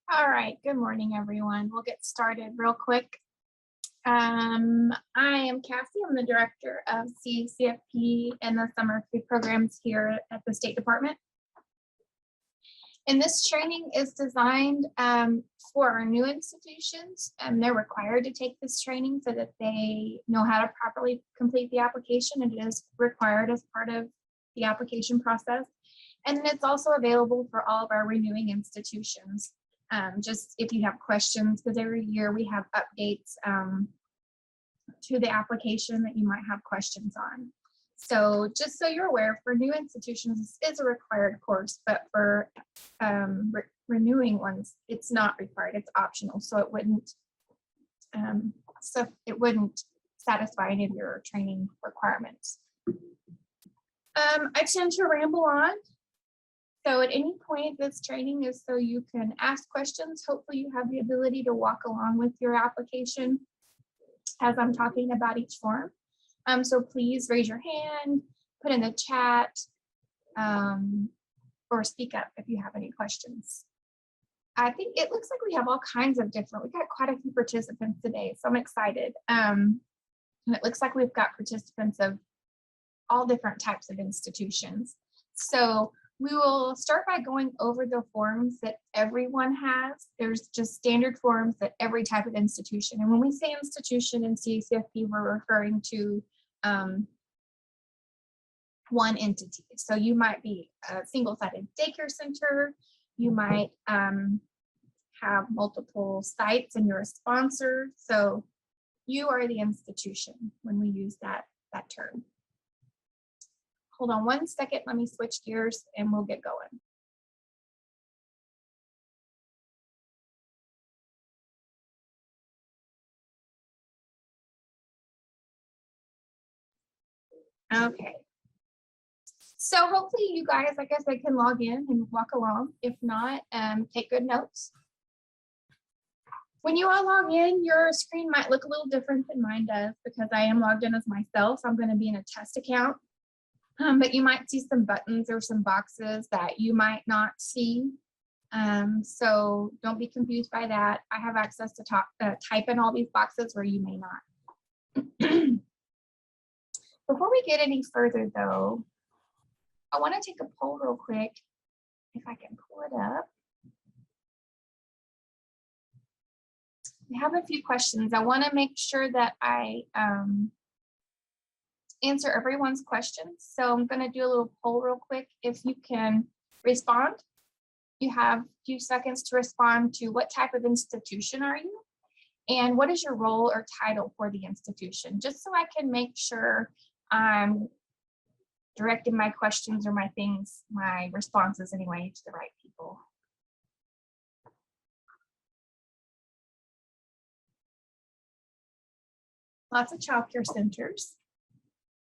All right, good morning, everyone. We'll get started real quick. I am Cassie. I'm the director of CACFP and the summer food programs here at the State Department. And this training is designed for our new institutions, and they're required to take this training so that they know how to properly complete the application. It is required as part of the application process. And it's also available for all of our renewing institutions. Just if you have questions, because every year we have updates to the application that you might have questions on. So just so you're aware, for new institutions, this is a required course, but for renewing ones, it's not required, it's optional. So it wouldn't satisfy any of your training requirements. I tend to ramble on. So at any point, this training is so you can ask questions. Hopefully you have the ability to walk along with your application as I'm talking about each form. So please raise your hand, put in the chat, or speak up if you have any questions. I think it looks like we have all kinds of different, we've got quite a few participants today, so I'm excited. And it looks like we've got participants of all different types of institutions. So we will start by going over the forms that everyone has. There's just standard forms that every type of institution. And when we say institution in CACFP, we're referring to one entity. So you might be a single-sided daycare center. You might have multiple sites and you're a sponsor. So you are the institution when we use that term. Hold on one second, let me switch gears and we'll get going. Okay. So hopefully you guys, I guess I can log in and walk along. If not, take good notes. When you all log in, your screen might look a little different than mine does because I am logged in as myself. I'm going to be in a test account. But you might see some buttons or some boxes that you might not see. So don't be confused by that. I have access to type in all these boxes where you may not. Before we get any further though, I want to take a poll real quick, if I can pull it up. We have a few questions. I want to make sure that I answer everyone's questions. So I'm going to do a little poll real quick. If you can respond, you have a few seconds to respond to what type of institution are you? And what is your role or title for the institution? Just so I can make sure I'm directing my questions or my responses anyway to the right people. Lots of childcare centers.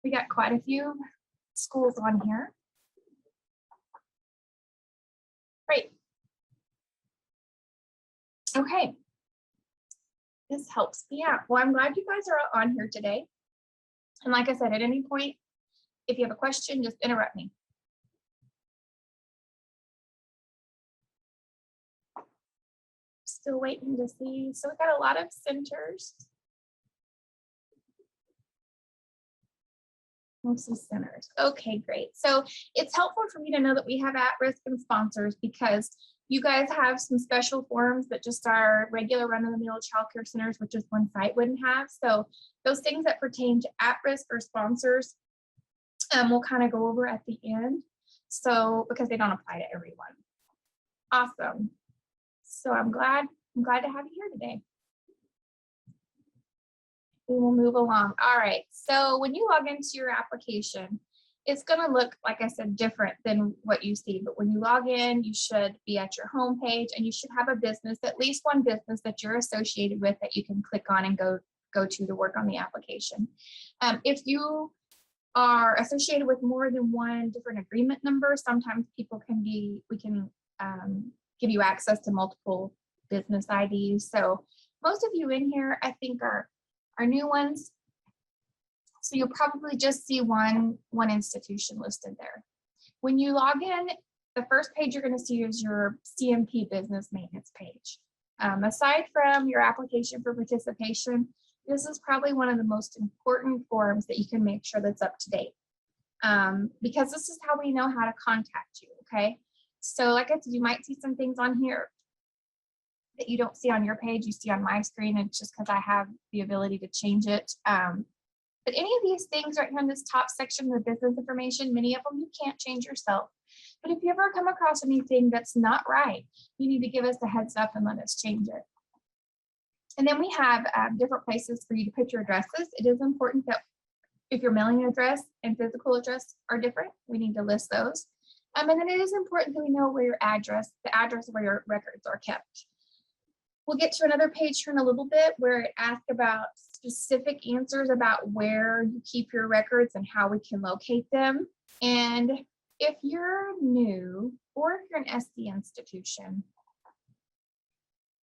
We got quite a few schools on here. Great. Okay. This helps me out. Well, I'm glad you guys are on here today. And like I said, at any point, if you have a question, just interrupt me. Still waiting to see. So we've got a lot of centers. Mostly centers. Okay, great. So it's helpful for me to know that we have at-risk and sponsors because you guys have some special forms that just our regular run-of-the-mill childcare centers, which is one site, wouldn't have. So those things that pertain to at-risk or sponsors, we'll kind of go over at the end. So because they don't apply to everyone. Awesome. So I'm glad to have you here today. We will move along. All right, so when you log into your application, it's going to look, like I said, different than what you see. But when you log in, you should be at your home page and you should have a business, at least one business that you're associated with that you can click on and go to work on the application. If you are associated with more than one different agreement number, sometimes we can give you access to multiple business IDs. So most of you in here, I think, are new ones. So you'll probably just see one institution listed there. When you log in, the first page you're going to see is your CMP business maintenance page. Aside from your application for participation, this is probably one of the most important forms that you can make sure that's up to date. Because this is how we know how to contact you, okay? So like I said, you might see some things on here that you don't see on your page, you see on my screen. It's just because I have the ability to change it. But any of these things right here in this top section of business information, many of them you can't change yourself. But if you ever come across anything that's not right, you need to give us a heads up and let us change it. And then we have different places for you to put your addresses. It is important that if your mailing address and physical address are different, we need to list those. And then it is important that we know where your address, the address where your records are kept. We'll get to another page here in a little bit where it asks about specific answers about where you keep your records and how we can locate them. And if you're new or if you're an SD institution,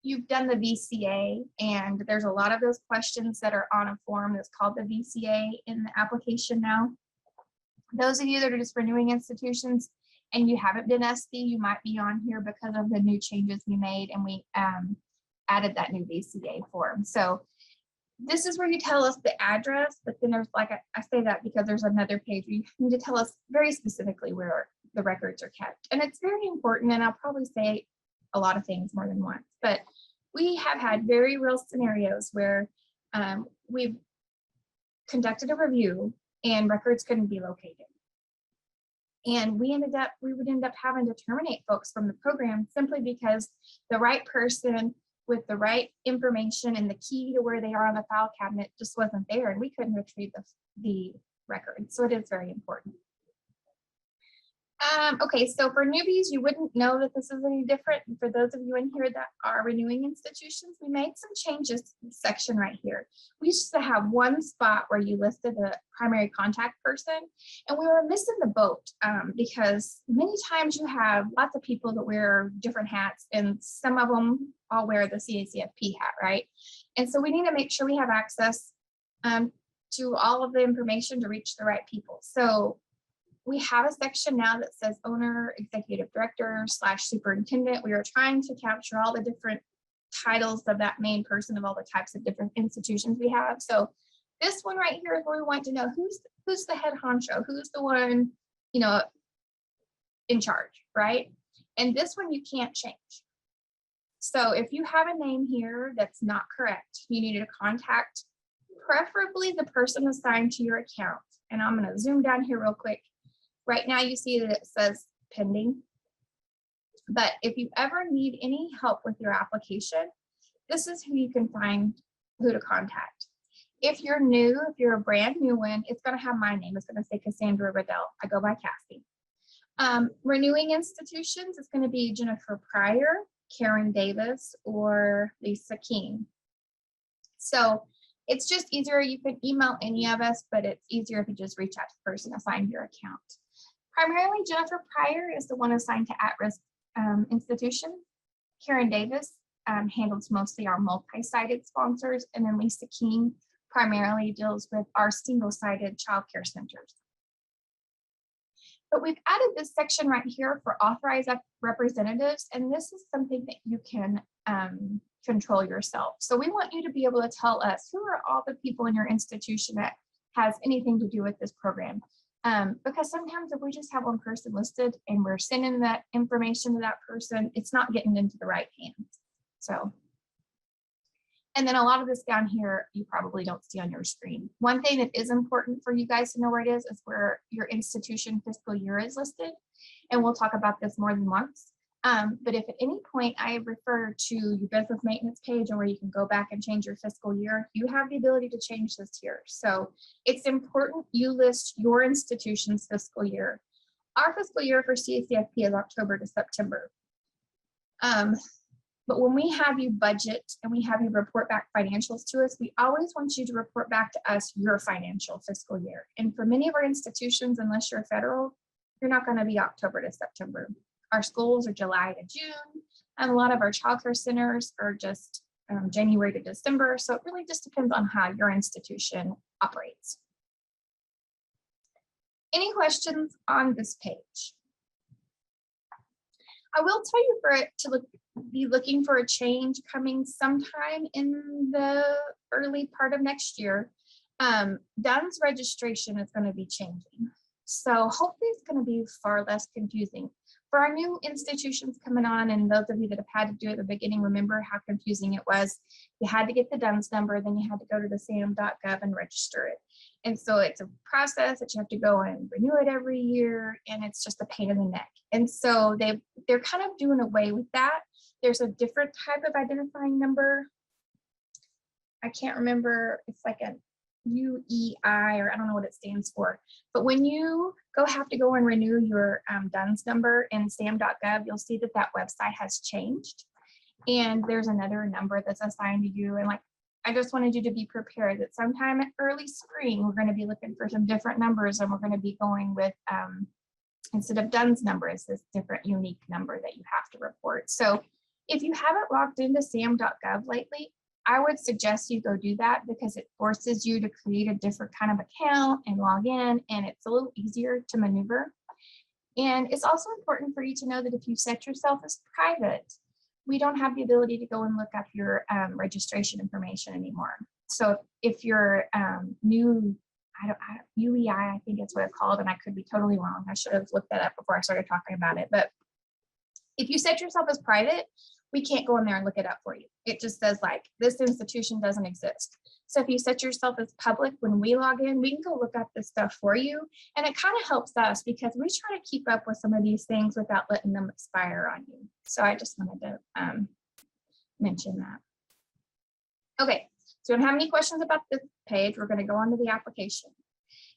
you've done the VCA, and there's a lot of those questions that are on a form that's called the VCA in the application now. Those of you that are just renewing institutions and you haven't been SD, you might be on here because of the new changes we made, and we added that new VCA form. So this is where you tell us the address, but then there's, like I say that because there's another page where you need to tell us very specifically where the records are kept. And it's very important, and I'll probably say a lot of things more than once, but we have had very real scenarios where we've conducted a review and records couldn't be located. And we would end up having to terminate folks from the program simply because the right person with the right information and the key to where they are on the file cabinet just wasn't there, and we couldn't retrieve the record. So it is very important. Okay, so for newbies, you wouldn't know that this is any different. For those of you in here that are renewing institutions, we made some changes to this section right here. We used to have one spot where you listed a primary contact person, and we were missing the boat because many times you have lots of people that wear different hats, and some of them all wear the CACFP hat, right? And so we need to make sure we have access to all of the information to reach the right people. So we have a section now that says owner, executive director / superintendent. We are trying to capture all the different titles of that main person of all the types of different institutions we have. So this one right here is where we want to know who's the head honcho, who's the one, you know, in charge, right? And this one you can't change. So if you have a name here that's not correct, you need to contact preferably the person assigned to your account. And I'm going to zoom down here real quick. Right now you see that it says pending, but if you ever need any help with your application, this is who you can find who to contact. If you're new, if you're a brand new one, it's going to have my name. It's going to say Cassandra Riddell. I go by Cassie. Renewing institutions, it's going to be Jennifer Pryor, Karen Davis, or Lisa King. So it's just easier. You can email any of us, but it's easier if you just reach out to the person assigned your account. Primarily, Jennifer Pryor is the one assigned to at-risk institutions. Karen Davis handles mostly our multi-sided sponsors, and then Lisa King primarily deals with our single-sided childcare centers. But we've added this section right here for authorized representatives, and this is something that you can control yourself. So we want you to be able to tell us who are all the people in your institution that has anything to do with this program. Because sometimes if we just have one person listed and we're sending that information to that person, it's not getting into the right hands. So, and then a lot of this down here, you probably don't see on your screen. One thing that is important for you guys to know where it is where your institution fiscal year is listed. And we'll talk about this more than once. But if at any point I refer to your business maintenance page and where you can go back and change your fiscal year, you have the ability to change this here. So it's important you list your institution's fiscal year. Our fiscal year for CACFP is October to September. But when we have you budget and we have you report back financials to us, we always want you to report back to us your financial fiscal year. And for many of our institutions, unless you're federal, you're not going to be October to September. Our schools are July to June, and a lot of our childcare centers are just January to December. So it really just depends on how your institution operates. Any questions on this page? I will tell you for it to be looking for a change coming sometime in the early part of next year. DUNS registration is going to be changing. So hopefully it's going to be far less confusing. For our new institutions coming on, and those of you that have had to do it at the beginning, remember how confusing it was. You had to get the DUNS number, then you had to go to the sam.gov and register it. And so it's a process that you have to go and renew it every year, and it's just a pain in the neck. And so they're kind of doing away with that. There's a different type of identifying number. I can't remember, it's like a UEI, or I don't know what it stands for. But when you have to go and renew your DUNS number in sam.gov, you'll see that that website has changed. And there's another number that's assigned to you. And like, I just wanted you to be prepared that sometime in early spring, we're going to be looking for some different numbers, and we're going to be going with, instead of DUNS number, it's this different unique number that you have to report. So if you haven't logged into sam.gov lately, I would suggest you go do that, because it forces you to create a different kind of account and log in, and it's a little easier to maneuver. And it's also important for you to know that if you set yourself as private, we don't have the ability to go and look up your registration information anymore. So if you're new, UEI, I think it's what it's called, and I could be totally wrong. I should have looked that up before I started talking about it. But if you set yourself as private, we can't go in there and look it up for you. It just says like, this institution doesn't exist. So if you set yourself as public, when we log in, we can go look up this stuff for you. And it kind of helps us, because we try to keep up with some of these things without letting them expire on you. So I just wanted to mention that. Okay, so we don't have any questions about this page. We're going to go on to the application.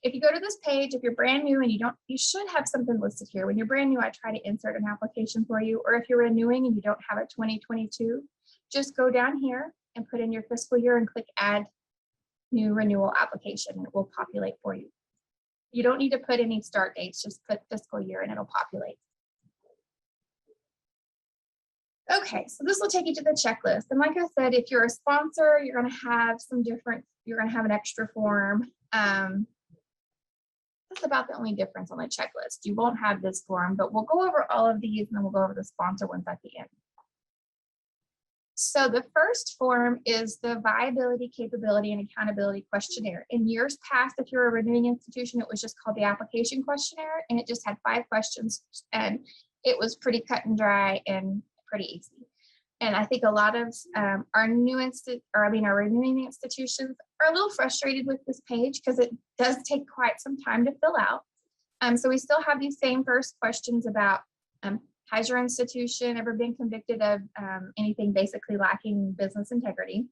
If you go to this page, if you're brand new and you should have something listed here. When you're brand new, I try to insert an application for you. Or if you're renewing and you don't have a 2022, just go down here and put in your fiscal year and click add new renewal application, and it will populate for you. You don't need to put any start dates, just put fiscal year and it'll populate. Okay, so this will take you to the checklist. And like I said, if you're a sponsor, you're going to have an extra form. That's about the only difference on the checklist. You won't have this form, but we'll go over all of these, and then we'll go over the sponsor ones at the end. So the first form is the Viability, Capability, and Accountability Questionnaire. In years past, if you're a renewing institution, it was just called the Application Questionnaire, and it just had 5 questions, and it was pretty cut and dry and pretty easy. And I think a lot of our renewing institutions are a little frustrated with this page, because it does take quite some time to fill out. So we still have these same first questions about has your institution ever been convicted of anything basically lacking business integrity?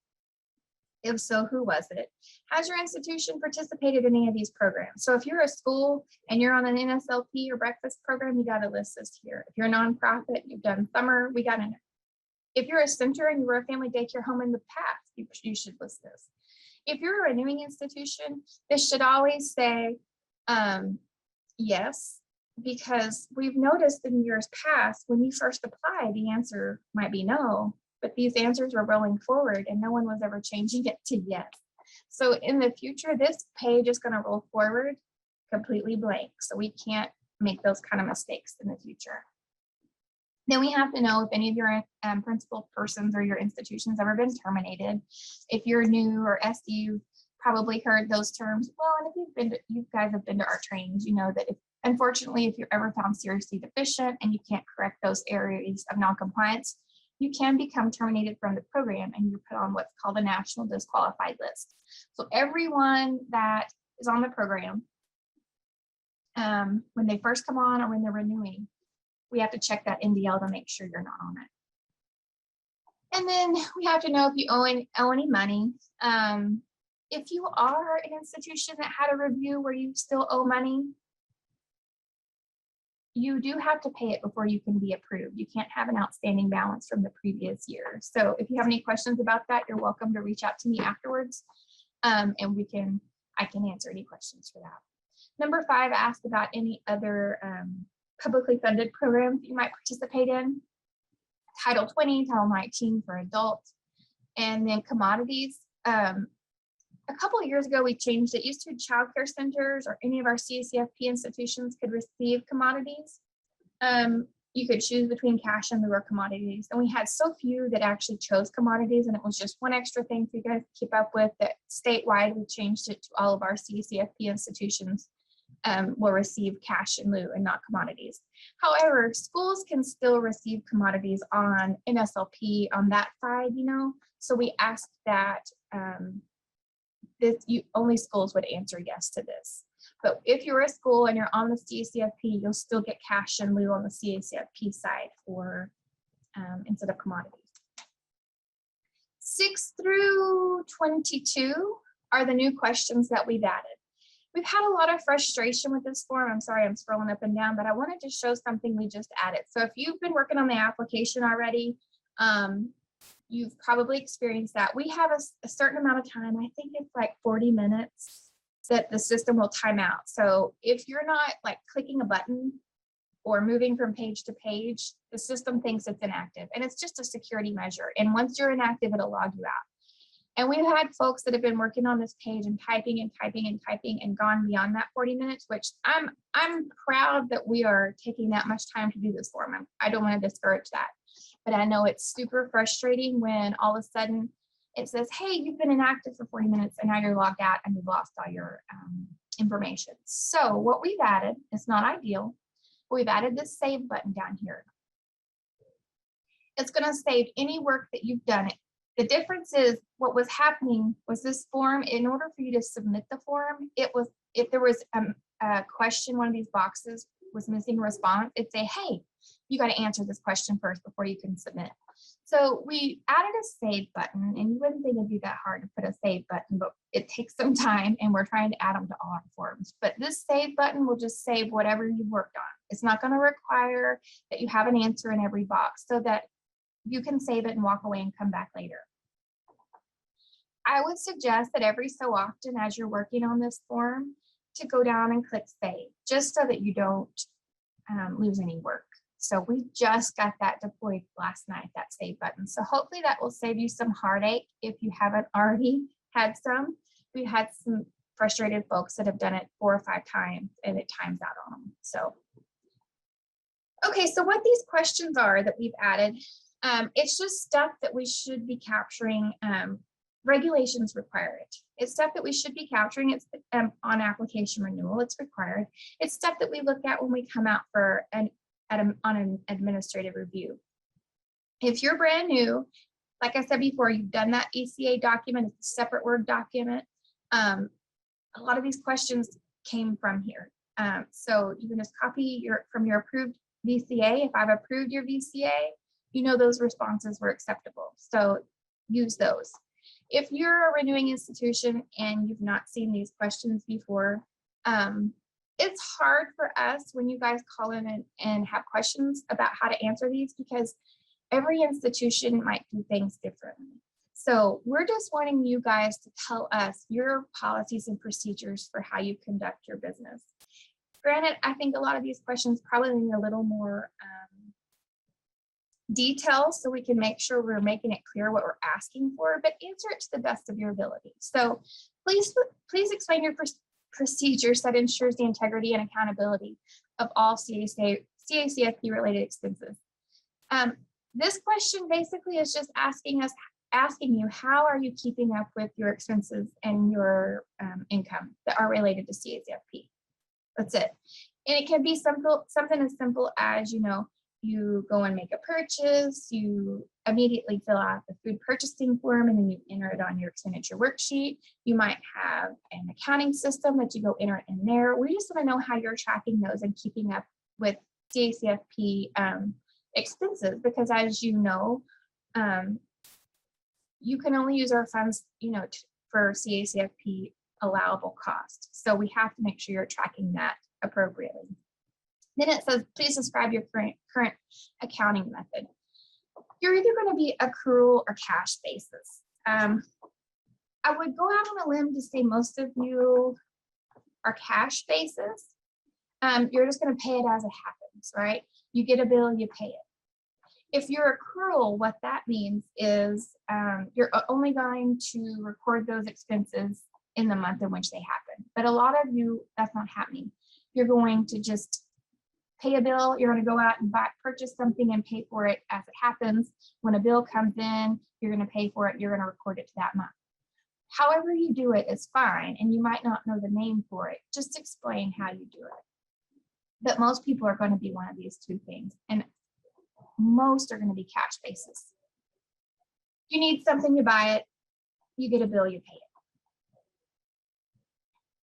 If so, who was it? Has your institution participated in any of these programs? So if you're a school and you're on an NSLP or breakfast program, you got to list this here. If you're a nonprofit, you've done summer, we got in. If you're a center and you were a family daycare home in the past, you should list this. If you're a renewing institution, this should always say yes, because we've noticed in years past, when you first apply, the answer might be no, but these answers were rolling forward and no one was ever changing it to yes. So in the future, this page is going to roll forward completely blank. So we can't make those kind of mistakes in the future. Then we have to know if any of your principal persons or your institutions ever been terminated. If you're new or SE, you've probably heard those terms. Well, and if you guys have been to our trainings, you know that unfortunately, if you're ever found seriously deficient and you can't correct those areas of noncompliance, you can become terminated from the program, and you're put on what's called a national disqualified list. So everyone that is on the program, when they first come on or when they're renewing, we have to check that NDL to make sure you're not on it. And then we have to know if you owe any money. If you are an institution that had a review where you still owe money, you do have to pay it before you can be approved. You can't have an outstanding balance from the previous year. So if you have any questions about that, you're welcome to reach out to me afterwards, and I can answer any questions for that. Number 5, asked about any other publicly funded programs you might participate in. Title 20, Title 19 for adults, and then commodities. A couple of years ago, we changed it. Used to child care centers or any of our CACFP institutions could receive commodities. you could choose between cash and lieu or commodities. And we had so few that actually chose commodities, and it was just one extra thing for you guys to keep up with that statewide. We changed it to all of our CACFP institutions will receive cash in lieu and not commodities. However, schools can still receive commodities on NSLP on that side, you know. So we asked that only schools would answer yes to this. But if you're a school and you're on the CACFP, you'll still get cash in lieu on the CACFP side for instead of commodities. 6 through 22 are the new questions that we've added. We've had a lot of frustration with this form. I'm sorry, I'm scrolling up and down, but I wanted to show something we just added. So if you've been working on the application already, you've probably experienced that. We have a certain amount of time, I think it's like 40 minutes, that the system will time out. So if you're not like clicking a button or moving from page to page, the system thinks it's inactive, and it's just a security measure. And once you're inactive, it'll log you out. And we've had folks that have been working on this page and typing and typing and typing and gone beyond that 40 minutes, which I'm proud that we are taking that much time to do this form. I don't want to discourage that, but I know it's super frustrating when all of a sudden it says, hey, you've been inactive for 40 minutes and now you're logged out and you've lost all your information. So what we've added, it's not ideal, but we've added this save button down here. It's going to save any work that you've done. The difference is what was happening was this form, in order for you to submit the form, if there was a question, one of these boxes was missing a response, it'd say, hey, you got to answer this question first before you can submit. So we added a save button, and you wouldn't think it'd be that hard to put a save button, but it takes some time, and we're trying to add them to all our forms. But this save button will just save whatever you worked on. It's not going to require that you have an answer in every box, so that you can save it and walk away and come back later. I would suggest that every so often as you're working on this form to go down and click save, just so that you don't lose any work. So we just got that deployed last night, that save button. So hopefully that will save you some heartache if you haven't already had some. We had some frustrated folks that have done it 4 or 5 times and it times out on them. So, okay, so what these questions are that we've added, it's just stuff that we should be capturing. Regulations require it. It's stuff that we should be capturing. It's on application renewal, it's required. It's stuff that we look at when we come out for on an administrative review. If you're brand new, like I said before, you've done that ECA document, it's a separate Word document. A lot of these questions came from here. So you can just copy from your approved VCA. If I've approved your VCA, you know those responses were acceptable. So use those. If you're a renewing institution and you've not seen these questions before, it's hard for us when you guys call in and have questions about how to answer these, because every institution might do things differently. So we're just wanting you guys to tell us your policies and procedures for how you conduct your business. Granted, I think a lot of these questions probably need a little more details so we can make sure we're making it clear what we're asking for, but answer it to the best of your ability. So please explain your procedures that ensures the integrity and accountability of all CACFP related expenses. This question basically is just asking you, how are you keeping up with your expenses and your income that are related to CACFP? That's it. And it can be something as simple as, you know, you go and make a purchase, you immediately fill out the food purchasing form, and then you enter it on your expenditure worksheet. You might have an accounting system that you go enter it in there. We just want to know how you're tracking those and keeping up with CACFP expenses, because as you know, you can only use our funds, you know, for CACFP allowable cost. So we have to make sure you're tracking that appropriately. Then it says, please describe your current accounting method. You're either going to be accrual or cash basis. I would go out on a limb to say most of you are cash basis. You're just going to pay it as it happens, right? You get a bill, you pay it. If you're accrual, what that means is you're only going to record those expenses in the month in which they happen. But a lot of you, that's not happening. You're going to just pay a bill, you're going to go out and purchase something and pay for it as it happens. When a bill comes in, you're going to pay for it, you're going to record it to that month. However you do it is fine, and you might not know the name for it. Just explain how you do it. But most people are going to be one of these two things, and most are going to be cash basis. You need something, you buy it, you get a bill, you pay it.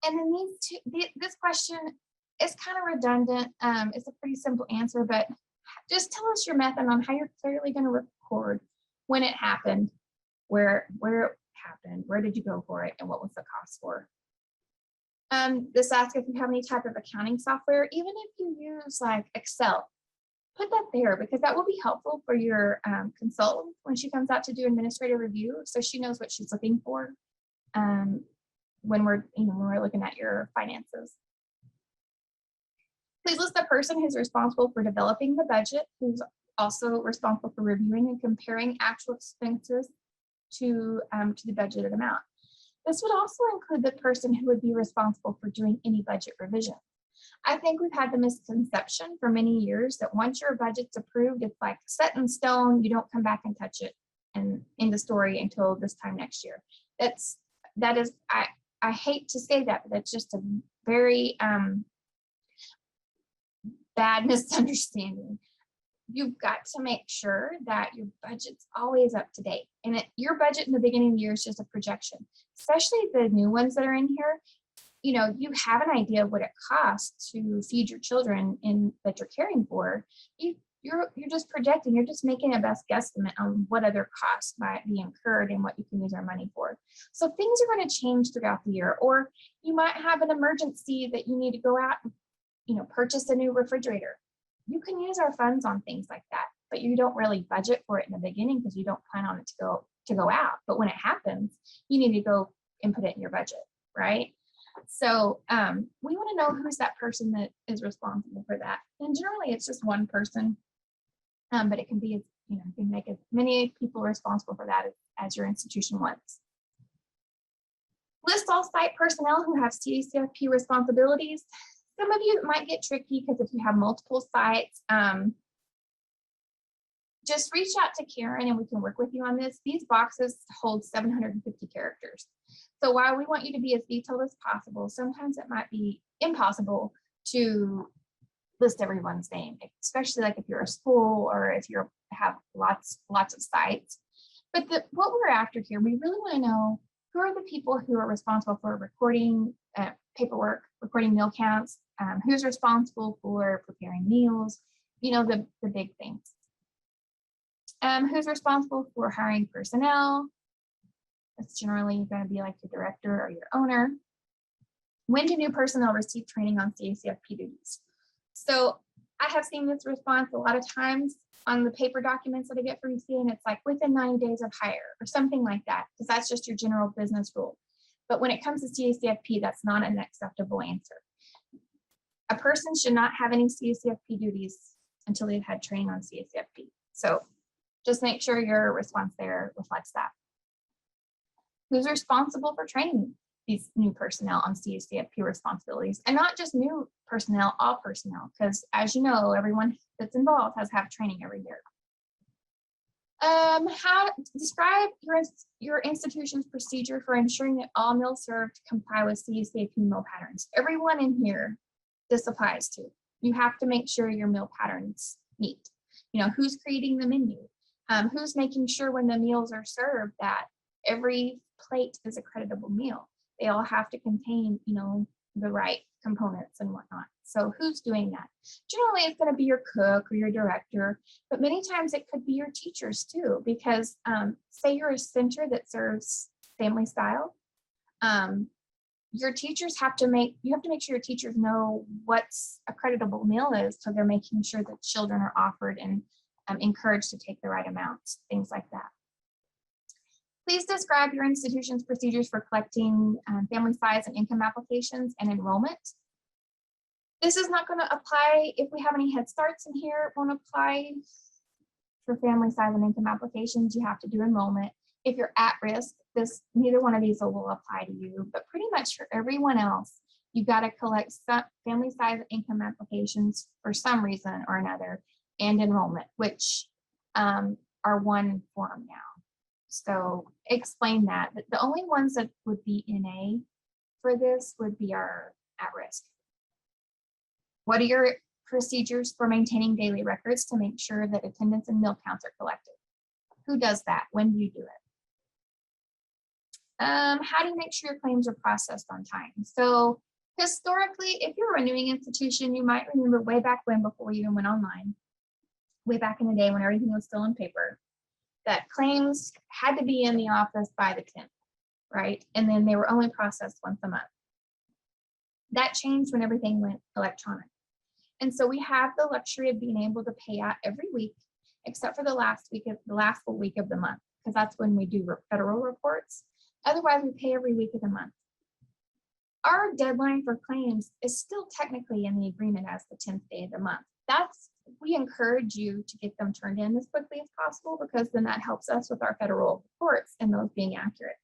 And then this question is kind of redundant. It's a pretty simple answer, but just tell us your method on how you're clearly going to record when it happened, where it happened, where did you go for it, and what was the cost for. This asks if you have any type of accounting software, even if you use like Excel, put that there because that will be helpful for your consultant when she comes out to do administrative review, so she knows what she's looking for when we're looking at your finances. Please list the person who's responsible for developing the budget, who's also responsible for reviewing and comparing actual expenses to the budgeted amount. This would also include the person who would be responsible for doing any budget revision. I think we've had the misconception for many years that once your budget's approved, it's like set in stone, you don't come back and touch it and in the story until this time next year. I hate to say that, but that's just a very bad misunderstanding. You've got to make sure that your budget's always up to date. And your budget in the beginning of the year is just a projection, especially the new ones that are in here. You know, you have an idea of what it costs to feed your children that you're caring for. You're just projecting, you're just making a best guesstimate on what other costs might be incurred and what you can use our money for. So things are going to change throughout the year, or you might have an emergency that you need to go out and, purchase a new refrigerator. You can use our funds on things like that, but you don't really budget for it in the beginning because you don't plan on it to go out. But when it happens, you need to go and put it in your budget, right? So we want to know who's that person that is responsible for that. And generally it's just one person, but it can be, you can make as many people responsible for that as your institution wants. List all site personnel who have CACFP responsibilities. Some of you, it might get tricky because if you have multiple sites, just reach out to Karen and we can work with you on this. These boxes hold 750 characters. So while we want you to be as detailed as possible, sometimes it might be impossible to list everyone's name, especially like if you're a school or if you have lots of sites. But what we're after here, we really want to know who are the people who are responsible for recording paperwork, recording meal counts, who's responsible for preparing meals, the big things. Who's responsible for hiring personnel? That's generally going to be like your director or your owner. When do new personnel receive training on CACFP duties? So I have seen this response a lot of times on the paper documents that I get from UCA, and it's like within 90 days of hire or something like that, because that's just your general business rule. But when it comes to CACFP, that's not an acceptable answer. A person should not have any CACFP duties until they've had training on CACFP. So just make sure your response there reflects that. Who's responsible for training these new personnel on CACFP responsibilities? And not just new personnel, all personnel, because as you know, everyone that's involved has to have training every year. How describe your institution's procedure for ensuring that all meals served comply with CACFP meal patterns. Everyone in here, this applies to. You have to make sure your meal patterns meet. Who's creating the menu? Who's making sure when the meals are served that every plate is a creditable meal? They all have to contain, the right components and whatnot. So who's doing that? Generally, it's going to be your cook or your director, but many times it could be your teachers too, because say you're a center that serves family style, your teachers you have to make sure your teachers know what's a creditable meal is, so they're making sure that children are offered and encouraged to take the right amounts, things like that. Please describe your institution's procedures for collecting family size and income applications and enrollment. This is not going to apply if we have any Head Starts in here. It won't apply for family size and income applications. You have to do enrollment. If you're at risk, neither one of these will apply to you, but pretty much for everyone else, You got to collect some family size income applications for some reason or another, and enrollment, which are one form now. So explain that. The only ones that would be NA for this would be our at-risk. What are your procedures for maintaining daily records to make sure that attendance and meal counts are collected? Who does that? When do you do it? How do you make sure your claims are processed on time? So historically, if you're a renewing institution, you might remember way back when, before we even went online, way back in the day when everything was still on paper, that claims had to be in the office by the 10th, right? And then they were only processed once a month. That changed when everything went electronic. And so we have the luxury of being able to pay out every week, except for the last full week of the month, because that's when we do federal reports. Otherwise, we pay every week of the month. Our deadline for claims is still technically in the agreement as the 10th day of the month. We encourage you to get them turned in as quickly as possible, because then that helps us with our federal reports and those being accurate.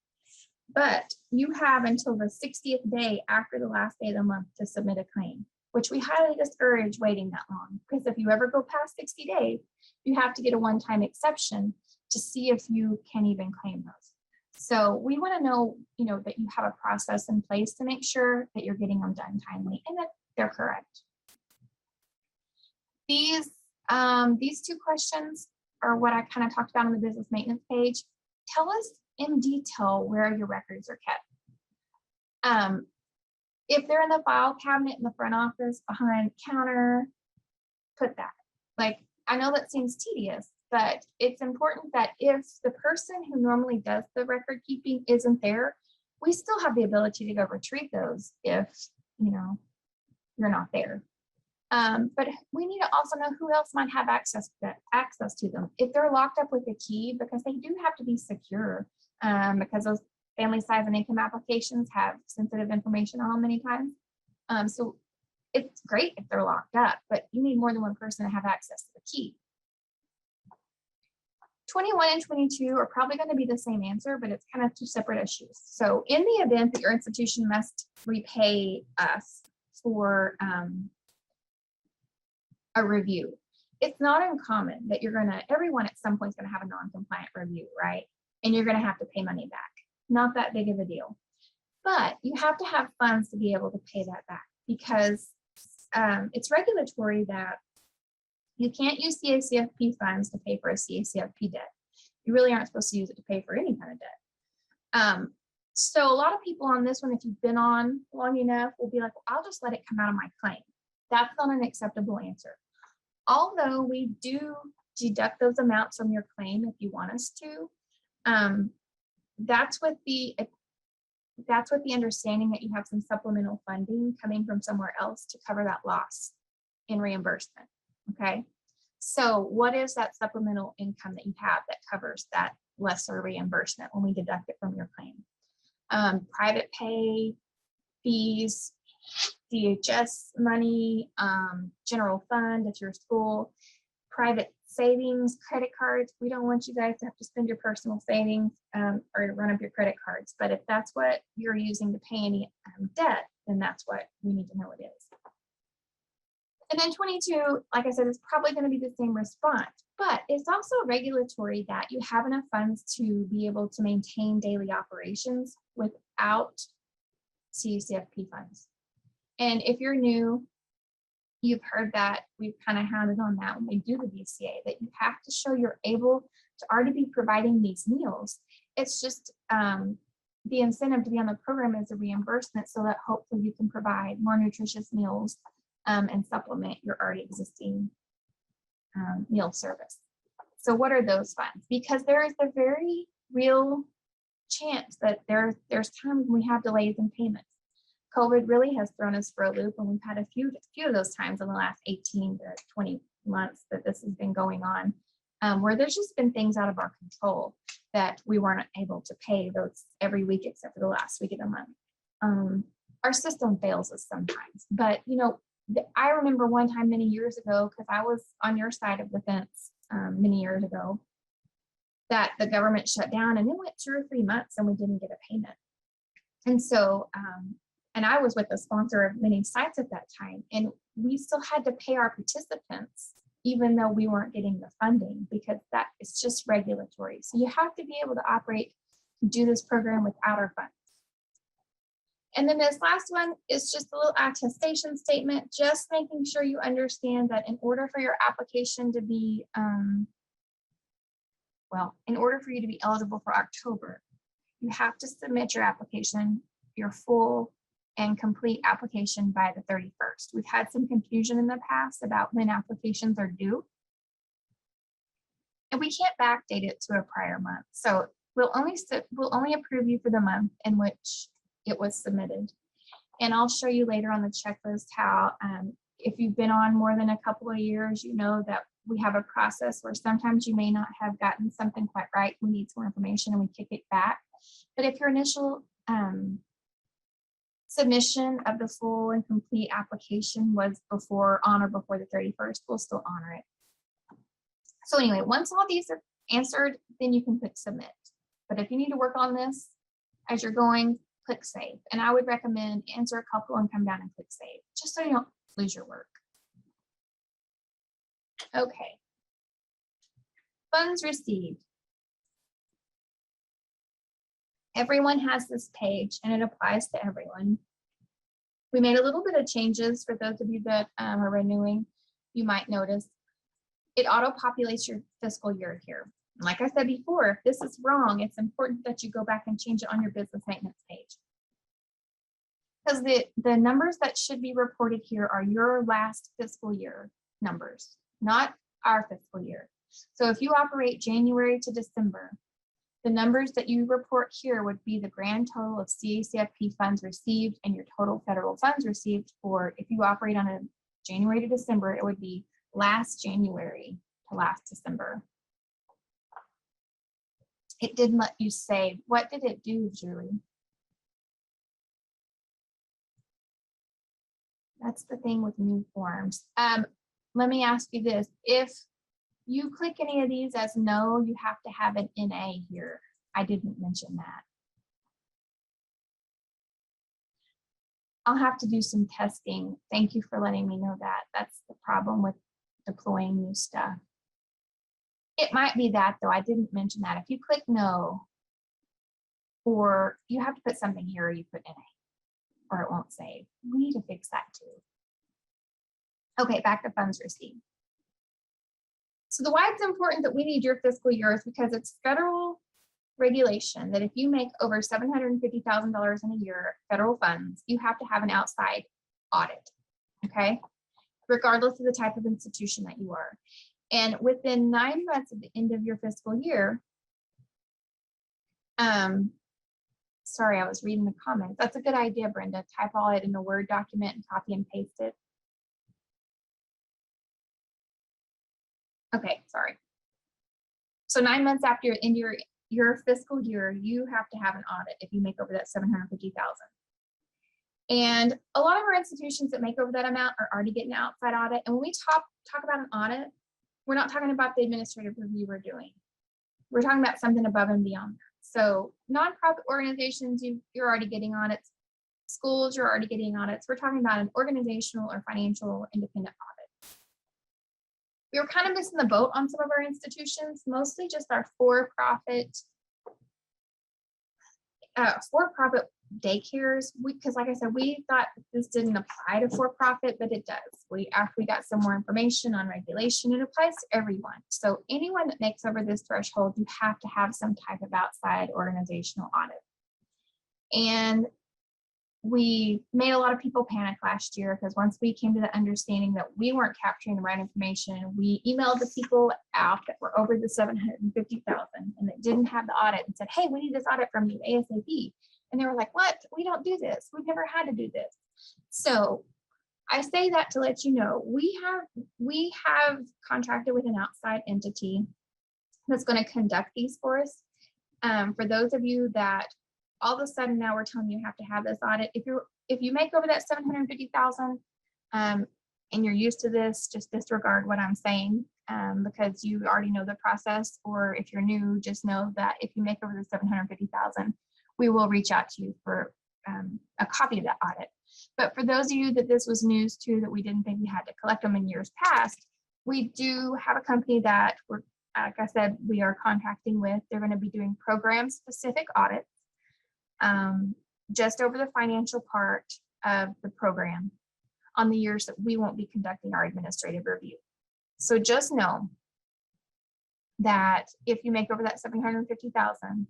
But you have until the 60th day after the last day of the month to submit a claim, which we highly discourage waiting that long, because if you ever go past 60 days, you have to get a one-time exception to see if you can even claim those. So we want to know, that you have a process in place to make sure that you're getting them done timely and that they're correct. These two questions are what I kind of talked about on the business maintenance page. Tell us in detail where your records are kept. If they're in the file cabinet in the front office, behind the counter, put that. Like, I know that seems tedious, but it's important that if the person who normally does the record keeping isn't there, we still have the ability to go retrieve those if, you're not there. But we need to also know who else might have access to them. If they're locked up with a key, because they do have to be secure, because those family size and income applications have sensitive information on them many times. So it's great if they're locked up, but you need more than one person to have access to the key. 21 and 22 are probably going to be the same answer, but it's kind of two separate issues. So in the event that your institution must repay us for a review, it's not uncommon that everyone at some point is going to have a non-compliant review, right? And you're going to have to pay money back. Not that big of a deal, but you have to have funds to be able to pay that back, because it's regulatory that you can't use CACFP funds to pay for a CACFP debt. You really aren't supposed to use it to pay for any kind of debt. So a lot of people on this one, if you've been on long enough, will be like, well, I'll just let it come out of my claim. That's not an acceptable answer. Although we do deduct those amounts from your claim if you want us to, that's with the understanding that you have some supplemental funding coming from somewhere else to cover that loss in reimbursement. Okay, so what is that supplemental income that you have that covers that lesser reimbursement when we deduct it from your claim? Private pay, fees, DHS money, general fund at your school, private savings, credit cards. We don't want you guys to have to spend your personal savings or to run up your credit cards. But if that's what you're using to pay any debt, then that's what we need to know it is. And then 22, like I said, is probably going to be the same response, but it's also regulatory that you have enough funds to be able to maintain daily operations without CACFP funds. And if you're new, you've heard that we've kind of hounded on that when we do the BCA, that you have to show you're able to already be providing these meals. It's just the incentive to be on the program is a reimbursement, so that hopefully you can provide more nutritious meals and supplement your already existing meal service. So what are those funds? Because there is a very real chance that there's times when we have delays in payments. COVID really has thrown us for a loop, and we've had a few of those times in the last 18 to 20 months that this has been going on, where there's just been things out of our control that we weren't able to pay those every week except for the last week of the month. Our system fails us sometimes, but I remember one time many years ago, because I was on your side of the fence many years ago, that the government shut down and it went 2 or 3 months and we didn't get a payment. And so And I was with the sponsor of many sites at that time, and we still had to pay our participants even though we weren't getting the funding, because that is just regulatory. So you have to be able to operate, do this program without our funds. And then this last one is just a little attestation statement, just making sure you understand that in order for your application to be, in order for you to be eligible for October, you have to submit your application, your full and complete application by the 31st. We've had some confusion in the past about when applications are due. And we can't backdate it to a prior month. So we'll only approve you for the month in which it was submitted. And I'll show you later on the checklist how, if you've been on more than a couple of years, you know that we have a process where sometimes you may not have gotten something quite right. We need some more information and we kick it back. But if your initial submission of the full and complete application was on or before the 31st, we'll still honor it. So anyway, once all these are answered, then you can click submit. But if you need to work on this as you're going, click save. And I would recommend answer a couple and come down and click save, just so you don't lose your work. Okay. Funds received. Everyone has this page and it applies to everyone. We made a little bit of changes for those of you that are renewing. You might notice it auto-populates your fiscal year here. Like I said before, if this is wrong, it's important that you go back and change it on your business maintenance page. Because the numbers that should be reported here are your last fiscal year numbers, not our fiscal year. So if you operate January to December, the numbers that you report here would be the grand total of CACFP funds received and your total federal funds received for, if you operate on a January to December, it would be last January to last December. It didn't let you save. What did it do, Julie? That's the thing with new forms. Let me ask you this. If you click any of these as no, you have to have an NA here. I didn't mention that. I'll have to do some testing. Thank you for letting me know that. That's the problem with deploying new stuff. It might be that though, I didn't mention that. If you click no, or you have to put something here or you put NA, or it won't save. We need to fix that too. Okay, back to funds received. So why it's important that we need your fiscal year is because it's federal regulation that if you make over $750,000 in a year federal funds, you have to have an outside audit, okay? Regardless of the type of institution that you are. And within 9 months of the end of your fiscal year, sorry, I was reading the comments. That's a good idea, Brenda. Type all it in a Word document and copy and paste it. Okay, sorry. So 9 months after you're in your fiscal year, you have to have an audit if you make over that $750,000. And a lot of our institutions that make over that amount are already getting an outside audit. And when we talk about an audit, we're not talking about the administrative review we're doing. We're talking about something above and beyond that. So nonprofit organizations, you're already getting audits. Schools, you're already getting audits. We're talking about an organizational or financial independent audit. We were kind of missing the boat on some of our institutions, mostly just our for-profit daycares. Because like I said, we thought this didn't apply to for-profit, but it does. After we got some more information on regulation, it applies to everyone. So anyone that makes over this threshold, you have to have some type of outside organizational audit. And we made a lot of people panic last year because once we came to the understanding that we weren't capturing the right information, we emailed the people out that were over the 750,000 and that didn't have the audit and said, hey, we need this audit from you ASAP. And they were like, what? We don't do this. We've never had to do this. So I say that to let you know, we have contracted with an outside entity that's going to conduct these for us. For those of you that all of a sudden now we're telling you have to have this audit. If you make over that 750,000 and you're used to this, just disregard what I'm saying because you already know the process. Or if you're new, just know that if you make over the 750,000, we will reach out to you for a copy of that audit. But for those of you that this was news to, that we didn't think we had to collect them in years past, we do have a company that we're, like I said, we are contracting with. They're going to be doing program specific audits just over the financial part of the program on the years that we won't be conducting our administrative review. So just know that if you make over that $750,000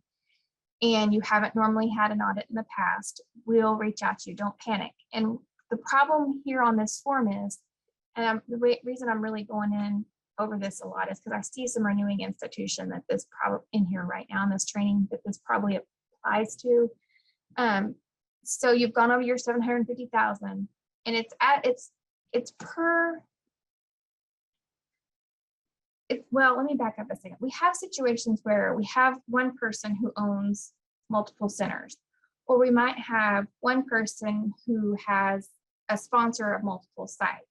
and you haven't normally had an audit in the past, we'll reach out to you. Don't panic. And the problem here on this form is, and the reason I'm really going in over this a lot is because I see some renewing institution that this probably in here right now in this training that this probably applies to. So you've gone over your 750,000, and it's per. Well, let me back up a second. We have situations where we have one person who owns multiple centers, or we might have one person who has a sponsor of multiple sites.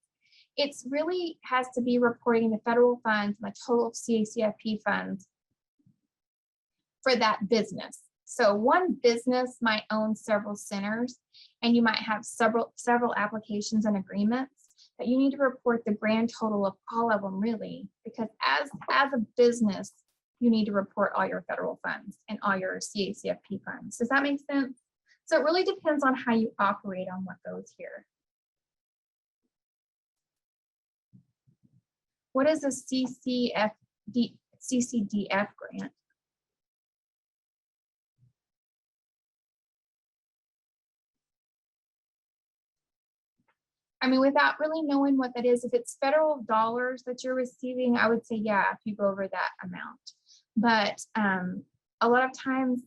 It's really has to be reporting the federal funds and the total CACFP funds for that business. So one business might own several centers, and you might have several applications and agreements, but you need to report the grand total of all of them, really, because as a business, you need to report all your federal funds and all your CACFP funds. Does that make sense? So it really depends on how you operate on what goes here. What is a CCDF grant? I mean, without really knowing what that is, if it's federal dollars that you're receiving, I would say, yeah, if you go over that amount. But a lot of times,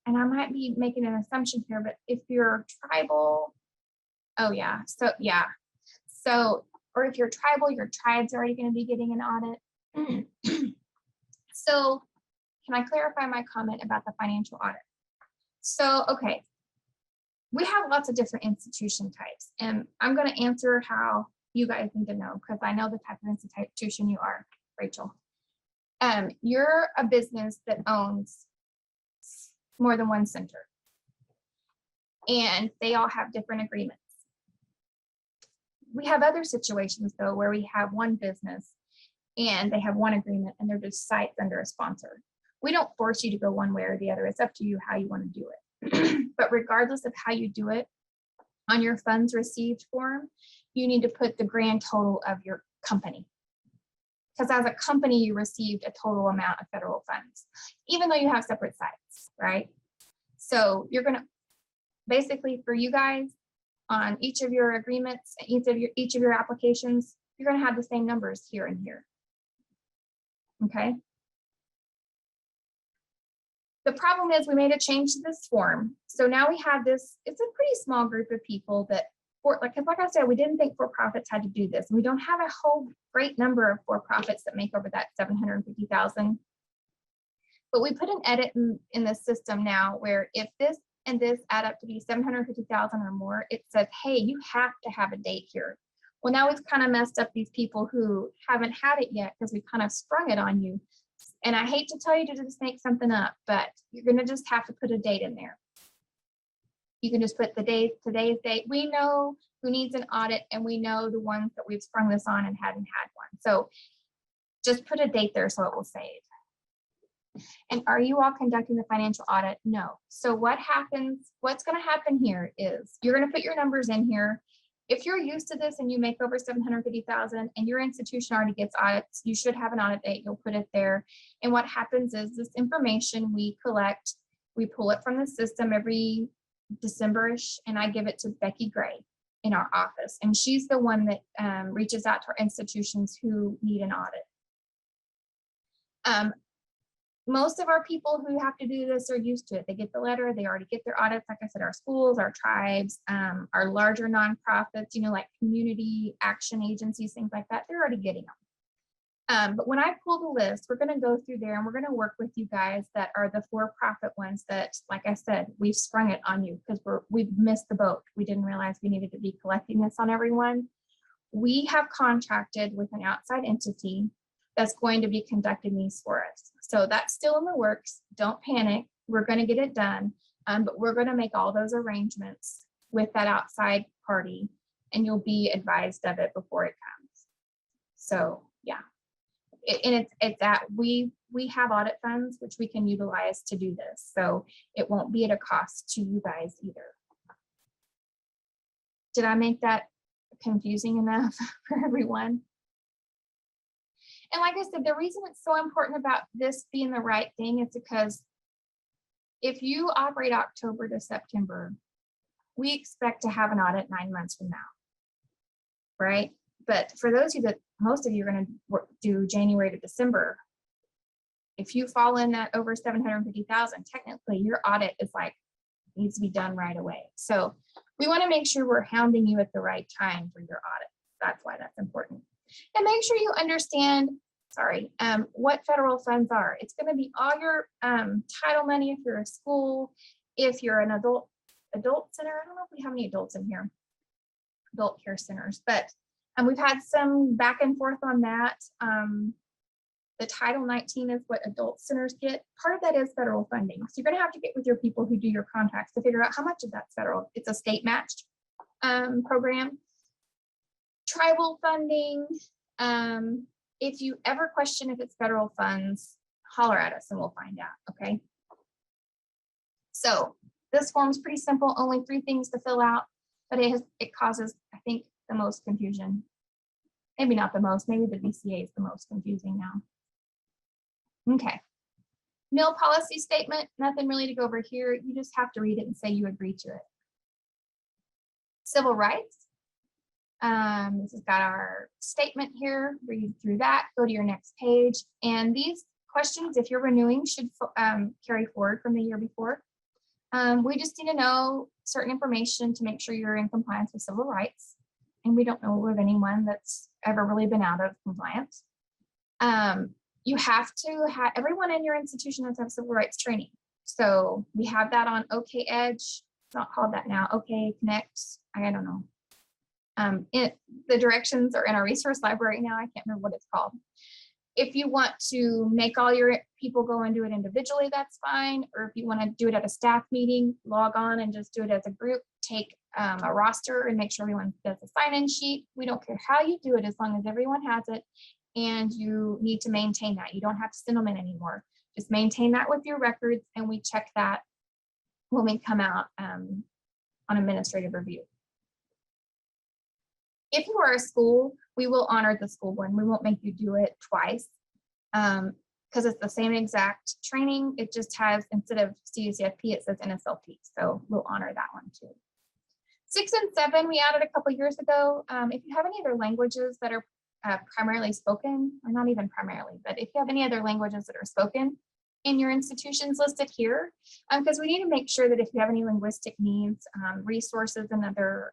and I might be making an assumption here, but if you're tribal, oh yeah, so yeah. So, or if you're tribal, your tribe's already going to be getting an audit. So can I clarify my comment about the financial audit? So, okay. We have lots of different institution types, and I'm going to answer how you guys need to know, because I know the type of institution you are, Rachel. You're a business that owns more than one center, and they all have different agreements. We have other situations, though, where we have one business and they have one agreement and they're just sites under a sponsor. We don't force you to go one way or the other. It's up to you how you want to do it. But regardless of how you do it, on your funds received form, you need to put the grand total of your company. Because as a company, you received a total amount of federal funds, even though you have separate sites, right? So you're going to, basically for you guys, on each of your agreements, each of your applications, you're going to have the same numbers here and here. Okay. The problem is we made a change to this form. So now we have this, it's a pretty small group of people that, like I said, we didn't think for-profits had to do this. We don't have a whole great number of for-profits that make over that 750,000. But we put an edit in the system now where if this and this add up to be 750,000 or more, it says, hey, you have to have a date here. Well, now it's kind of messed up these people who haven't had it yet because we kind of sprung it on you. And I hate to tell you to just make something up, but you're going to just have to put a date in there. You can just put the date, today's date. We know who needs an audit, and we know the ones that we've sprung this on and hadn't had one. So just put a date there so it will save. And are you all conducting the financial audit? No. So what happens, what's going to happen here is you're going to put your numbers in here. If you're used to this and you make over 750,000 and your institution already gets audits, you should have an audit date. You'll put it there. And what happens is this information we collect, we pull it from the system every December-ish, and I give it to Becky Gray in our office. And she's the one that reaches out to our institutions who need an audit. Most of our people who have to do this are used to it. They get the letter, they already get their audits. Like I said, our schools, our tribes, our larger nonprofits, you know, like community action agencies, things like that, they're already getting them. But when I pull the list, we're going to go through there and we're going to work with you guys that are the for-profit ones that, like I said, we've sprung it on you because we've missed the boat. We didn't realize we needed to be collecting this on everyone. We have contracted with an outside entity that's going to be conducting these for us. So that's still in the works. Don't panic. We're going to get it done. But we're going to make all those arrangements with that outside party, and you'll be advised of it before it comes. So yeah, it's that we have audit funds which we can utilize to do this, so it won't be at a cost to you guys either. Did I make that confusing enough for everyone? And like I said, the reason it's so important about this being the right thing is because if you operate October to September, we expect to have an audit 9 months from now, right? But for those of you that, most of you are going to do January to December, if you fall in that over 750,000, technically your audit is like, needs to be done right away. So we want to make sure we're hounding you at the right time for your audit. That's why that's important. And make sure you understand, what federal funds are. It's going to be all your title money if you're a school, if you're an adult center. I don't know if we have any adults in here, adult care centers, but we've had some back and forth on that. The Title 19 is what adult centers get. Part of that is federal funding. So you're going to have to get with your people who do your contracts to figure out how much of that's federal. It's a state matched program. Tribal funding. If you ever question if it's federal funds, holler at us and we'll find out, okay? So this form's pretty simple, only 3 things to fill out, but it causes, I think, the most confusion. Maybe not the most, maybe the VCA is the most confusing now. Okay. Mill policy statement, nothing really to go over here. You just have to read it and say you agree to it. Civil rights. This has got our statement here. Read through that, go to your next page. And these questions, if you're renewing, should carry forward from the year before. We just need to know certain information to make sure you're in compliance with civil rights. And we don't know of anyone that's ever really been out of compliance. You have to have, everyone in your institution has to have civil rights training. So we have that on OK Edge. It's not called that now. OK Connect. I don't know. The directions are in our resource library now. I can't remember what it's called. If you want to make all your people go and do it individually, that's fine. Or if you want to do it at a staff meeting, log on and just do it as a group. Take a roster and make sure everyone does a sign-in sheet. We don't care how you do it as long as everyone has it. And you need to maintain that. You don't have to send them in anymore. Just maintain that with your records, and we check that when we come out on administrative review. If you are a school, we will honor the school one. We won't make you do it twice because it's the same exact training. It just has, instead of CACFP, it says NSLP. So we'll honor that one too. 6 and 7, we added a couple years ago. If you have any other languages that are primarily spoken, or not even primarily, but if you have any other languages that are spoken in your institutions listed here, because we need to make sure that if you have any linguistic needs, resources and other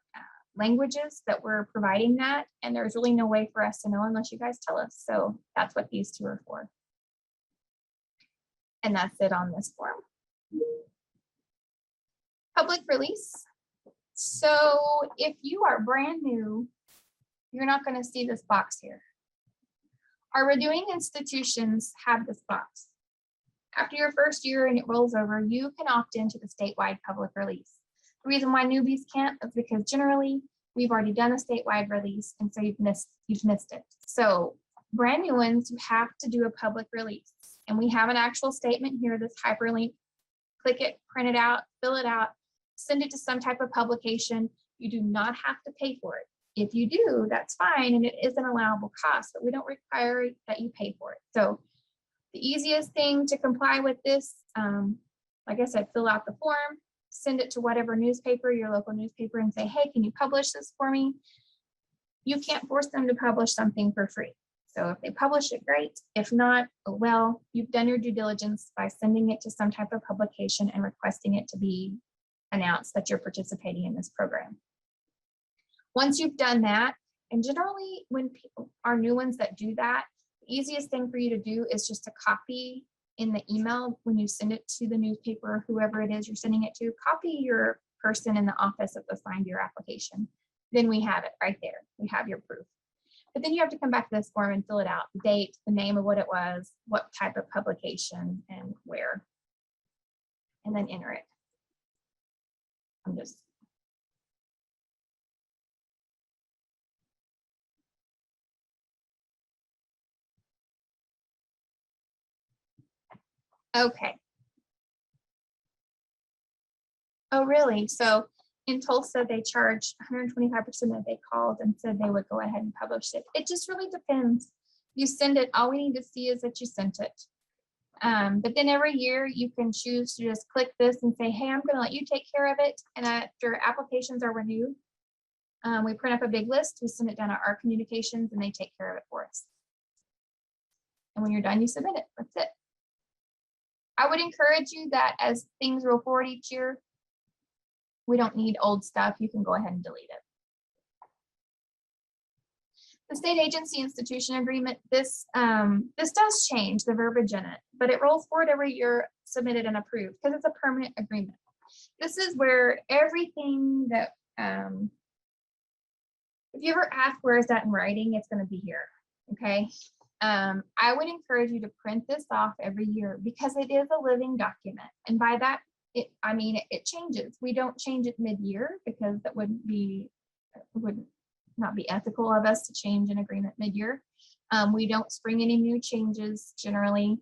languages, that we're providing that, and there's really no way for us to know unless you guys tell us. So that's what these 2 are for. And that's it on this form. Public release. So if you are brand new, you're not going to see this box here. Our renewing institutions have this box. After your first year and it rolls over, you can opt into the statewide public release. The reason why newbies can't is because generally we've already done a statewide release, and so you've missed it. So brand new ones, you have to do a public release, and we have an actual statement here, this hyperlink. Click it, print it out, fill it out, send it to some type of publication. You do not have to pay for it. If you do, that's fine, and it is an allowable cost, but we don't require that you pay for it. So the easiest thing to comply with this, like I said, fill out the form, send it to whatever newspaper, your local newspaper, and say, hey, can you publish this for me? You can't force them to publish something for free. So if they publish it, great. If not, well, you've done your due diligence by sending it to some type of publication and requesting it to be announced that you're participating in this program. Once you've done that, and generally when people are new ones that do that, the easiest thing for you to do is just to copy in the email when you send it to the newspaper, whoever it is you're sending it to, copy your person in the office that's assigned your application. Then we have it right there. We have your proof. But then you have to come back to this form and fill it out, the date, the name of what it was, what type of publication, and where, and then enter it. I'm just. Okay. Oh, really? So in Tulsa, they charged 125% that they called and said they would go ahead and publish it. It just really depends. You send it, all we need to see is that you sent it. But then every year you can choose to just click this and say, hey, I'm going to let you take care of it. And after applications are renewed, we print up a big list, we send it down to our communications and they take care of it for us. And when you're done, you submit it. That's it. I would encourage you that as things roll forward each year, we don't need old stuff. You can go ahead and delete it. The state agency institution agreement, this does change the verbiage in it, but it rolls forward every year, submitted and approved, because it's a permanent agreement. This is where everything that, if you ever ask where is that in writing, it's going to be here, okay? I would encourage you to print this off every year because it is a living document. And by that, it changes. We don't change it mid-year because that would not be ethical of us to change an agreement mid-year. We don't spring any new changes generally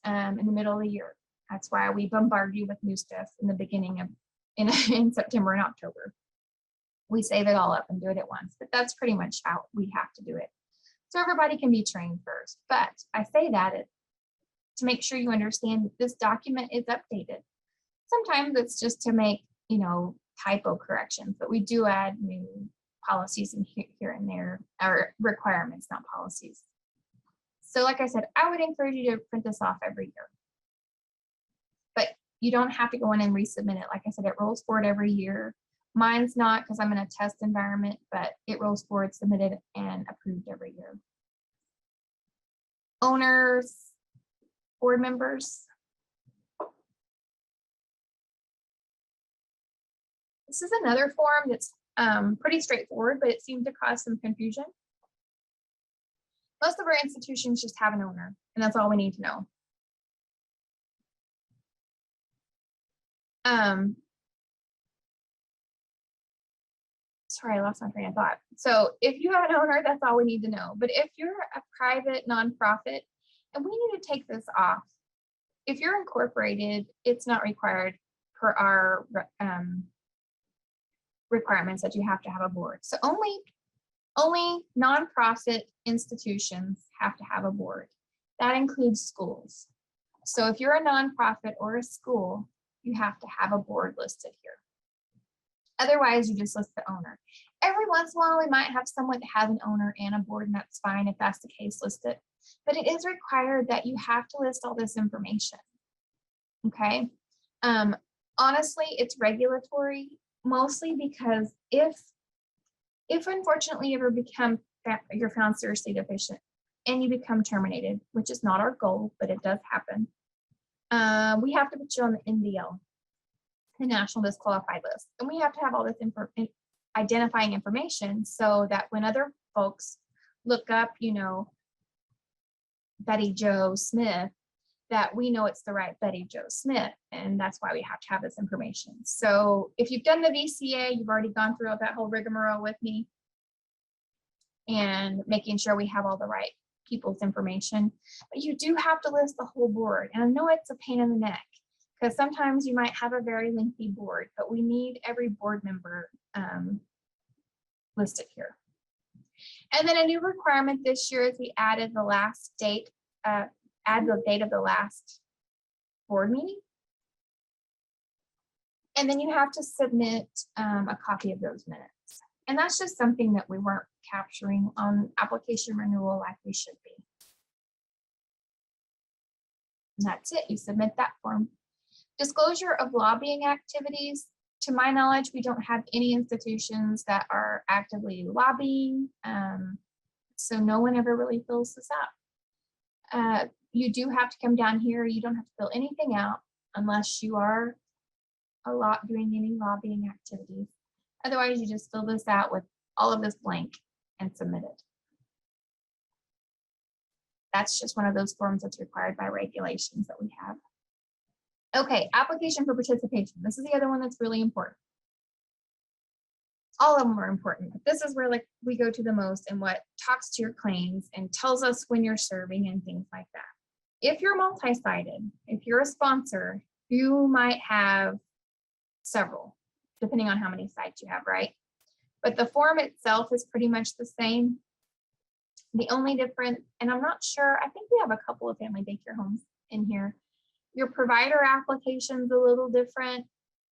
in the middle of the year. That's why we bombard you with new stuff in the beginning of in September and October. We save it all up and do it at once, but that's pretty much how we have to do it. So everybody can be trained first. But I say that to make sure you understand that this document is updated. Sometimes it's just to make, typo corrections, but we do add new policies in here and there, or requirements, not policies. So like I said, I would encourage you to print this off every year. But you don't have to go in and resubmit it. Like I said, it rolls forward every year. Mine's not because I'm in a test environment, but it rolls forward, submitted, and approved every year. Owners, board members. This is another form that's pretty straightforward, but it seemed to cause some confusion. Most of our institutions just have an owner, and that's all we need to know. Sorry, I lost my train of thought. So if you have an owner, that's all we need to know. But if you're a private nonprofit, and we need to take this off. If you're incorporated, it's not required per our requirements that you have to have a board. So only nonprofit institutions have to have a board. That includes schools. So if you're a nonprofit or a school, you have to have a board listed here. Otherwise, you just list the owner. Every once in a while, we might have someone that has an owner and a board, and that's fine. If that's the case, list it. But it is required that you have to list all this information. Okay. Honestly, it's regulatory, mostly because if unfortunately you ever you're found seriously deficient and you become terminated, which is not our goal, but it does happen, we have to put you on the NDL, the National Disqualified List. And we have to have all this identifying information so that when other folks look up, Betty Jo Smith, that we know it's the right Betty Jo Smith. And that's why we have to have this information. So if you've done the VCA, you've already gone through that whole rigmarole with me and making sure we have all the right people's information. But you do have to list the whole board. And I know it's a pain in the neck because sometimes you might have a very lengthy board, but we need every board member listed here. And then a new requirement this year is we added the last date, add the date of the last board meeting. And then you have to submit a copy of those minutes. And that's just something that we weren't capturing on application renewal like we should be. And that's it, you submit that form. Disclosure of lobbying activities. To my knowledge, we don't have any institutions that are actively lobbying. So no one ever really fills this out. You do have to come down here. You don't have to fill anything out unless you are doing any lobbying activities. Otherwise, you just fill this out with all of this blank and submit it. That's just one of those forms that's required by regulations that we have. Okay, application for participation. This is the other one that's really important. all of them are important, but this is where like we go to the most and what talks to your claims and tells us when you're serving and things like that. If you're multi-sided, if you're a sponsor, you might have several, depending on how many sites you have, right? But the form itself is pretty much the same. The only difference, and I'm not sure, I think we have a couple of family daycare homes in here. Your provider application's a little different.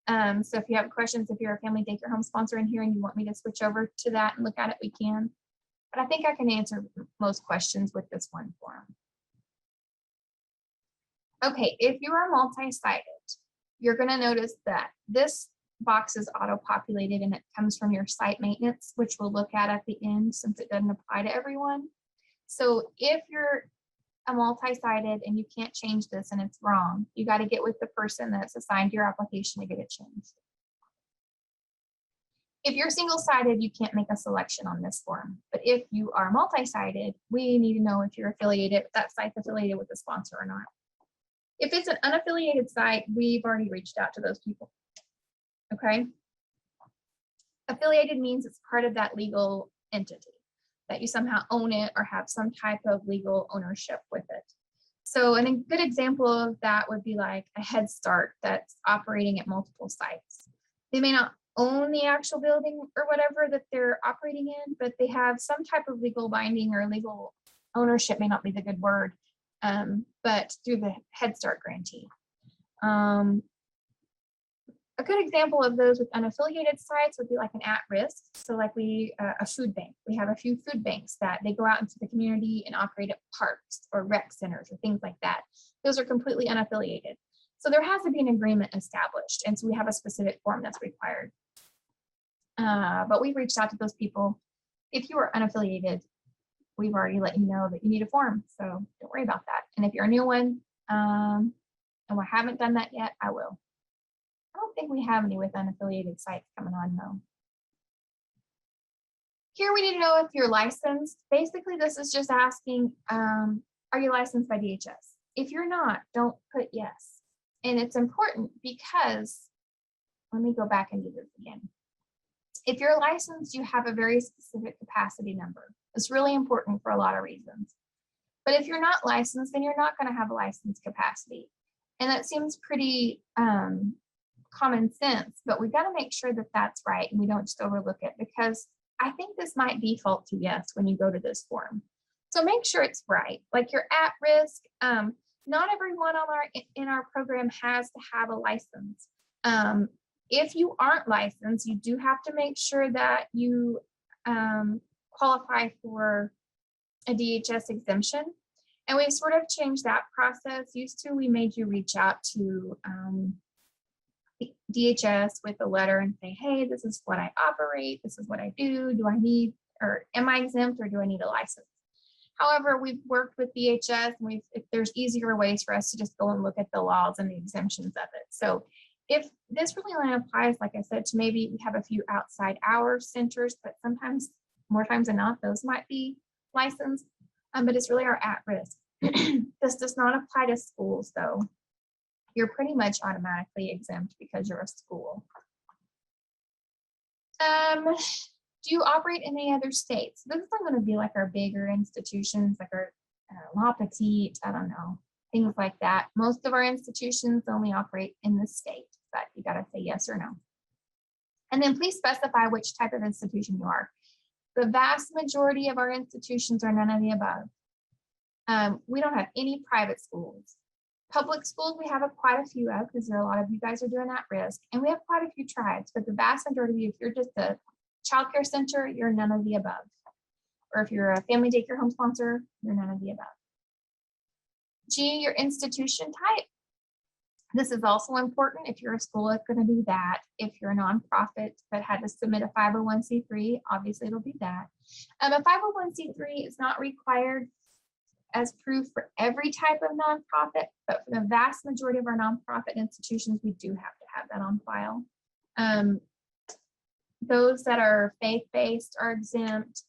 So if you have questions, if you're a family daycare home sponsor in here and you want me to switch over to that and look at it, we can. But I think I can answer most questions with this one form. Okay, if you are multi-sided, you're going to notice that this box is auto-populated and it comes from your site maintenance, which we'll look at the end since it doesn't apply to everyone. So if you're a multi-sided and you can't change this and it's wrong, you got to get with the person that's assigned your application to get it changed. If you're single-sided, you can't make a selection on this form. But if you are multi-sided, we need to know if you're affiliated, that site's affiliated with the sponsor or not. If it's an unaffiliated site, we've already reached out to those people. Okay. Affiliated means it's part of that legal entity, that you somehow own it or have some type of legal ownership with it. So a good example of that would be like a Head Start that's operating at multiple sites. They may not own the actual building or whatever that they're operating in, but they have some type of legal binding or legal ownership, may not be the good word, but through the Head Start grantee. A good example of those with unaffiliated sites would be like an at-risk. So like a food bank. We have a few food banks that they go out into the community and operate at parks or rec centers or things like that. Those are completely unaffiliated. So there has to be an agreement established. And so we have a specific form that's required. But we've reached out to those people. If you are unaffiliated, we've already let you know that you need a form. So don't worry about that. And if you're a new one and we haven't done that yet, I will. I don't think we have any with unaffiliated sites coming on though. Here we need to know if you're licensed. Basically, this is just asking, are you licensed by DHS? If you're not, don't put yes. And it's important because, let me go back and do this again. If you're licensed, you have a very specific capacity number. It's really important for a lot of reasons. But if you're not licensed, then you're not going to have a license capacity. And that seems pretty common sense, but we've got to make sure that that's right and we don't just overlook it, because I think this might default to yes when you go to this form. So make sure it's right. Like you're at risk. Not everyone in our program has to have a license. If you aren't licensed, you do have to make sure that you qualify for a DHS exemption. And we've sort of changed that process. Used to, we made you reach out to DHS with a letter and say, hey, this is what I operate, this is what I do I need, or am I exempt, or do I need a license? However, we've worked with DHS and there's easier ways for us to just go and look at the laws and the exemptions of it. So if this really only applies, like I said, to maybe we have a few outside hour centers, but sometimes, more times than not, those might be licensed, but it's really our at-risk. This does not apply to schools though. You're pretty much automatically exempt because you're a school. Do you operate in any other states? This is going to be like our bigger institutions, like our La Petite, I don't know, things like that. Most of our institutions only operate in the state, but you got to say yes or no. And then please specify which type of institution you are. The vast majority of our institutions are none of the above. We don't have any private schools. Public schools, we have quite a few of, because there are a lot of you guys are doing at risk, and we have quite a few tribes, but the vast majority of you, if you're just a childcare center, you're none of the above. Or if you're a family daycare home sponsor, you're none of the above. G, your institution type. This is also important. If you're a school, it's going to be that. If you're a nonprofit that had to submit a 501c3, obviously it'll be that. A 501c3 is not required as proof for every type of nonprofit, but for the vast majority of our nonprofit institutions, we do have to have that on file. Those that are faith-based are exempt.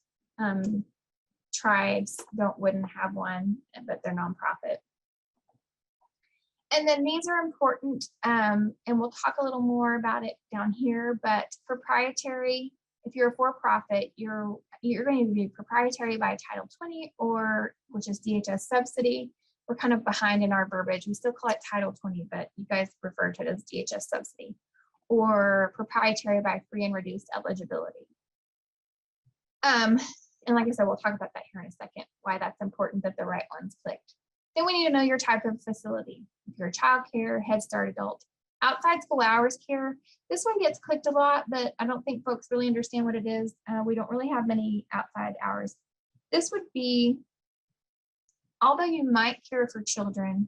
Tribes wouldn't have one, but they're nonprofit. And then these are important, and we'll talk a little more about it down here, but proprietary, If you're a for-profit, you're going to be proprietary by Title 20, or which is DHS subsidy. We're kind of behind in our verbiage. We still call it Title 20, but you guys refer to it as DHS subsidy, or proprietary by free and reduced eligibility. And like I said, we'll talk about that here in a second, why that's important that the right one's clicked. Then we need to know your type of facility. If you're a child care, Head Start adult, outside school hours care. This one gets clicked a lot, but I don't think folks really understand what it is. We don't really have many outside hours. This would be, although you might care for children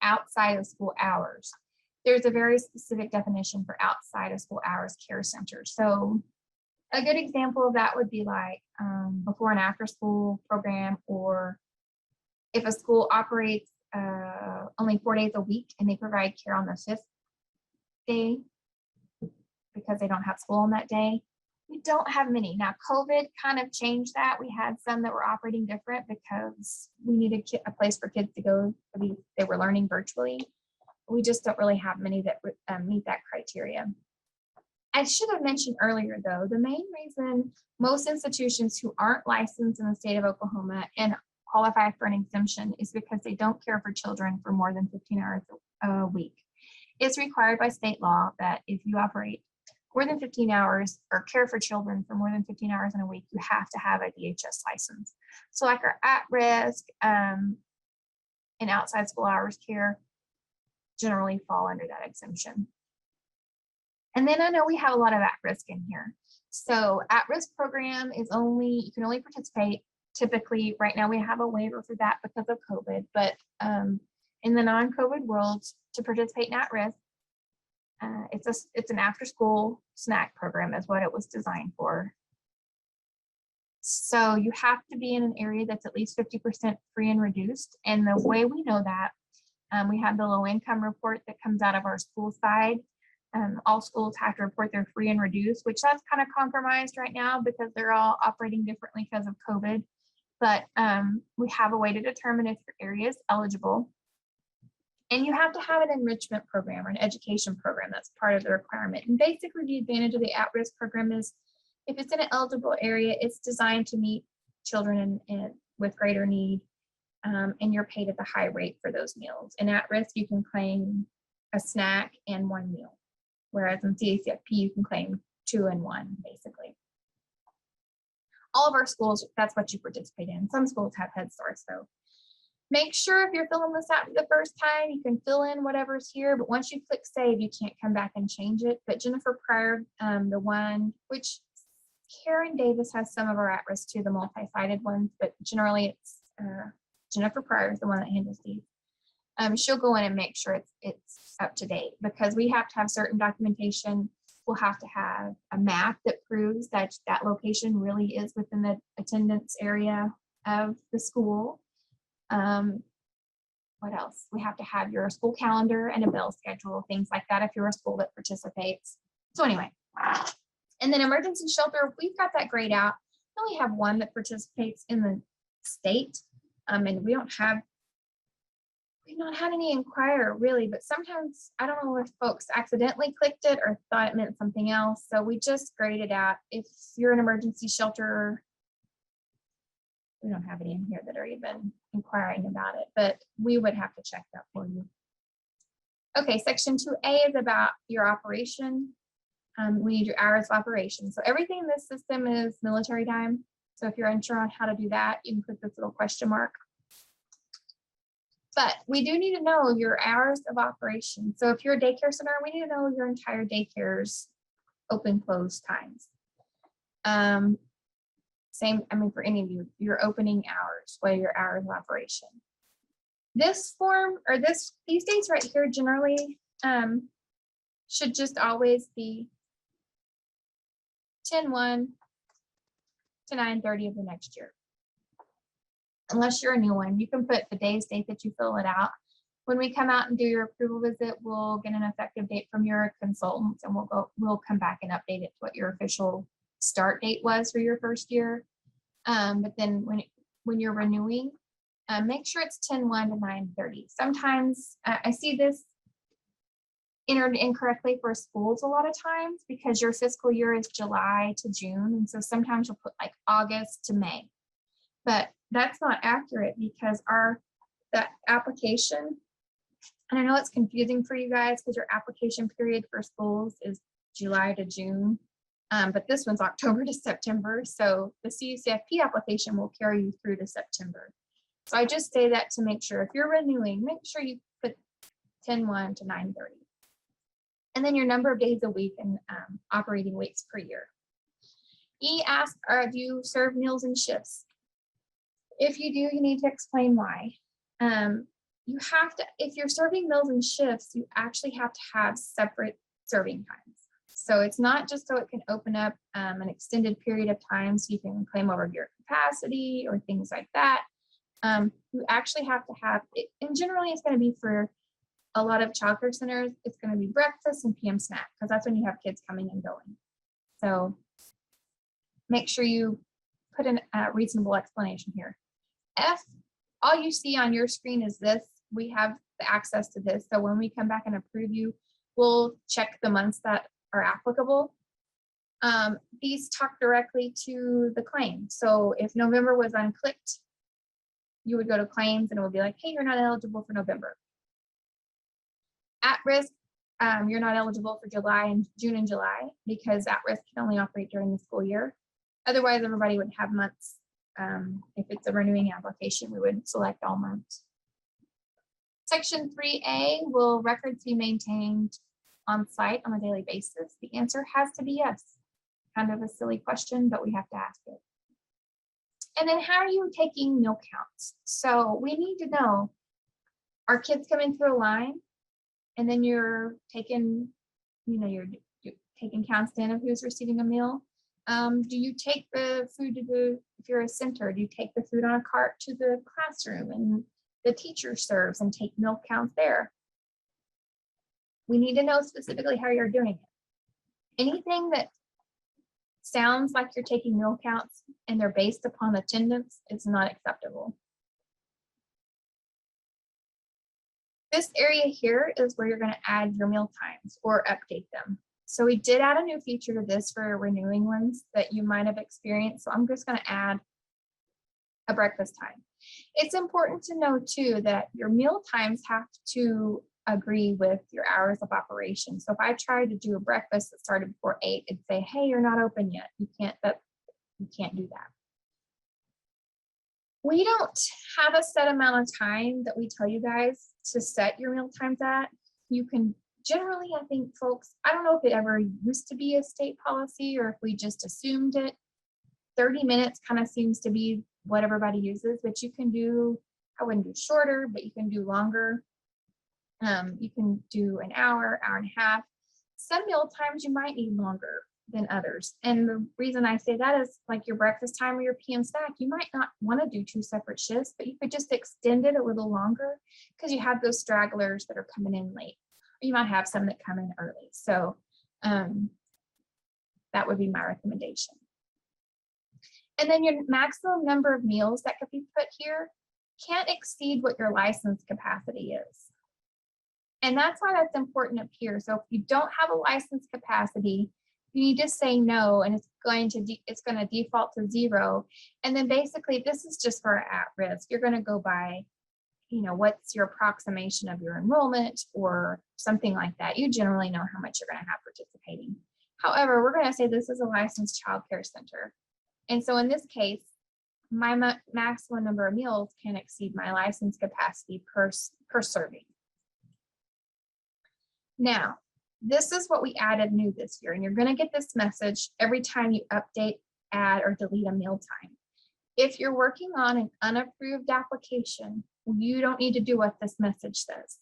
outside of school hours, there's a very specific definition for outside of school hours care center. So a good example of that would be like before and after school program, or if a school operates only 4 days a week and they provide care on the 5th day because they don't have school on that day. We don't have many. Now, COVID kind of changed that. We had some that were operating different because we needed a place for kids to go. They were learning virtually. We just don't really have many that meet that criteria. I should have mentioned earlier, though, the main reason most institutions who aren't licensed in the state of Oklahoma and qualify for an exemption is because they don't care for children for more than 15 hours a week. It's required by state law that if you operate more than 15 hours or care for children for more than 15 hours in a week, you have to have a DHS license. So like our at-risk and outside school hours care generally fall under that exemption. And then I know we have a lot of at-risk in here. So at-risk program is you can only participate. Typically, right now we have a waiver for that because of COVID, but in the non-COVID world, to participate in at-risk, it's an after-school snack program is what it was designed for. So you have to be in an area that's at least 50% free and reduced. And the way we know that, we have the low income report that comes out of our school side. All schools have to report their free and reduced, which that's kind of compromised right now because they're all operating differently because of COVID. But we have a way to determine if your area is eligible. And you have to have an enrichment program or an education program. That's part of the requirement. And basically the advantage of the at-risk program is if it's in an eligible area, it's designed to meet children with greater need, and you're paid at the high rate for those meals. And at-risk, you can claim a snack and one meal, whereas in CACFP, you can claim 2 and 1, basically. All of our schools, that's what you participate in. Some schools have Head Starts, though. Make sure if you're filling this out for the first time, you can fill in whatever's here, but once you click save, you can't come back and change it. But Jennifer Pryor, the one, which Karen Davis has some of our at-risk too, the multi-sided ones, but generally it's Jennifer Pryor is the one that handles these. She'll go in and make sure it's up to date because we have to have certain documentation. We'll have to have a map that proves that that location really is within the attendance area of the school. What else? We have to have your school calendar and a bill schedule, things like that if you're a school that participates. So anyway, and then emergency shelter, we've got that grayed out. We only have one that participates in the state, and we've not had any inquire really, but sometimes I don't know if folks accidentally clicked it or thought it meant something else. So we just grayed it out. If you're an emergency shelter, we don't have any in here that are even inquiring about it, but we would have to check that for you. Okay, section 2A is about your operation. We need your hours of operation. So everything in this system is military time. So if you're unsure on how to do that, you can click this little question mark. But we do need to know your hours of operation. So if you're a daycare center, we need to know your entire daycare's open close times. Same, for any of you, your opening hours, what are your hours of operation? This form or these dates right here generally should just always be 10/1 to 9/30 of the next year. Unless you're a new one, you can put the day's date that you fill it out. When we come out and do your approval visit, we'll get an effective date from your consultants and we'll come back and update it to what your official start date was for your first year. But then when you're renewing, make sure it's 10/1 to 9/30. Sometimes I see this entered incorrectly for schools a lot of times because your fiscal year is July to June. And so sometimes you'll put like August to May. But that's not accurate because that application, and I know it's confusing for you guys because your application period for schools is July to June, but this one's October to September. So the CACFP application will carry you through to September. So I just say that to make sure if you're renewing, make sure you put 10/1 to 9/30. And then your number of days a week and operating weeks per year. E asks, do you serve meals and shifts? If you do, you need to explain why. You have to, if you're serving meals and shifts, you actually have to have separate serving times. So it's not just so it can open up an extended period of time so you can claim over your capacity or things like that. You actually have to have it, and generally it's going to be for a lot of childcare centers, it's going to be breakfast and PM snack because that's when you have kids coming and going. So make sure you put in a reasonable explanation here. F, all you see on your screen is this. We have the access to this. So when we come back and approve you, we'll check the months that are applicable. These talk directly to the claim. So if November was unclicked, you would go to claims and it would be like, hey, you're not eligible for November. At risk, you're not eligible for June and July because at risk can only operate during the school year. Otherwise, everybody would have months. If it's a renewing application, we would select all months. Section 3A, will records be maintained on site on a daily basis? The answer has to be yes. Kind of a silly question, but we have to ask it. And then how are you taking meal counts? So we need to know, are kids coming through a line? And then you're taking, you're taking counts in of who's receiving a meal. Do you take the food to if you're a center, do you take the food on a cart to the classroom and the teacher serves and take meal counts there? We need to know specifically how you're doing it. Anything that sounds like you're taking meal counts and they're based upon attendance is not acceptable. This area here is where you're going to add your meal times or update them. So we did add a new feature to this for renewing ones that you might have experienced. So I'm just going to add a breakfast time. It's important to know too that your meal times have to agree with your hours of operation. So if I tried to do a breakfast that started before 8, it'd say, hey, you're not open yet. You can't do that. We don't have a set amount of time that we tell you guys to set your meal times at. You can generally, I think folks, I don't know if it ever used to be a state policy or if we just assumed it. 30 minutes kind of seems to be what everybody uses, but you can do, I wouldn't do shorter, but you can do longer. You can do an hour, hour and a half. Some meal times you might need longer than others. And the reason I say that is like your breakfast time or your PM snack, you might not want to do 2 separate shifts, but you could just extend it a little longer because you have those stragglers that are coming in late. Or you might have some that come in early. So that would be my recommendation. And then your maximum number of meals that could be put here can't exceed what your license capacity is. And that's why that's important up here. So if you don't have a license capacity, you need to say no, and it's going to default to 0. And then basically this is just for at risk. You're going to go by, what's your approximation of your enrollment or something like that. You generally know how much you're going to have participating. However, we're going to say this is a licensed child care center. And so in this case, my maximum number of meals can exceed my license capacity per serving. Now, this is what we added new this year, and you're going to get this message every time you update, add, or delete a mealtime. If you're working on an unapproved application, you don't need to do what this message says.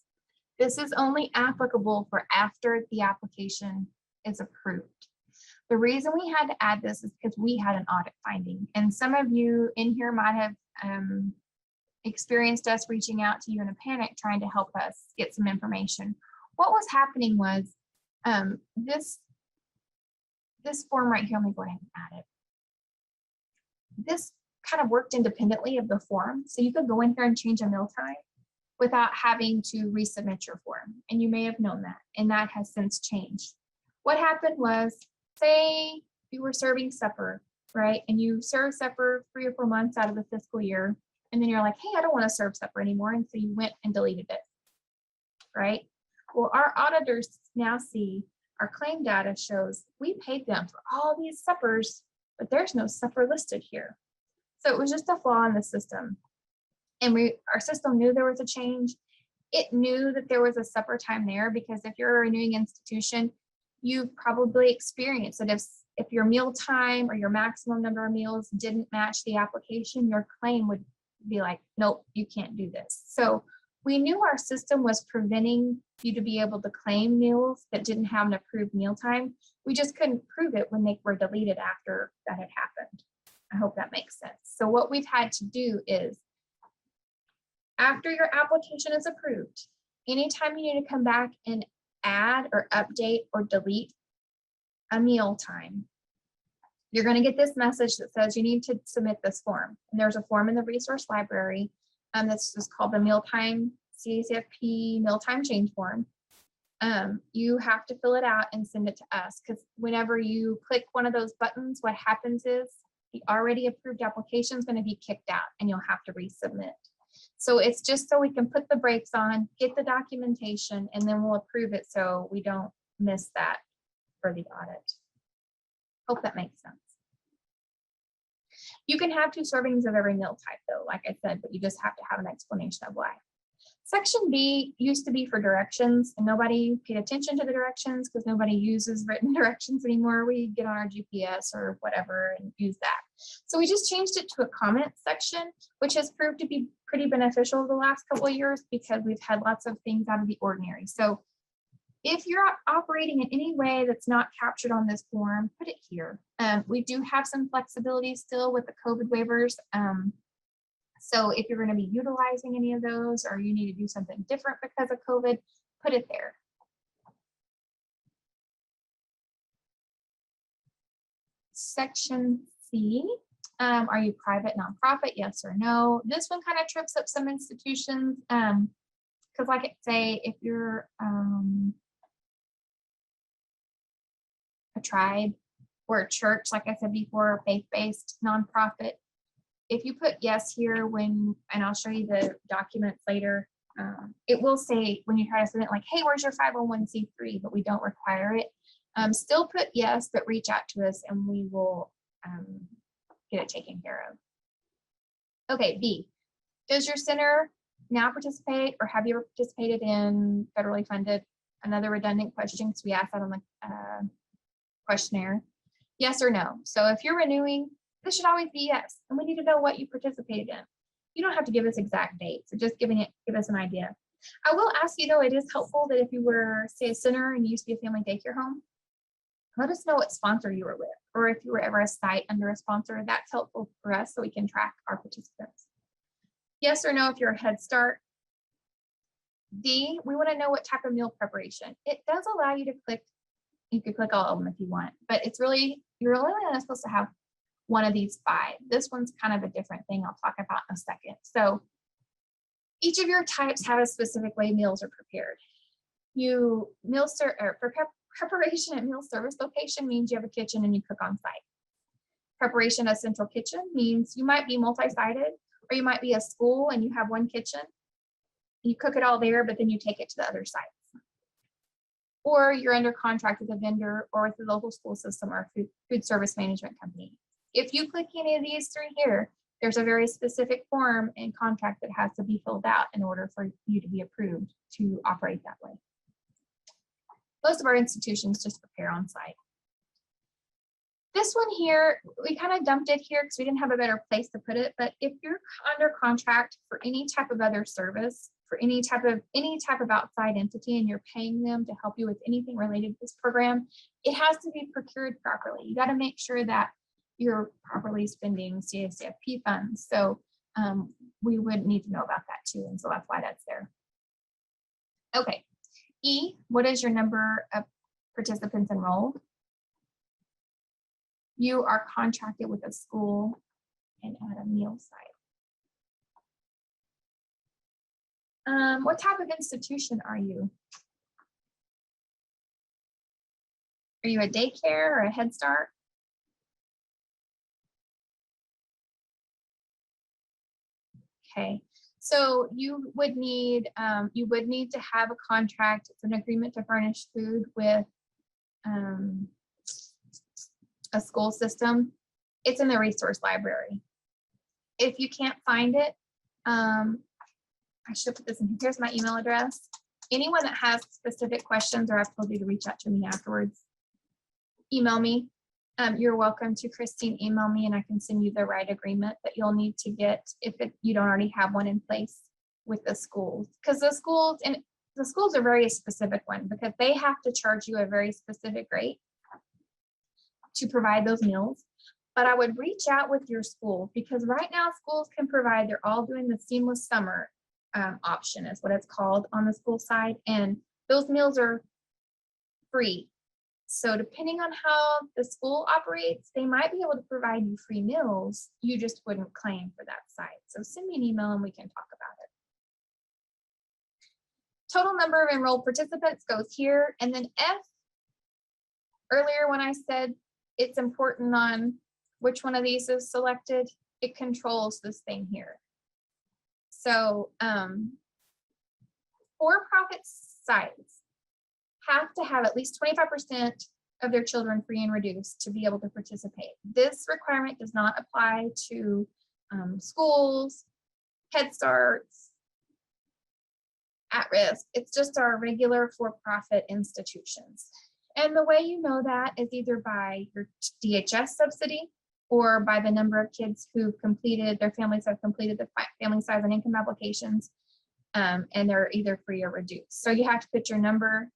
This is only applicable for after the application is approved. The reason we had to add this is because we had an audit finding, and some of you in here might have experienced us reaching out to you in a panic trying to help us get some information. What was happening was this form right here, let me go ahead and add it. This kind of worked independently of the form. So you could go in here and change a meal time. without having to resubmit your form. And you may have known that, and that has since changed. What happened was, say you were serving supper, right? And you serve supper 3 or 4 months out of the fiscal year. And then you're like, hey, I don't want to serve supper anymore. And so you went and deleted it, right? Well, our auditors now see our claim data shows we paid them for all these suppers, but there's no supper listed here. So it was just a flaw in the system. And our system knew there was a change. It knew that there was a supper time there, because if you're a renewing institution, you've probably experienced that if your meal time or your maximum number of meals didn't match the application, your claim would be like, nope, you can't do this. So we knew our system was preventing you to be able to claim meals that didn't have an approved meal time. We just couldn't prove it when they were deleted after that had happened. I hope that makes sense. So what we've had to do is, after your application is approved, anytime you need to come back and add or update or delete a meal time, you're going to get this message that says you need to submit this form. And there's a form in the resource library that's just called the Mealtime CACFP Mealtime Change Form. You have to fill it out and send it to us, because whenever you click one of those buttons, what happens is the already approved application is going to be kicked out and you'll have to resubmit. So it's just so we can put the brakes on, get the documentation, and then we'll approve it so we don't miss that for the audit. Hope that makes sense. You can have 2 servings of every meal type though, like I said, but you just have to have an explanation of why. Section B used to be for directions, and nobody paid attention to the directions because nobody uses written directions anymore. We get on our GPS or whatever and use that. So we just changed it to a comment section, which has proved to be pretty beneficial the last couple of years because we've had lots of things out of the ordinary. So if you're operating in any way that's not captured on this form, put it here. We do have some flexibility still with the COVID waivers. So if you're going to be utilizing any of those, or you need to do something different because of COVID, put it there. Section C, are you private, nonprofit, yes or no? This one kind of trips up some institutions because like I say, if you're a tribe or a church, like I said before, faith-based nonprofit, if you put yes here when, and I'll show you the documents later, it will say when you try to submit like, hey, where's your 501c3, but we don't require it. Still put yes, but reach out to us and we will get it taken care of. Okay, B, does your center now participate or have you ever participated in federally funded? Another redundant question because we asked that on the questionnaire. Yes or no. So if you're renewing, this should always be yes, and we need to know what you participated in. You don't have to give us exact dates, so just give us an idea. I will ask you though, it is helpful that if you were, say, a center and you used to be a family daycare home, let us know what sponsor you were with, or if you were ever a site under a sponsor. That's helpful for us so we can track our participants. Yes or no if you're a Head Start. D, we want to know what type of meal preparation. It does allow you to click, you could click all of them if you want, but it's really, you're only supposed to have one of these 5. This one's kind of a different thing I'll talk about in a second. So each of your types have a specific way meals are prepared. Preparation at meal service location means you have a kitchen and you cook on site. Preparation at central kitchen means you might be multi-sided, or you might be a school and you have one kitchen. You cook it all there, but then you take it to the other sites. Or you're under contract with a vendor or with the local school system or food service management company. If you click any of these 3 here, there's a very specific form and contract that has to be filled out in order for you to be approved to operate that way. Most of our institutions just prepare on site. This one here, we kind of dumped it here because we didn't have a better place to put it, but if you're under contract for any type of other service, for any type of outside entity, and you're paying them to help you with anything related to this program, it has to be procured properly. You got to make sure that you're properly spending CACFP funds. So we would need to know about that too. And so that's why that's there. Okay. E, what is your number of participants enrolled? You are contracted with a school and at a meal site. What type of institution are you? Are you a daycare or a Head Start? Okay, so you would need to have a contract. It's an agreement to furnish food with a school system. It's in the resource library. If you can't find it, I should put this in. Here's my email address. Anyone that has specific questions or I've told you to reach out to me afterwards, email me. You're welcome to, Christine, email me and I can send you the right agreement that you'll need to get if you don't already have one in place with the schools. Because the schools are very specific one because they have to charge you a very specific rate to provide those meals. But I would reach out with your school because right now schools can provide, they're all doing the seamless summer option is what it's called on the school side. And those meals are free. So depending on how the school operates, they might be able to provide you free meals. You just wouldn't claim for that site. So send me an email and we can talk about it. Total number of enrolled participants goes here. And then F, earlier when I said it's important on which one of these is selected, it controls this thing here. So for-profit sites have to have at least 25% of their children free and reduced to be able to participate. This requirement does not apply to schools, Head Starts, at-risk. It's just our regular for-profit institutions. And the way you know that is either by your DHS subsidy or by the number of kids who've completed, their families have completed the family size and income applications, and they're either free or reduced. So you have to put your number.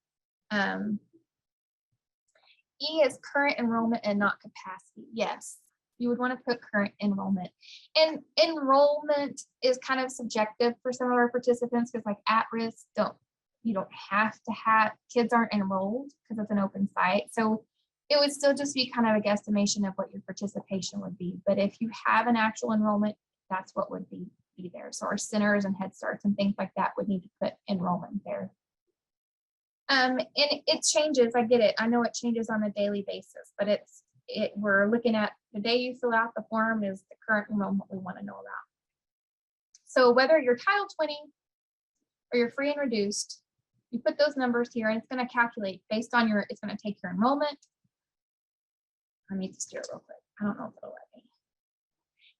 E is current enrollment and not capacity. Yes, you would want to put current enrollment. And enrollment is kind of subjective for some of our participants because like at risk, you don't have to have, kids aren't enrolled because it's an open site. So it would still just be kind of a guesstimation of what your participation would be. But if you have an actual enrollment, that's what would be there. So our centers and Head Starts and things like that would need to put enrollment there. And it changes, I get it. I know it changes on a daily basis, but we're looking at the day you fill out the form is the current enrollment we want to know about. So whether you're Title 20 or you're free and reduced, you put those numbers here and it's going to calculate based on it's going to take your enrollment. I need to steer it real quick. I don't know if it'll let me.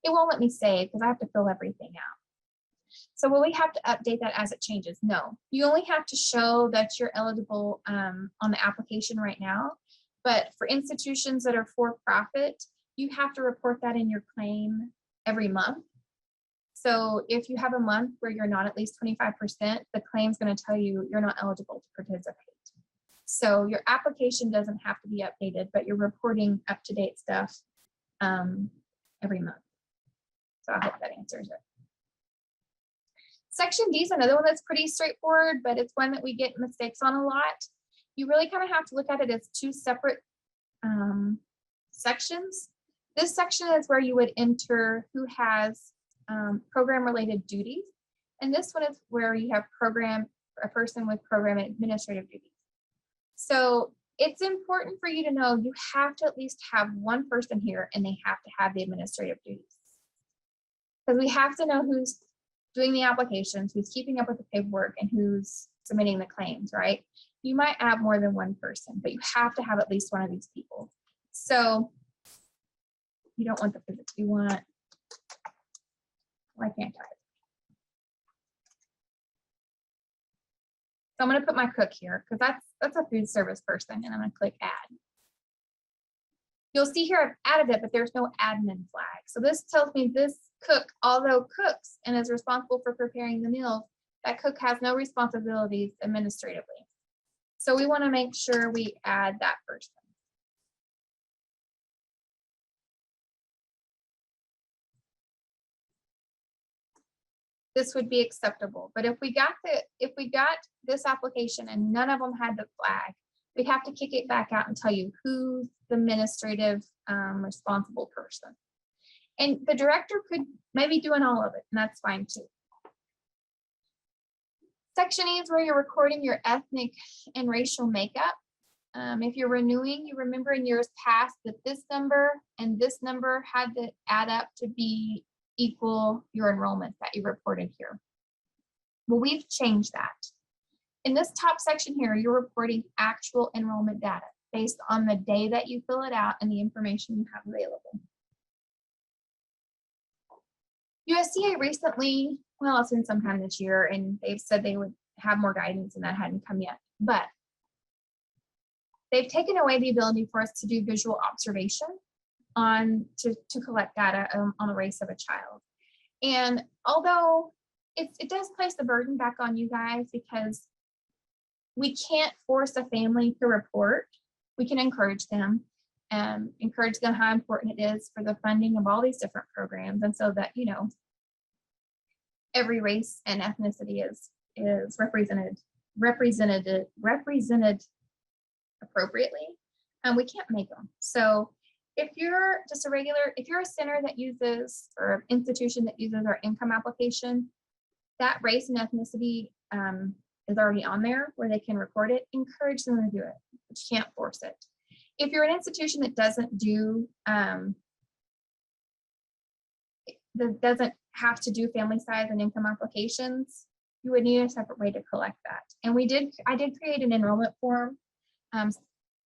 It won't let me save because I have to fill everything out. So will we have to update that as it changes? No, you only have to show that you're eligible on the application right now. But for institutions that are for profit, you have to report that in your claim every month. So if you have a month where you're not at least 25%, the claim's going to tell you you're not eligible to participate. So your application doesn't have to be updated, but you're reporting up-to-date stuff every month. So I hope that answers it. Section D is another one that's pretty straightforward, but it's one that we get mistakes on a lot. You really kind of have to look at it as two separate sections. This section is where you would enter who has program-related duties. And this one is where you have a person with program administrative duties. So it's important for you to know you have to at least have one person here and they have to have the administrative duties. Because we have to know who's doing the applications, who's keeping up with the paperwork, and who's submitting the claims, right? You might add more than one person, but you have to have at least one of these people. So you don't want the physics, you want, why can't I? So I'm gonna put my cook here because that's a food service person, and I'm gonna click add. You'll see here I've added it, but there's no admin flag. So this tells me this cook, although cooks and is responsible for preparing the meals, that cook has no responsibilities administratively. So we want to make sure we add that person. This would be acceptable. But if we got this application and none of them had the flag, we'd have to kick it back out and tell you who's the administrative responsible person. And the director could maybe doing all of it, and that's fine too. Section E is where you're recording your ethnic and racial makeup. If you're renewing, you remember in years past that this number and this number had to add up to be equal your enrollment that you reported here. Well, we've changed that. In this top section here, you're reporting actual enrollment data based on the day that you fill it out and the information you have available. USDA recently, well, it's been sometime this year, and they've said they would have more guidance, and that hadn't come yet. But they've taken away the ability for us to do visual observation to collect data on the race of a child. And although it does place the burden back on you guys, because we can't force a family to report, we can encourage them how important it is for the funding of all these different programs, and so that, you know, every race and ethnicity is represented appropriately, and we can't make them. So if you're just if you're a center that uses, or an institution that uses our income application, that race and ethnicity is already on there where they can record it. Encourage them to do it, but you can't force it. If you're an institution that doesn't do, that doesn't have to do family size and income applications, you would need a separate way to collect that. And I did create an enrollment form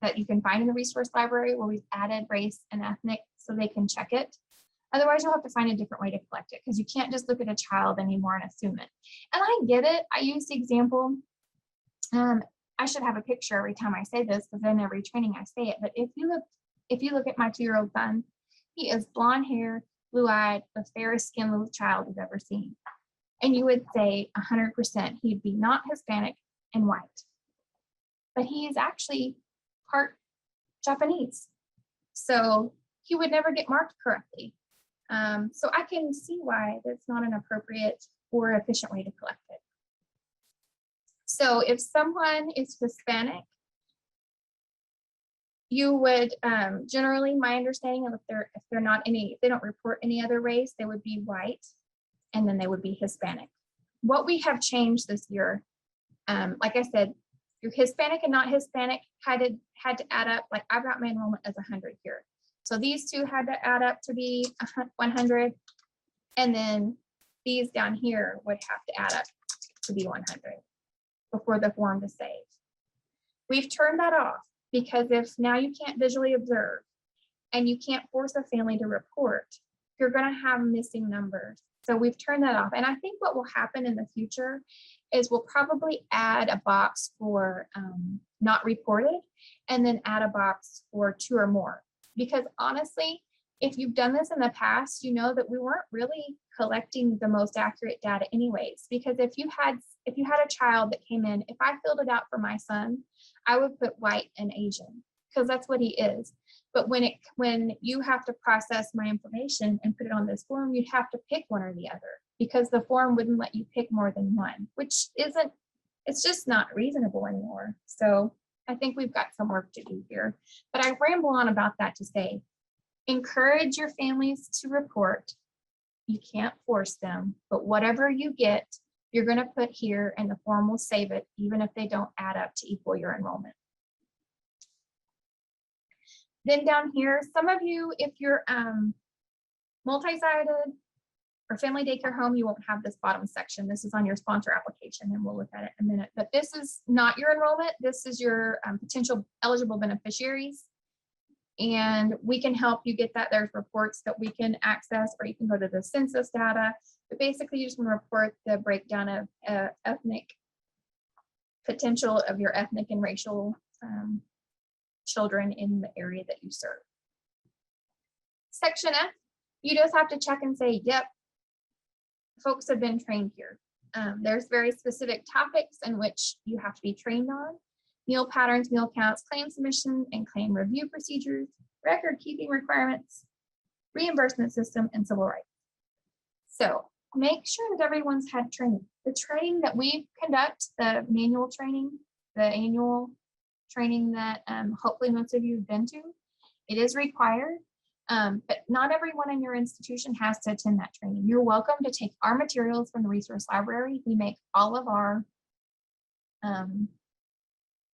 that you can find in the resource library, where we've added race and ethnic so they can check it. Otherwise, you'll have to find a different way to collect it, because you can't just look at a child anymore and assume it. And I get it. I use the example. I should have a picture every time I say this, because in every training I say it. But if you look at my 2-year-old son, he is blonde hair, blue-eyed, the fairest skinned little child you've ever seen. And you would say 100% he'd be not Hispanic and white. But he is actually part Japanese. So he would never get marked correctly. So I can see why that's not an appropriate or efficient way to collect it. So if someone is Hispanic, you would generally, my understanding of if they don't report any other race, they would be white, and then they would be Hispanic. What we have changed this year, like I said, your Hispanic and not Hispanic had to add up. Like, I've got my enrollment as 100 here. So these two had to add up to be 100, and then these down here would have to add up to be 100 before the form is saved. We've turned that off, because if now you can't visually observe and you can't force a family to report, you're going to have missing numbers. So we've turned that off. And I think what will happen in the future is we'll probably add a box for not reported, and then add a box for 2 or more. Because honestly, if you've done this in the past, you know that we weren't really collecting the most accurate data anyways. Because if you had a child that came in, if I filled it out for my son, I would put white and Asian, because that's what he is. But when you have to process my information and put it on this form, you'd have to pick one or the other, because the form wouldn't let you pick more than one, which it's just not reasonable anymore. So I think we've got some work to do here. But I ramble on about that to say, encourage your families to report. You can't force them, but whatever you get, you're going to put here, and the form will save it, even if they don't add up to equal your enrollment. Then down here, some of you, if you're multi-sided or family daycare home, you won't have this bottom section. This is on your sponsor application, and we'll look at it in a minute. But this is not your enrollment. This is your potential eligible beneficiaries. And we can help you get that. There's reports that we can access, or you can go to the census data. But basically, you just want to report the breakdown of ethnic potential of your ethnic and racial children in the area that you serve. Section F, you just have to check and say, yep, folks have been trained here. There's very specific topics in which you have to be trained on: meal patterns, meal counts, claim submission and claim review procedures, record keeping requirements, reimbursement system, and civil rights. So make sure that everyone's had training. The training that we conduct, the manual training, the annual training that hopefully most of you have been to, it is required, but not everyone in your institution has to attend that training. You're welcome to take our materials from the resource library. We make all of our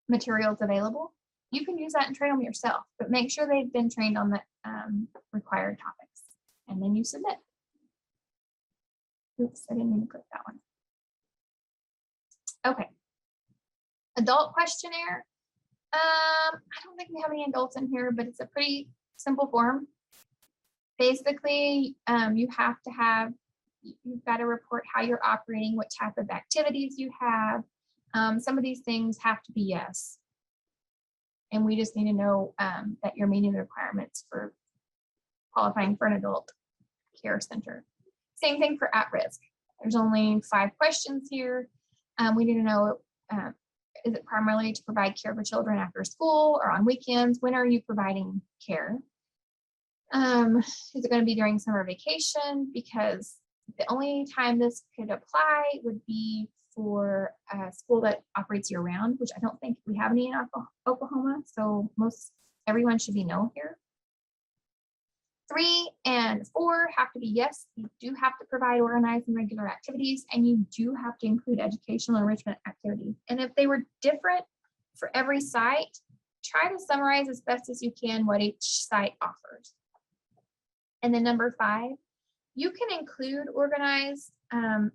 materials available. You can use that and train them yourself, but make sure they've been trained on the required topics, and then you submit. Oops, I didn't mean to click that one. Okay. Adult questionnaire. I don't think we have any adults in here, but it's a pretty simple form. Basically, you've got to report how you're operating, what type of activities you have. Some of these things have to be yes. And we just need to know that you're meeting the requirements for qualifying for an adult care center. Same thing for at-risk. There's only 5 questions here. We need to know, is it primarily to provide care for children after school or on weekends? When are you providing care? Is it going to be during summer vacation? Because the only time this could apply would be for a school that operates year round, which I don't think we have any in Oklahoma. So everyone should be no here. 3 and 4 have to be yes. You do have to provide organized and regular activities, and you do have to include educational enrichment activities. And if they were different for every site, try to summarize as best as you can what each site offers. And then number 5, you can include organized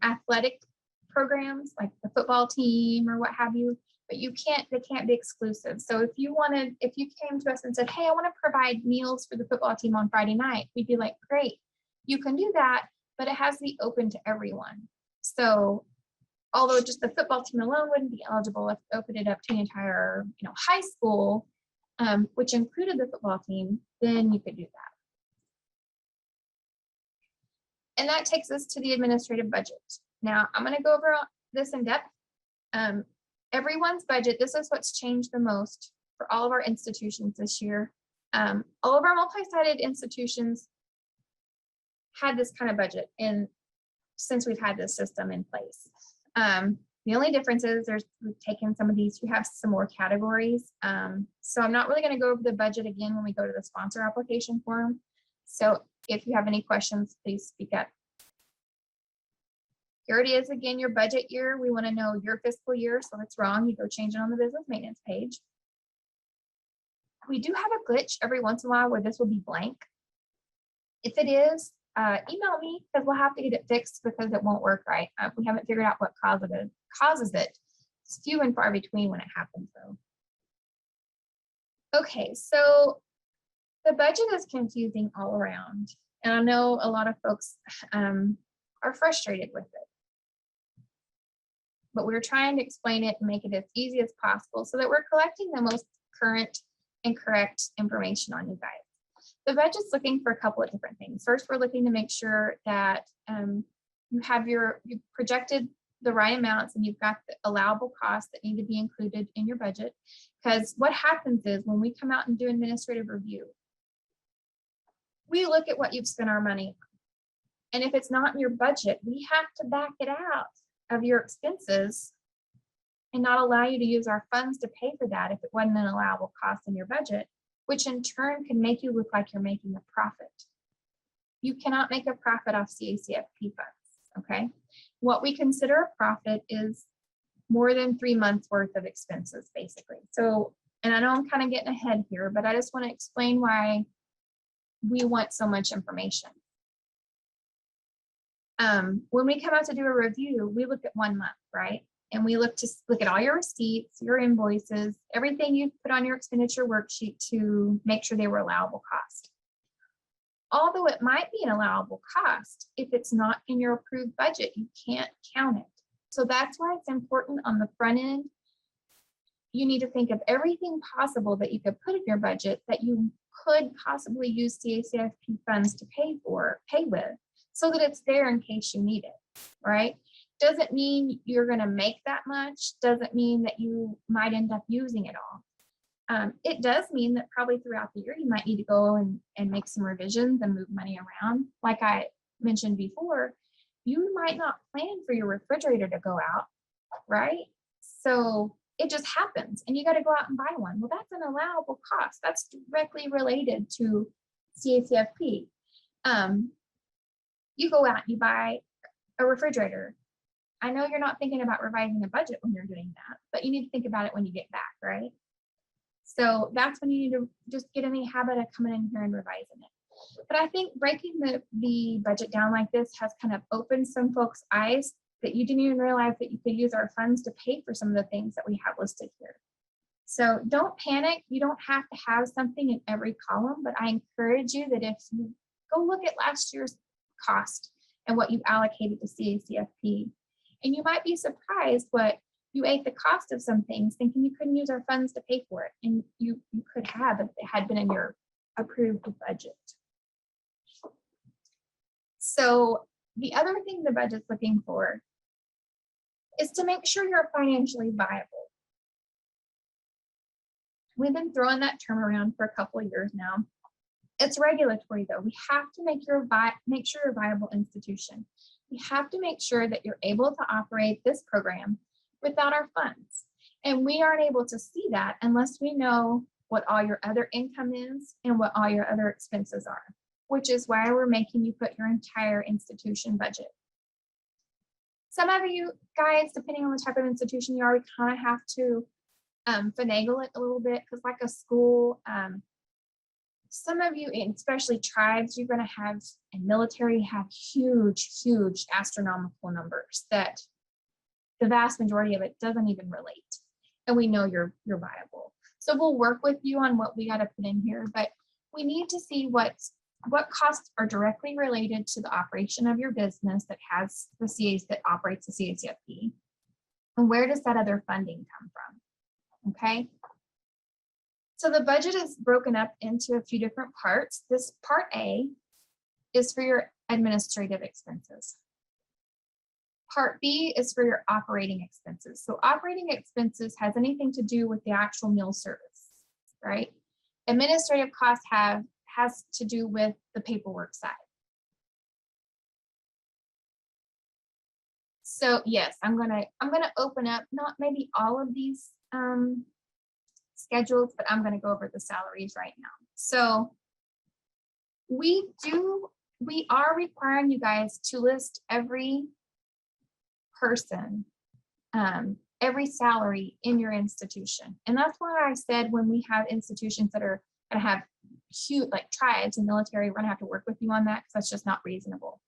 athletic programs like the football team or what have you, but they can't be exclusive. So if you came to us and said, hey, I want to provide meals for the football team on Friday night, we'd be like, great, you can do that, but it has to be open to everyone. So although just the football team alone wouldn't be eligible, if you opened it up to the entire high school, which included the football team, then you could do that. And that takes us to the administrative budget. Now, I'm going to go over this in depth. Everyone's budget, this is what's changed the most for all of our institutions this year. All of our multi-sided institutions had this kind of budget since we've had this system in place. The only difference is we've taken some of these, we have some more categories. So I'm not really going to go over the budget again when we go to the sponsor application form. So if you have any questions, please speak up. Here it is again, your budget year. We want to know your fiscal year. So if it's wrong, you go change it on the business maintenance page. We do have a glitch every once in a while where this will be blank. If it is, email me because we'll have to get it fixed because it won't work right. We haven't figured out what causes it. It's few and far between when it happens though. Okay, so the budget is confusing all around. And I know a lot of folks are frustrated with it. But we're trying to explain it and make it as easy as possible so that we're collecting the most current and correct information on you guys. The budget's looking for a couple of different things. First, we're looking to make sure that you've projected the right amounts and you've got the allowable costs that need to be included in your budget. Because what happens is when we come out and do administrative review, we look at what you've spent our money on. And if it's not in your budget, we have to back it out of your expenses and not allow you to use our funds to pay for that if it wasn't an allowable cost in your budget, which in turn can make you look like you're making a profit. You cannot make a profit off CACFP funds, okay? What we consider a profit is more than 3 months worth of expenses, basically. So, and I know I'm kind of getting ahead here, but I just want to explain why we want so much information. When we come out to do a review, we look at 1 month, right? And we look at all your receipts, your invoices, everything you put on your expenditure worksheet to make sure they were allowable cost. Although it might be an allowable cost, if it's not in your approved budget, you can't count it. So that's why it's important on the front end. You need to think of everything possible that you could put in your budget that you could possibly use CACFP funds to pay with, so that it's there in case you need it, right? Doesn't mean you're going to make that much, doesn't mean that you might end up using it all. It does mean that probably throughout the year, you might need to go and make some revisions and move money around. Like I mentioned before, you might not plan for your refrigerator to go out, right? So it just happens and you got to go out and buy one. Well, that's an allowable cost. That's directly related to CACFP. You go out, you buy a refrigerator. I know you're not thinking about revising the budget when you're doing that, but you need to think about it when you get back, right? So that's when you need to just get in the habit of coming in here and revising it. But I think breaking the budget down like this has kind of opened some folks' eyes that you didn't even realize that you could use our funds to pay for some of the things that we have listed here. So don't panic. You don't have to have something in every column, but I encourage you that if you go look at last year's cost and what you allocated to CACFP, and you might be surprised what you ate the cost of some things thinking you couldn't use our funds to pay for it. And you could have if it had been in your approved budget. So the other thing the budget's looking for is to make sure you're financially viable. We've been throwing that term around for a couple of years now. It's regulatory though. We have to make sure you're a viable institution. We have to make sure that you're able to operate this program without our funds. And we aren't able to see that unless we know what all your other income is and what all your other expenses are, which is why we're making you put your entire institution budget. Some of you guys, depending on the type of institution you are, we kind of have to finagle it a little bit, because like a school, some of you, especially tribes, you're going to have, and military have huge astronomical numbers that the vast majority of it doesn't even relate. And we know you're viable. So we'll work with you on what we got to put in here, but we need to see what costs are directly related to the operation of your business that has the CAs, that operates the CACFP, and where does that other funding come from? Okay. So the budget is broken up into a few different parts. This part A is for your administrative expenses. Part B is for your operating expenses. So operating expenses has anything to do with the actual meal service, right? Administrative costs has to do with the paperwork side. So yes, I'm gonna open up not maybe all of these schedules, but I'm gonna go over the salaries right now. So we are requiring you guys to list every person, every salary in your institution. And that's why I said when we have institutions that are gonna have huge, like tribes and military, we're gonna have to work with you on that because that's just not reasonable.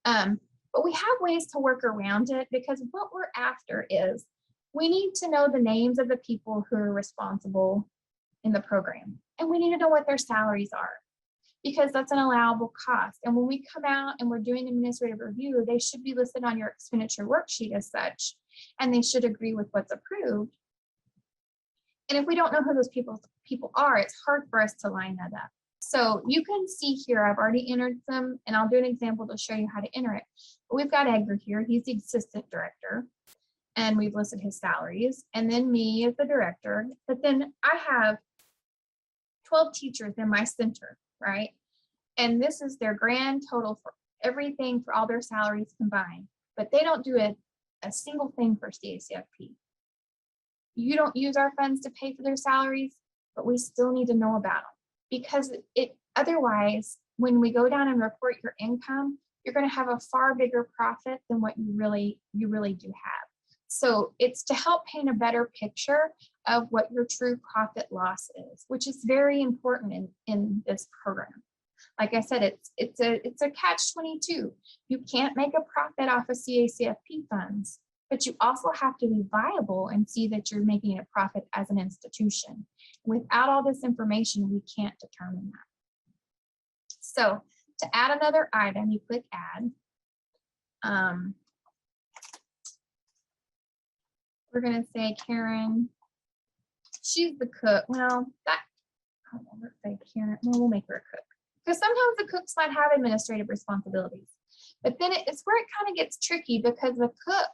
But we have ways to work around it, because what we're after is we need to know the names of the people who are responsible in the program. And we need to know what their salaries are, because that's an allowable cost. And when we come out and we're doing administrative review, they should be listed on your expenditure worksheet as such, and they should agree with what's approved. And if we don't know who those people are, it's hard for us to line that up. So you can see here, I've already entered them, and I'll do an example to show you how to enter it. But we've got Edgar here, he's the assistant director, and we've listed his salaries, and then me as the director. But then I have 12 teachers in my center, right? And this is their grand total for everything, for all their salaries combined. But they don't do a single thing for CACFP. You don't use our funds to pay for their salaries, but we still need to know about them, because otherwise, when we go down and report your income, you're going to have a far bigger profit than what you really do have. So it's to help paint a better picture of what your true profit loss is, which is very important in this program. Like I said, it's a catch-22. You can't make a profit off of CACFP funds, but you also have to be viable and see that you're making a profit as an institution. Without all this information, we can't determine that. So to add another item, you click add. We're gonna say Karen, she's the cook. Well, let's say Karen, well, we'll make her a cook. Because sometimes the cooks might have administrative responsibilities. But then it's where it kind of gets tricky, because the cook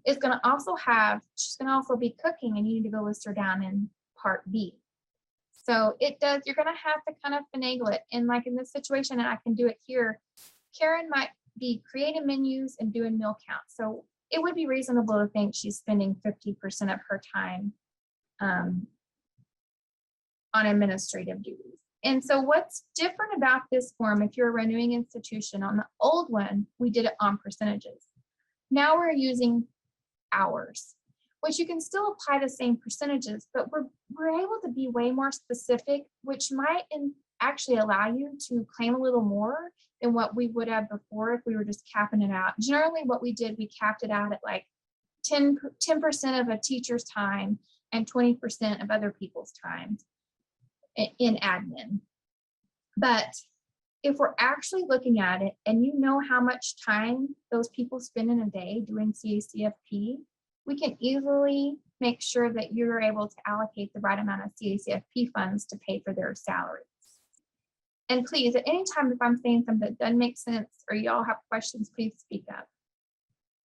is going to also she's going to also be cooking, and you need to go list her down in part B. So you're going to have to kind of finagle it. And like in this situation, and I can do it here, Karen might be creating menus and doing meal counts. So it would be reasonable to think she's spending 50% of her time on administrative duties. And so what's different about this form, if you're a renewing institution, on the old one, we did it on percentages. Now we're using hours, which you can still apply the same percentages, but we're able to be way more specific, which might actually allow you to claim a little more than what we would have before if we were just capping it out. Generally, what we did, we capped it out at like 10% of a teacher's time and 20% of other people's time in admin. But if we're actually looking at it and you know how much time those people spend in a day doing CACFP, we can easily make sure that you're able to allocate the right amount of CACFP funds to pay for their salaries. And please, at any time, if I'm saying something that doesn't make sense or y'all have questions, please speak up.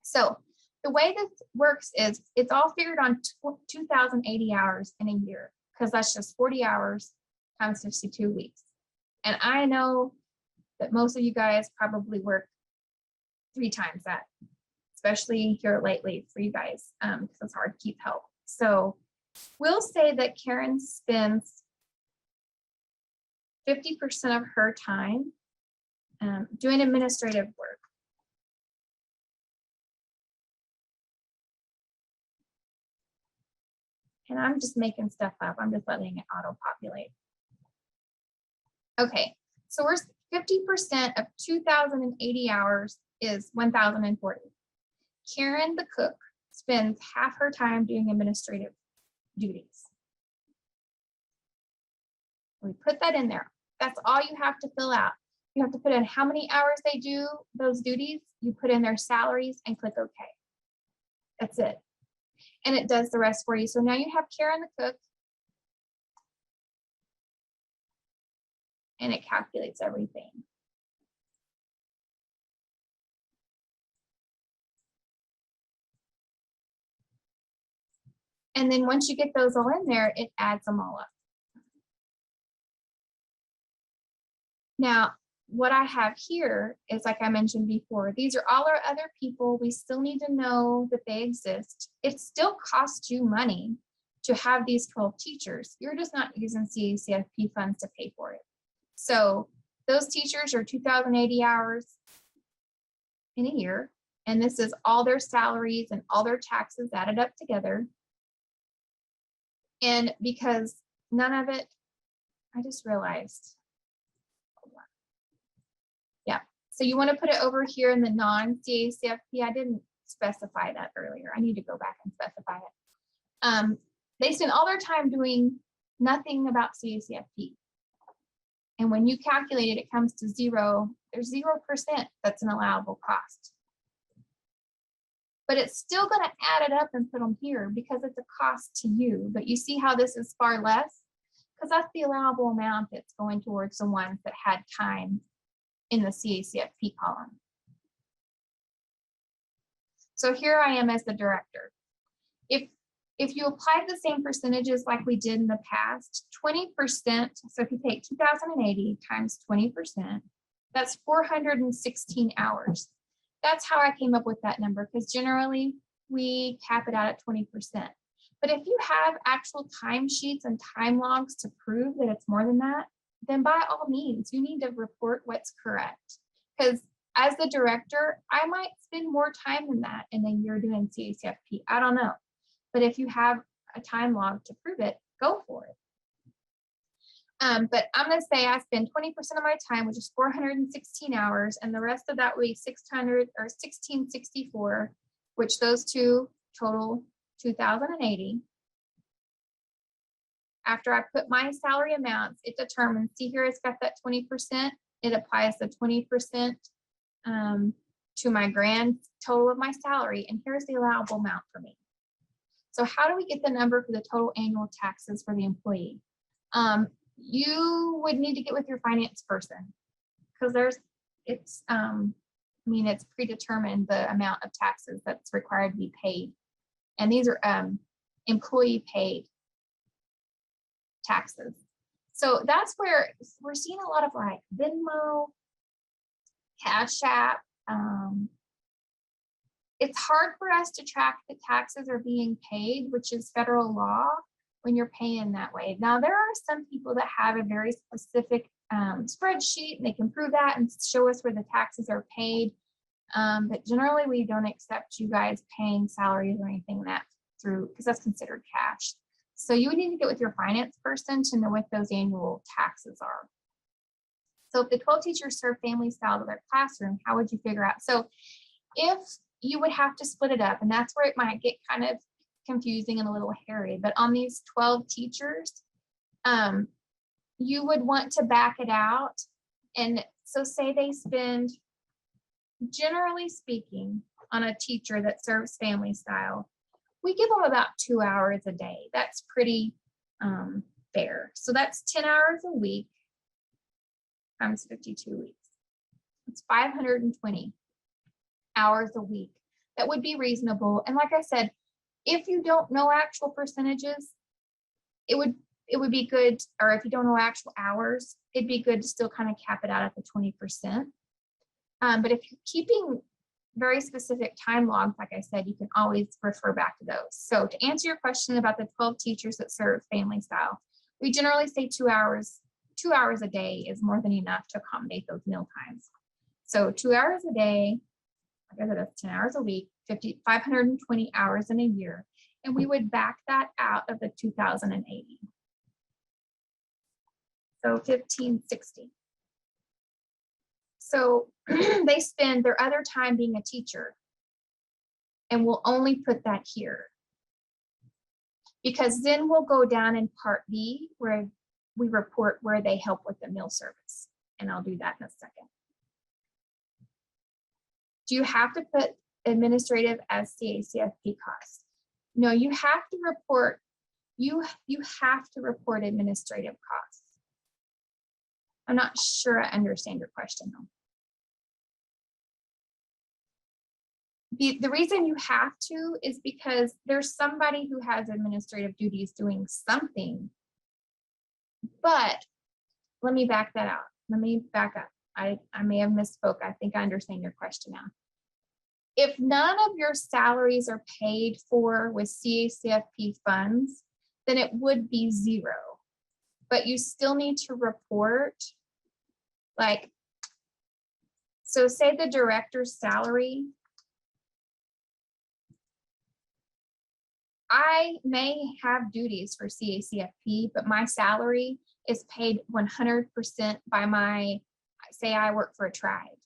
So the way this works is it's all figured on 2,080 hours in a year, because that's just 40 hours times 52 weeks. And I know that most of you guys probably work 3 times that, especially here lately for you guys, because it's hard to keep help. So we'll say that Karen spends 50% of her time doing administrative work. And I'm just making stuff up. I'm just letting it auto-populate. Okay, so we're 50% of 2,080 hours is 1,040. Karen, the cook, spends half her time doing administrative duties. We put that in there. That's all you have to fill out. You have to put in how many hours they do those duties. You put in their salaries and click OK. That's it. And it does the rest for you. So now you have Karen, the cook, and it calculates everything. And then once you get those all in there, it adds them all up. Now, what I have here is, like I mentioned before, these are all our other people. We still need to know that they exist. It still costs you money to have these 12 teachers. You're just not using CACFP funds to pay for it. So those teachers are 2,080 hours in a year. And this is all their salaries and all their taxes added up together. And because none of it, I just realized. Yeah, so you want to put it over here in the non-CACFP. I didn't specify that earlier. I need to go back and specify it. They spend all their time doing nothing about CACFP. And when you calculate it, it comes to 0. There's 0% that's an allowable cost. But it's still going to add it up and put them here because it's a cost to you. But you see how this is far less? Because that's the allowable amount that's going towards the ones that had time in the CACFP column. So here I am as the director. If you apply the same percentages like we did in the past, 20%, so if you take 2,080 times 20%, that's 416 hours. That's how I came up with that number, because generally we cap it out at 20%. But if you have actual timesheets and time logs to prove that it's more than that, then by all means, you need to report what's correct. Because as the director, I might spend more time than that in a year doing CACFP. I don't know. But if you have a time log to prove it, go for it. But I'm going to say I spend 20% of my time, which is 416 hours, and the rest of that will be 600 or 1664, which those two total 2,080. After I put my salary amounts, it determines, see here, it's got that 20%. It applies the 20% to my grand total of my salary. And here's the allowable amount for me. So how do we get the number for the total annual taxes for the employee? You would need to get with your finance person, because it's predetermined the amount of taxes that's required to be paid. And these are employee paid taxes. So that's where we're seeing a lot of like Venmo, Cash App. It's hard for us to track the taxes are being paid, which is federal law, when you're paying that way. Now, there are some people that have a very specific spreadsheet, and they can prove that and show us where the taxes are paid. But generally we don't accept you guys paying salaries or anything that through, because that's considered cash. So you would need to get with your finance person to know what those annual taxes are. So if the 12 teachers serve family style to their classroom, how would you figure out? So if you would have to split it up, and that's where it might get kind of confusing and a little hairy, but on these 12 teachers, you would want to back it out. And so say they spend, generally speaking, on a teacher that serves family style, we give them about 2 hours a day. That's pretty fair. So that's 10 hours a week times 52 weeks. It's 520 hours a week. That would be reasonable. And like I said, if you don't know actual percentages, it would be good, or if you don't know actual hours, it'd be good to still kind of cap it out at the 20%. But if you're keeping very specific time logs, like I said, you can always refer back to those. So to answer your question about the 12 teachers that serve family style, we generally say 2 hours. 2 hours a day is more than enough to accommodate those meal times. So 2 hours a day, like I said, that's 10 hours a week, 520 hours in a year. And we would back that out of the 2080. So 1560. So they spend their other time being a teacher, and we'll only put that here. Because then we'll go down in part B where we report where they help with the meal service. And I'll do that in a second. Do you have to put administrative as CACFP costs? No, you have to report, you have to report administrative costs. I'm not sure I understand your question though. The reason you have to is because there's somebody who has administrative duties doing something. But let me back that out. Let me back up. I may have misspoke. I think I understand your question now. If none of your salaries are paid for with CACFP funds, then it would be 0. But you still need to report, like, so say the director's salary, I may have duties for CACFP, but my salary is paid 100% by my, say I work for a tribe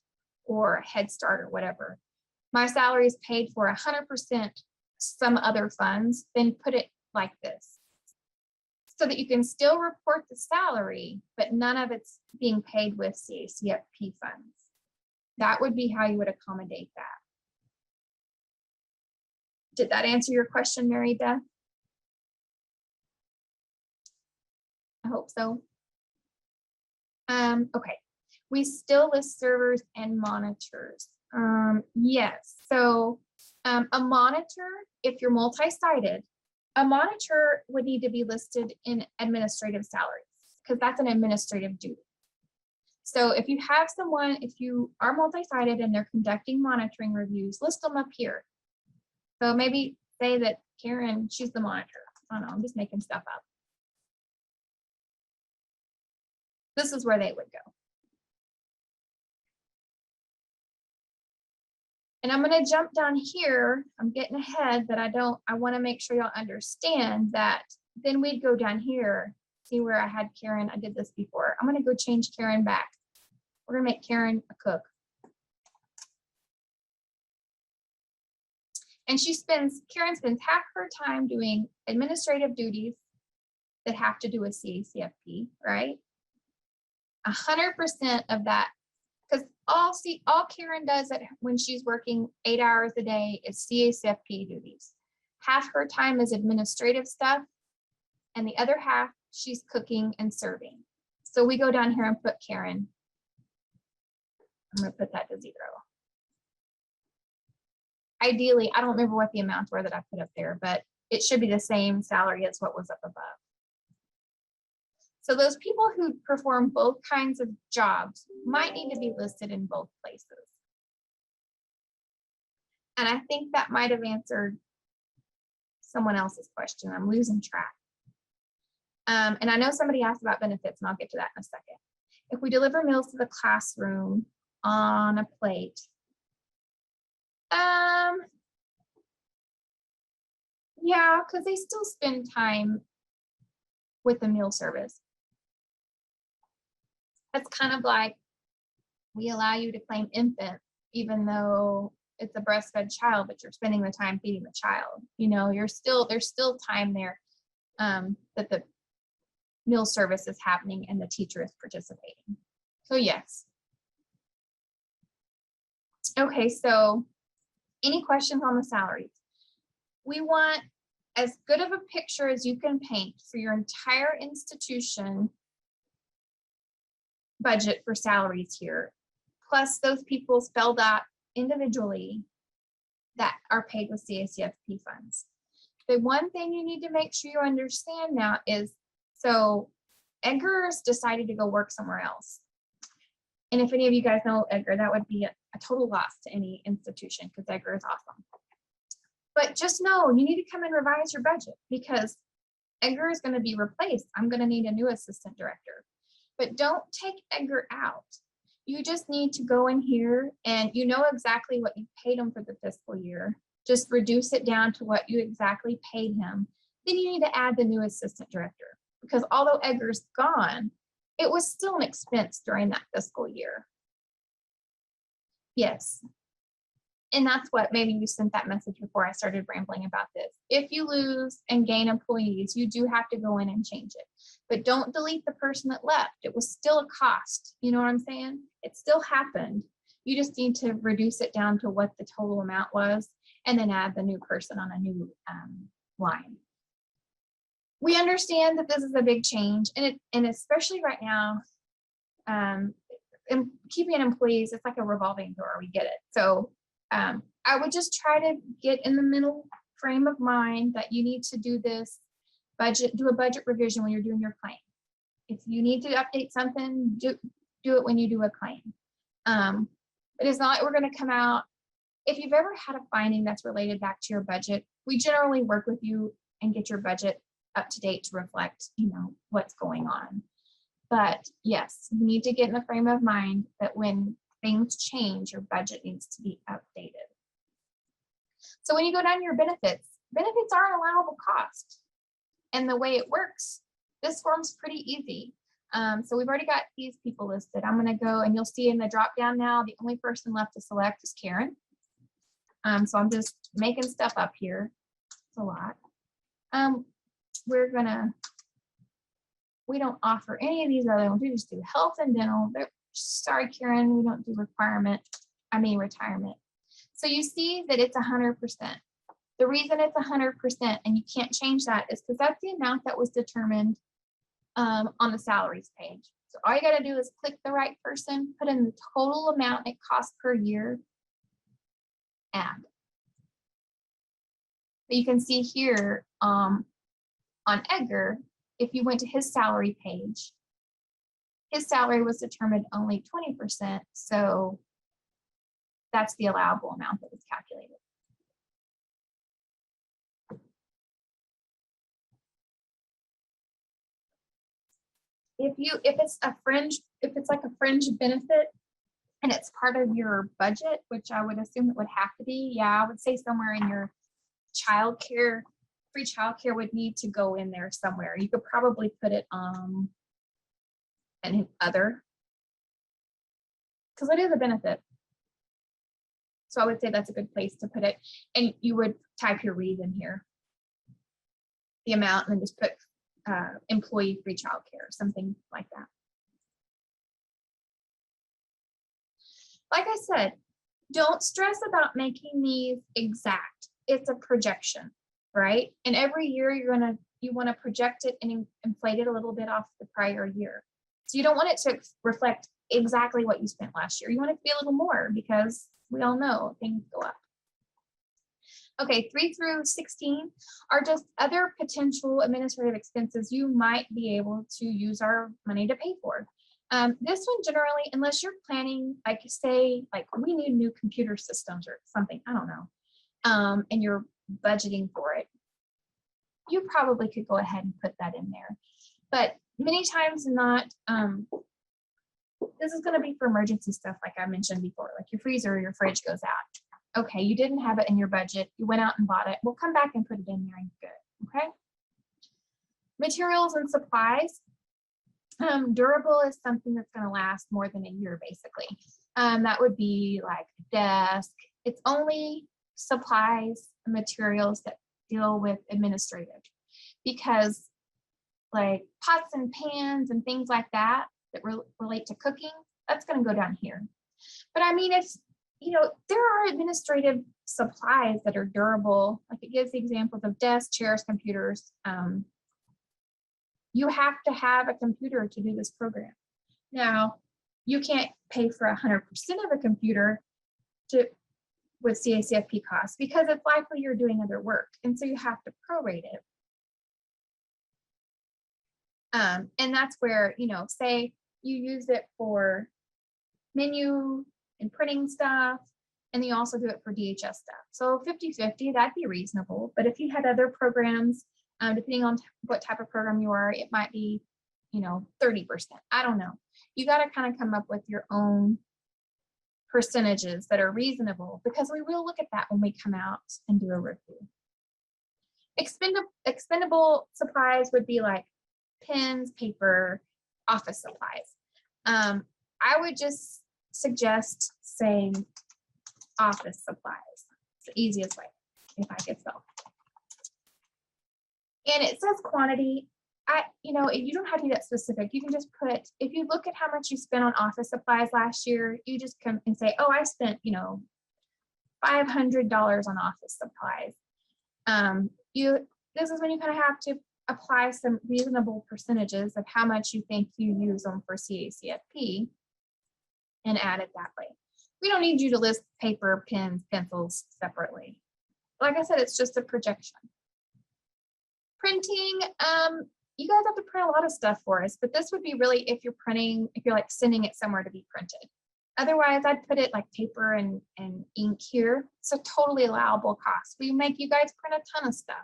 or Head Start or whatever. My salary is paid for 100% some other funds, then put it like this. So that you can still report the salary, but none of it's being paid with CACFP funds. That would be how you would accommodate that. Did that answer your question, Mary Beth? I hope so. Okay, we still list servers and monitors. Yes, so a monitor, if you're multi-sided, a monitor would need to be listed in administrative salaries because that's an administrative duty. So if you have someone, if you are multi-sided and they're conducting monitoring reviews, list them up here. So maybe say that Karen, she's the monitor. I don't know, I'm just making stuff up. This is where they would go. And I'm going to jump down here. I'm getting ahead, but I want to make sure y'all understand that then we'd go down here, see where I had Karen. I did this before. I'm going to go change Karen back. We're going to make Karen a cook. And Karen spends half her time doing administrative duties that have to do with CACFP, right? 100% of that, because all Karen does when she's working 8 hours a day is CACFP duties. Half her time is administrative stuff, and the other half she's cooking and serving. So we go down here and put Karen. I'm going to put that to 0. Ideally, I don't remember what the amounts were that I put up there, but it should be the same salary as what was up above. So those people who perform both kinds of jobs might need to be listed in both places. And I think that might have answered someone else's question. I'm losing track. And I know somebody asked about benefits, and I'll get to that in a second. If we deliver meals to the classroom on a plate, Yeah, because they still spend time with the meal service. That's kind of like we allow you to claim infant, even though it's a breastfed child, but you're spending the time feeding the child. You know, there's still time there that the meal service is happening and the teacher is participating. So yes. Okay, so any questions on the salaries? We want as good of a picture as you can paint for your entire institution budget for salaries here, plus those people spelled out individually that are paid with CACFP funds. The one thing you need to make sure you understand now is, so Edgar's decided to go work somewhere else. And if any of you guys know Edgar, that would be a total loss to any institution because Edgar is awesome. But just know you need to come and revise your budget because Edgar is going to be replaced. I'm going to need a new assistant director. But don't take Edgar out. You just need to go in here and you know exactly what you paid him for the fiscal year. Just reduce it down to what you exactly paid him. Then you need to add the new assistant director because although Edgar's gone, it was still an expense during that fiscal year. Yes. And that's what maybe you sent that message before I started rambling about this. If you lose and gain employees, you do have to go in and change it. But don't delete the person that left. It was still a cost. You know what I'm saying? It still happened. You just need to reduce it down to what the total amount was and then add the new person on a new line. We understand that this is a big change, and especially right now, keeping employees, it's like a revolving door. We get it. So I would just try to get in the middle frame of mind that you need to do this budget, do a budget revision when you're doing your claim. If you need to update something, do it when you do a claim. But it's not like we're going to come out. If you've ever had a finding that's related back to your budget, we generally work with you and get your budget up to date to reflect, you know, what's going on. But yes, you need to get in the frame of mind that when things change, your budget needs to be updated. So when you go down your benefits are an allowable cost. And the way it works, this form's pretty easy. So we've already got these people listed. I'm gonna go and you'll see in the drop down now, the only person left to select is Karen. So I'm just making stuff up here. It's a lot. We don't offer any of these other ones. We just do health and dental. Sorry, Karen, we don't do retirement. So you see that it's 100%. The reason it's 100% and you can't change that is because that's the amount that was determined on the salaries page. So all you got to do is click the right person, put in the total amount it costs per year, add. But you can see here on Edgar, if you went to his salary page, his salary was determined only 20%, so that's the allowable amount that was calculated. If it's like a fringe benefit and it's part of your budget, which I would assume it would have to be, yeah, I would say somewhere in your childcare, free childcare would need to go in there somewhere. You could probably put it and other, because it is a benefit. So I would say that's a good place to put it. And you would type your reason here, the amount, and then just put employee free childcare, something like that. Like I said, don't stress about making these exact. It's a projection, right? And every year you want to project it and inflate it a little bit off the prior year. So you don't want it to reflect exactly what you spent last year. You want it to be a little more because we all know things go up. Okay, 3 through 16 are just other potential administrative expenses you might be able to use our money to pay for. This one generally, unless you're planning, like say, like we need new computer systems or something, I don't know, and you're budgeting for it, you probably could go ahead and put that in there. But many times not, this is going to be for emergency stuff like I mentioned before, like your freezer or your fridge goes out. Okay, you didn't have it in your budget. You went out and bought it. We'll come back and put it in there and good. Okay. Materials and supplies. Durable is something that's going to last more than a year, basically. That would be like a desk. It's only supplies and materials that deal with administrative, because like pots and pans and things like that that relate to cooking, that's going to go down here. But I mean, it's, you know, there are administrative supplies that are durable. Like it gives the examples of desks, chairs, computers. You have to have a computer to do this program. Now, you can't pay for 100% of a computer with CACFP costs, because it's likely you're doing other work. And so you have to prorate it. And that's where, you know, say you use it for menu and printing stuff, and you also do it for DHS stuff. So 50-50, that'd be reasonable. But if you had other programs, depending on what type of program you are, it might be, you know, 30%. I don't know. You got to kind of come up with your own percentages that are reasonable, because we will look at that when we come out and do a review. Expendable supplies would be like pens, paper, office supplies. I would just suggest saying office supplies. It's the easiest way, if I could spell. And it says quantity. You know, you don't have to be that specific. You can just put, if you look at how much you spent on office supplies last year, you just come and say, oh, I spent, you know, $500 on office supplies. This is when you kind of have to apply some reasonable percentages of how much you think you use them for CACFP and add it that way. We don't need you to list paper, pens, pencils separately. Like I said, it's just a projection. Printing, you guys have to print a lot of stuff for us, but this would be really if you're printing, if you're like sending it somewhere to be printed. Otherwise, I'd put it like paper and ink here. It's a totally allowable cost. We make you guys print a ton of stuff.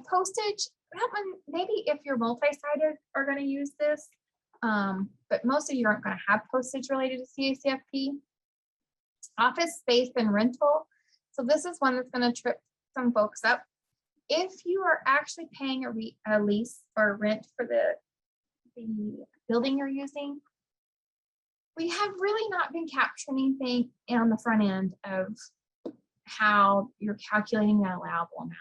Postage, that one, maybe if you're multi-sided are going to use this, but most of you aren't going to have postage related to CACFP. Office space and rental. So this is one that's going to trip some folks up. If you are actually paying a lease or rent for the building you're using, we have really not been capturing anything on the front end of how you're calculating that allowable amount,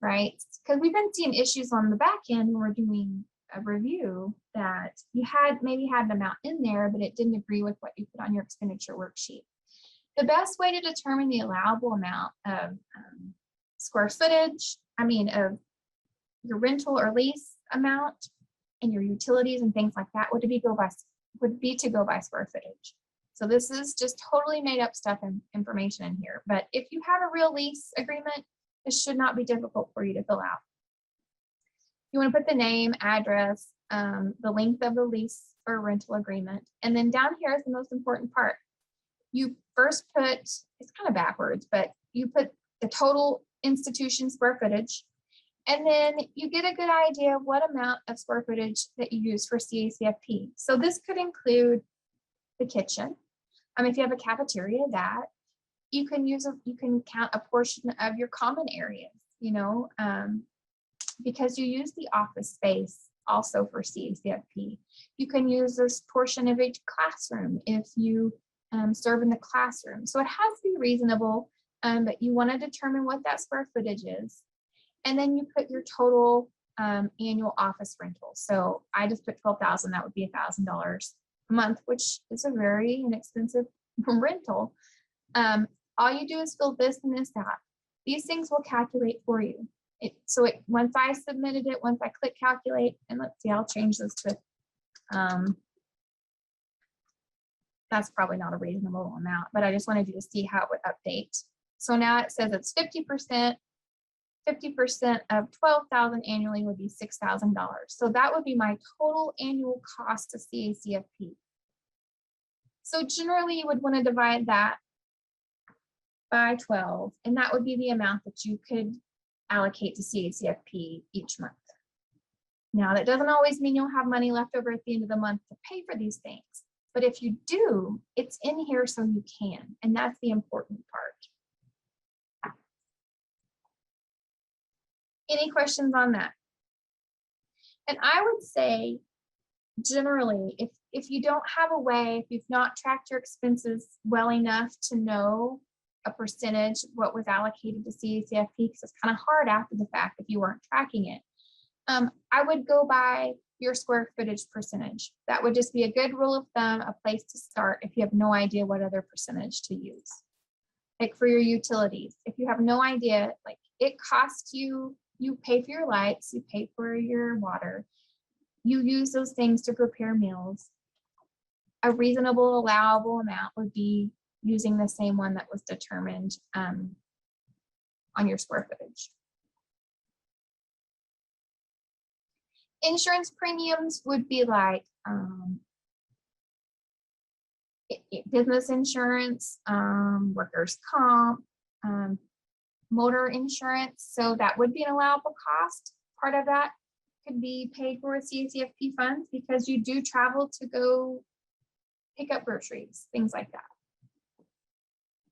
right? Because we've been seeing issues on the back end when we're doing a review that you maybe had an amount in there, but it didn't agree with what you put on your expenditure worksheet. The best way to determine the allowable amount of square footage, of your rental or lease amount and your utilities and things like that would be to go by square footage. So this is just totally made up stuff and information in here. But if you have a real lease agreement, this should not be difficult for you to fill out. You want to put the name, address, the length of the lease or rental agreement. And then down here is the most important part. You first put, it's kind of backwards, but you put the total institution square footage, and then you get a good idea of what amount of square footage that you use for CACFP. So this could include the kitchen. If you have a cafeteria, that you can count a portion of your common areas, because you use the office space also for CACFP. You can use this portion of each classroom if you serve in the classroom. So it has to be reasonable, but you want to determine what that square footage is. And then you put your total annual office rental. So I just put 12,000, that would be $1,000 a month, which is a very inexpensive rental. All you do is fill this and this out. These things will calculate for you. Once I submitted it, once I click calculate, and let's see, I'll change this to, that's probably not a reasonable amount, but I just wanted you to see how it would update. So now it says it's 50%. 50% of 12,000 annually would be $6,000. So that would be my total annual cost to CACFP. So generally you would want to divide that by 12, and that would be the amount that you could allocate to CACFP each month. Now that doesn't always mean you'll have money left over at the end of the month to pay for these things. But if you do, it's in here so you can, and that's the important part. Any questions on that? And I would say, generally, if you don't have a way, if you've not tracked your expenses well enough to know a percentage what was allocated to CACFP, because it's kind of hard after the fact if you weren't tracking it, I would go by your square footage percentage. That would just be a good rule of thumb, a place to start if you have no idea what other percentage to use. Like for your utilities, if you have no idea, like it costs you, you pay for your lights, you pay for your water, you use those things to prepare meals. A reasonable allowable amount would be using the same one that was determined on your square footage. Insurance premiums would be like business insurance, workers' comp, motor insurance. So that would be an allowable cost. Part of that could be paid for with CACFP funds because you do travel to go pick up groceries, things like that.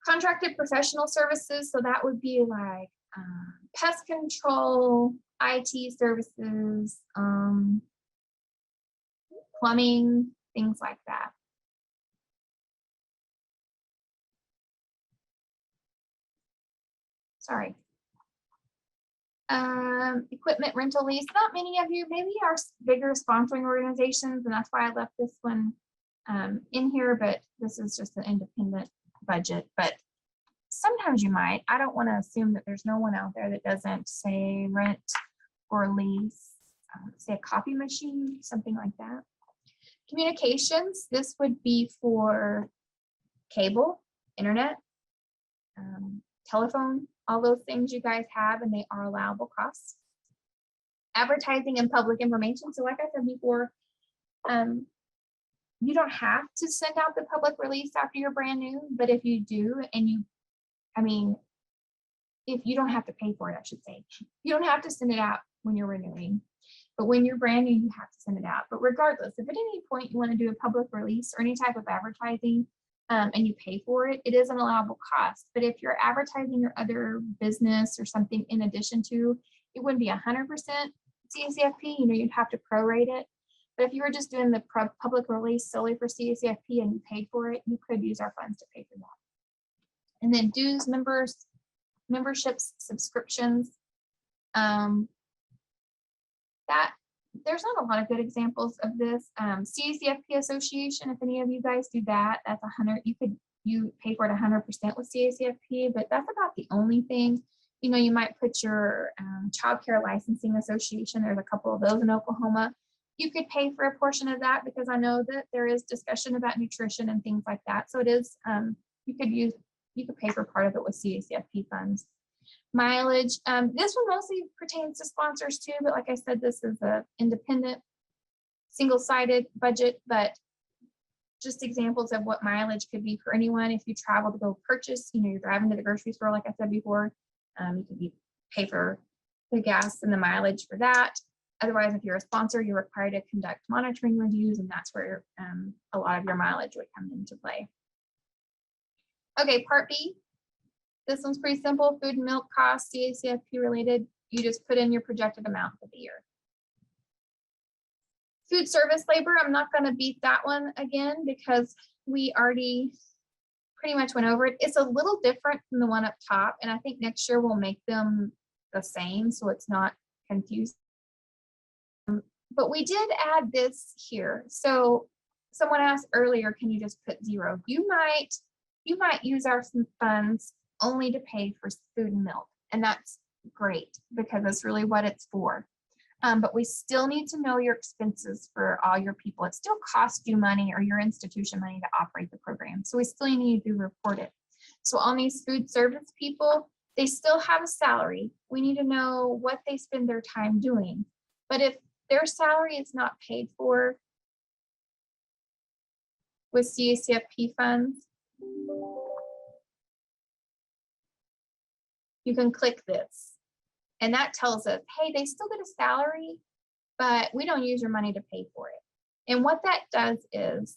Contracted professional services. So that would be like pest control, IT services, plumbing, things like that. Sorry. Equipment rental lease. Not many of you, maybe are bigger sponsoring organizations, and that's why I left this one in here, but this is just an independent budget. But sometimes you might. I don't want to assume that there's no one out there that doesn't say rent or lease, say a copy machine, something like that. Communications, this would be for cable, internet, telephone, all those things you guys have, and they are allowable costs. Advertising and public information. So like I said before, you don't have to send out the public release after you're brand new, but if you do, and you, I mean, if you don't have to pay for it, I should say, you don't have to send it out when you're renewing, but when you're brand new, you have to send it out. But regardless, if at any point you want to do a public release or any type of advertising and you pay for it, it is an allowable cost. But if you're advertising your other business or something in addition to, it wouldn't be 100% CACFP, you know, you'd have to prorate it. But if you were just doing the public release solely for CACFP and you paid for it, you could use our funds to pay for that. And then dues, memberships, subscriptions. That there's not a lot of good examples of this. CACFP Association, if any of you guys do that, that's 100. You pay for it 100% with CACFP, but that's about the only thing. You know, you might put your Child Care Licensing Association. There's a couple of those in Oklahoma. You could pay for a portion of that because I know that there is discussion about nutrition and things like that. So it is, you could pay for part of it with CACFP funds. Mileage, this one mostly pertains to sponsors too, but like I said, this is an independent, single-sided budget, but just examples of what mileage could be for anyone. If you travel to go purchase, you know, you're driving to the grocery store, like I said before, you could pay for the gas and the mileage for that. Otherwise, if you're a sponsor, you're required to conduct monitoring reviews, and that's where a lot of your mileage would come into play. Okay, Part B. This one's pretty simple. Food and milk costs, CACFP related. You just put in your projected amount for the year. Food service labor, I'm not going to beat that one again because we already pretty much went over it. It's a little different from the one up top, and I think next year we'll make them the same so it's not confusing. But we did add this here. So someone asked earlier, can you just put 0? You might use our funds only to pay for food and milk, and that's great because that's really what it's for. But we still need to know your expenses for all your people. It still costs you money or your institution money to operate the program, so we still need to report it. So on these food service people, they still have a salary. We need to know what they spend their time doing. But if their salary is not paid for with CACFP funds, you can click this, and that tells us, hey, they still get a salary, but we don't use your money to pay for it. And what that does is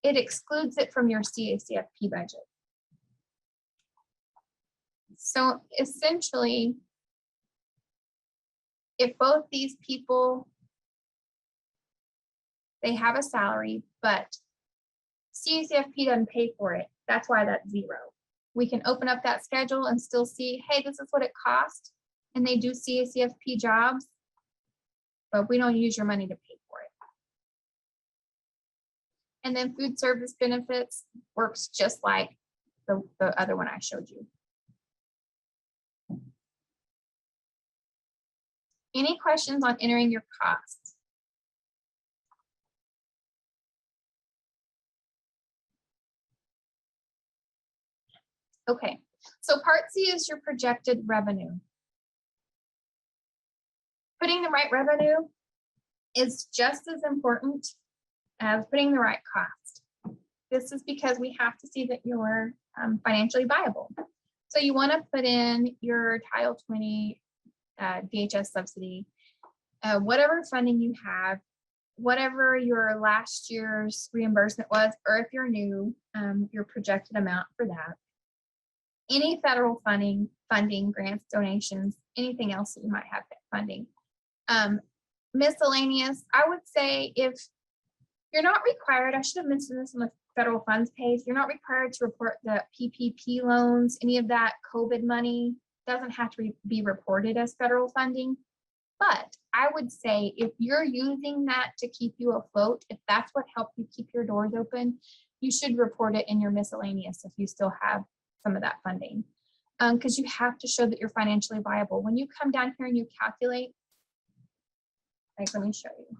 it excludes it from your CACFP budget. So essentially, if both these people, they have a salary, but CACFP doesn't pay for it, that's why that's 0. We can open up that schedule and still see, hey, this is what it costs, and they do CACFP jobs, but we don't use your money to pay for it. And then food service benefits works just like the other one I showed you. Any questions on entering your costs? Okay, so Part C is your projected revenue. Putting the right revenue is just as important as putting the right cost. This is because we have to see that you're financially viable. So you want to put in your Title 20 DHS subsidy, whatever funding you have, whatever your last year's reimbursement was, or if you're new, your projected amount for that. Any federal funding, grants, donations, anything else that you might have funding. Miscellaneous, I would say if you're not required, I should have mentioned this on the federal funds page, you're not required to report the PPP loans, any of that COVID money doesn't have to be reported as federal funding. But I would say if you're using that to keep you afloat, if that's what helped you keep your doors open, you should report it in your miscellaneous if you still have some of that funding. Because you have to show that you're financially viable. When you come down here and you calculate, like, let me show you.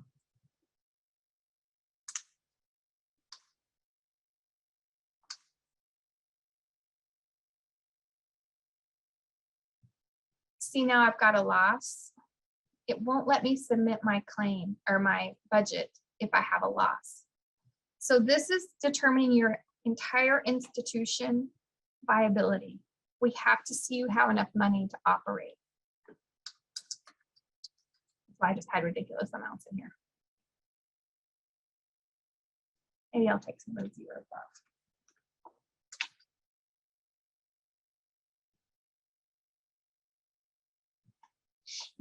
See, now I've got a loss. It won't let me submit my claim or my budget if I have a loss. So this is determining your entire institution viability. We have to see you have enough money to operate. That's why I just had ridiculous amounts in here. Maybe I'll take some of those zeros off.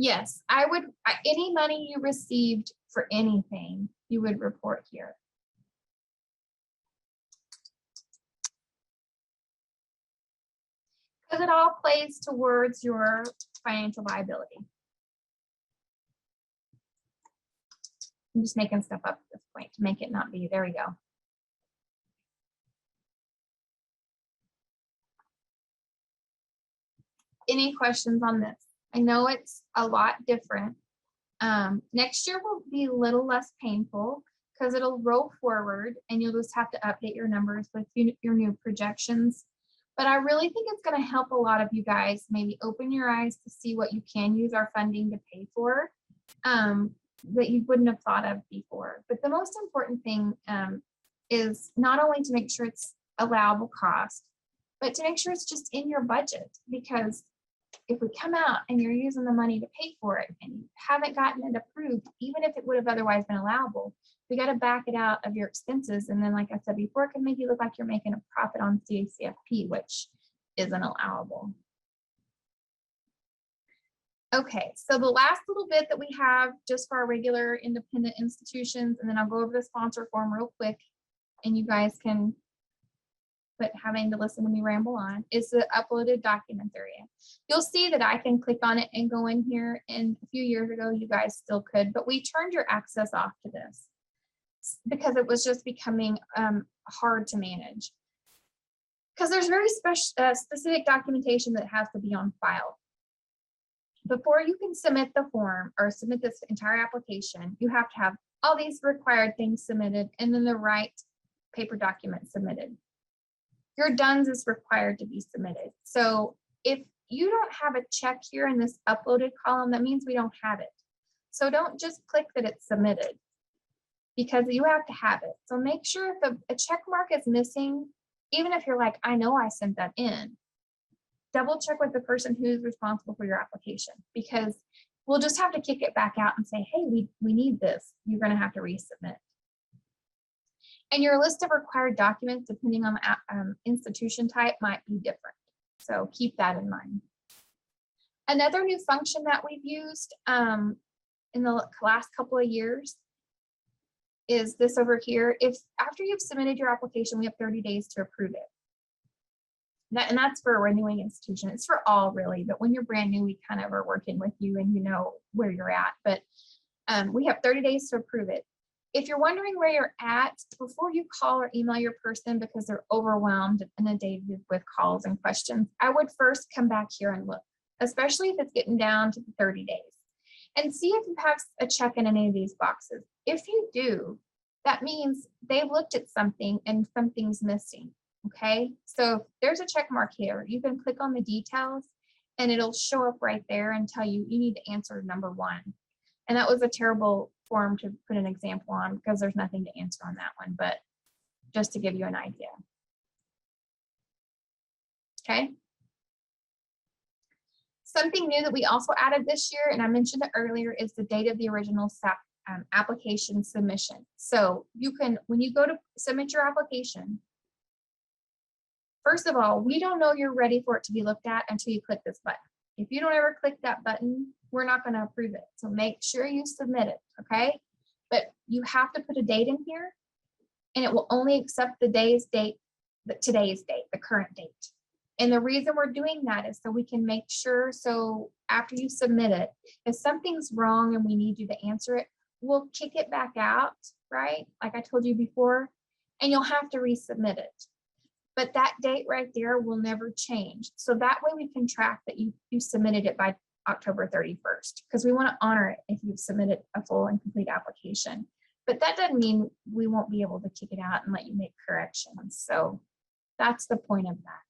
Yes, I would, any money you received for anything, you would report here. Because it all plays towards your financial viability. I'm just making stuff up at this point to make it not be, there we go. Any questions on this? I know it's a lot different. Next year will be a little less painful because it'll roll forward and you'll just have to update your numbers with your new projections. But I really think it's going to help a lot of you guys maybe open your eyes to see what you can use our funding to pay for that you wouldn't have thought of before. But the most important thing is not only to make sure it's allowable cost, but to make sure it's just in your budget, because if we come out and you're using the money to pay for it and you haven't gotten it approved, even if it would have otherwise been allowable, we got to back it out of your expenses. And then, like I said before, it can make you look like you're making a profit on CACFP, which isn't allowable. Okay, so the last little bit that we have just for our regular independent institutions, and then I'll go over the sponsor form real quick, and you guys can quit having to listen to me ramble on, is the uploaded documents area. You'll see that I can click on it and go in here, and a few years ago you guys still could, but we turned your access off to this because it was just becoming hard to manage. Because there's very specific documentation that has to be on file. Before you can submit the form or submit this entire application, you have to have all these required things submitted and then the right paper document submitted. Your DUNS is required to be submitted. So if you don't have a check here in this uploaded column, that means we don't have it. So don't just click that it's submitted, because you have to have it. So make sure if a check mark is missing, even if you're like, I know I sent that in, double check with the person who's responsible for your application, because we'll just have to kick it back out and say, hey, we need this. You're going to have to resubmit. And your list of required documents, depending on the institution type, might be different. So keep that in mind. Another new function that we've used in the last couple of years is this over here. If after you've submitted your application, we have 30 days to approve it. And that's for a renewing institution. It's for all really, but when you're brand new, we kind of are working with you and you know where you're at. But we have 30 days to approve it. If you're wondering where you're at, before you call or email your person because they're overwhelmed and inundated with calls and questions, I would first come back here and look, especially if it's getting down to the 30 days. And see if you have a check in any of these boxes. If you do, that means they've looked at something and something's missing, okay? So if there's a check mark here, you can click on the details and it'll show up right there and tell you, you need to answer number 1. And that was a terrible form to put an example on because there's nothing to answer on that one, but just to give you an idea. Okay. Something new that we also added this year, and I mentioned it earlier, is the date of the original application submission. So you can, when you go to submit your application, first of all, we don't know you're ready for it to be looked at until you click this button. If you don't ever click that button, we're not going to approve it. So make sure you submit it, okay? But you have to put a date in here, and it will only accept the today's date, the current date. And the reason we're doing that is so we can make sure, so after you submit it, if something's wrong and we need you to answer it, we'll kick it back out, right? Like I told you before, and you'll have to resubmit it. But that date right there will never change. So that way we can track that you submitted it by October 31st, because we want to honor it if you've submitted a full and complete application. But that doesn't mean we won't be able to kick it out and let you make corrections. So that's the point of that.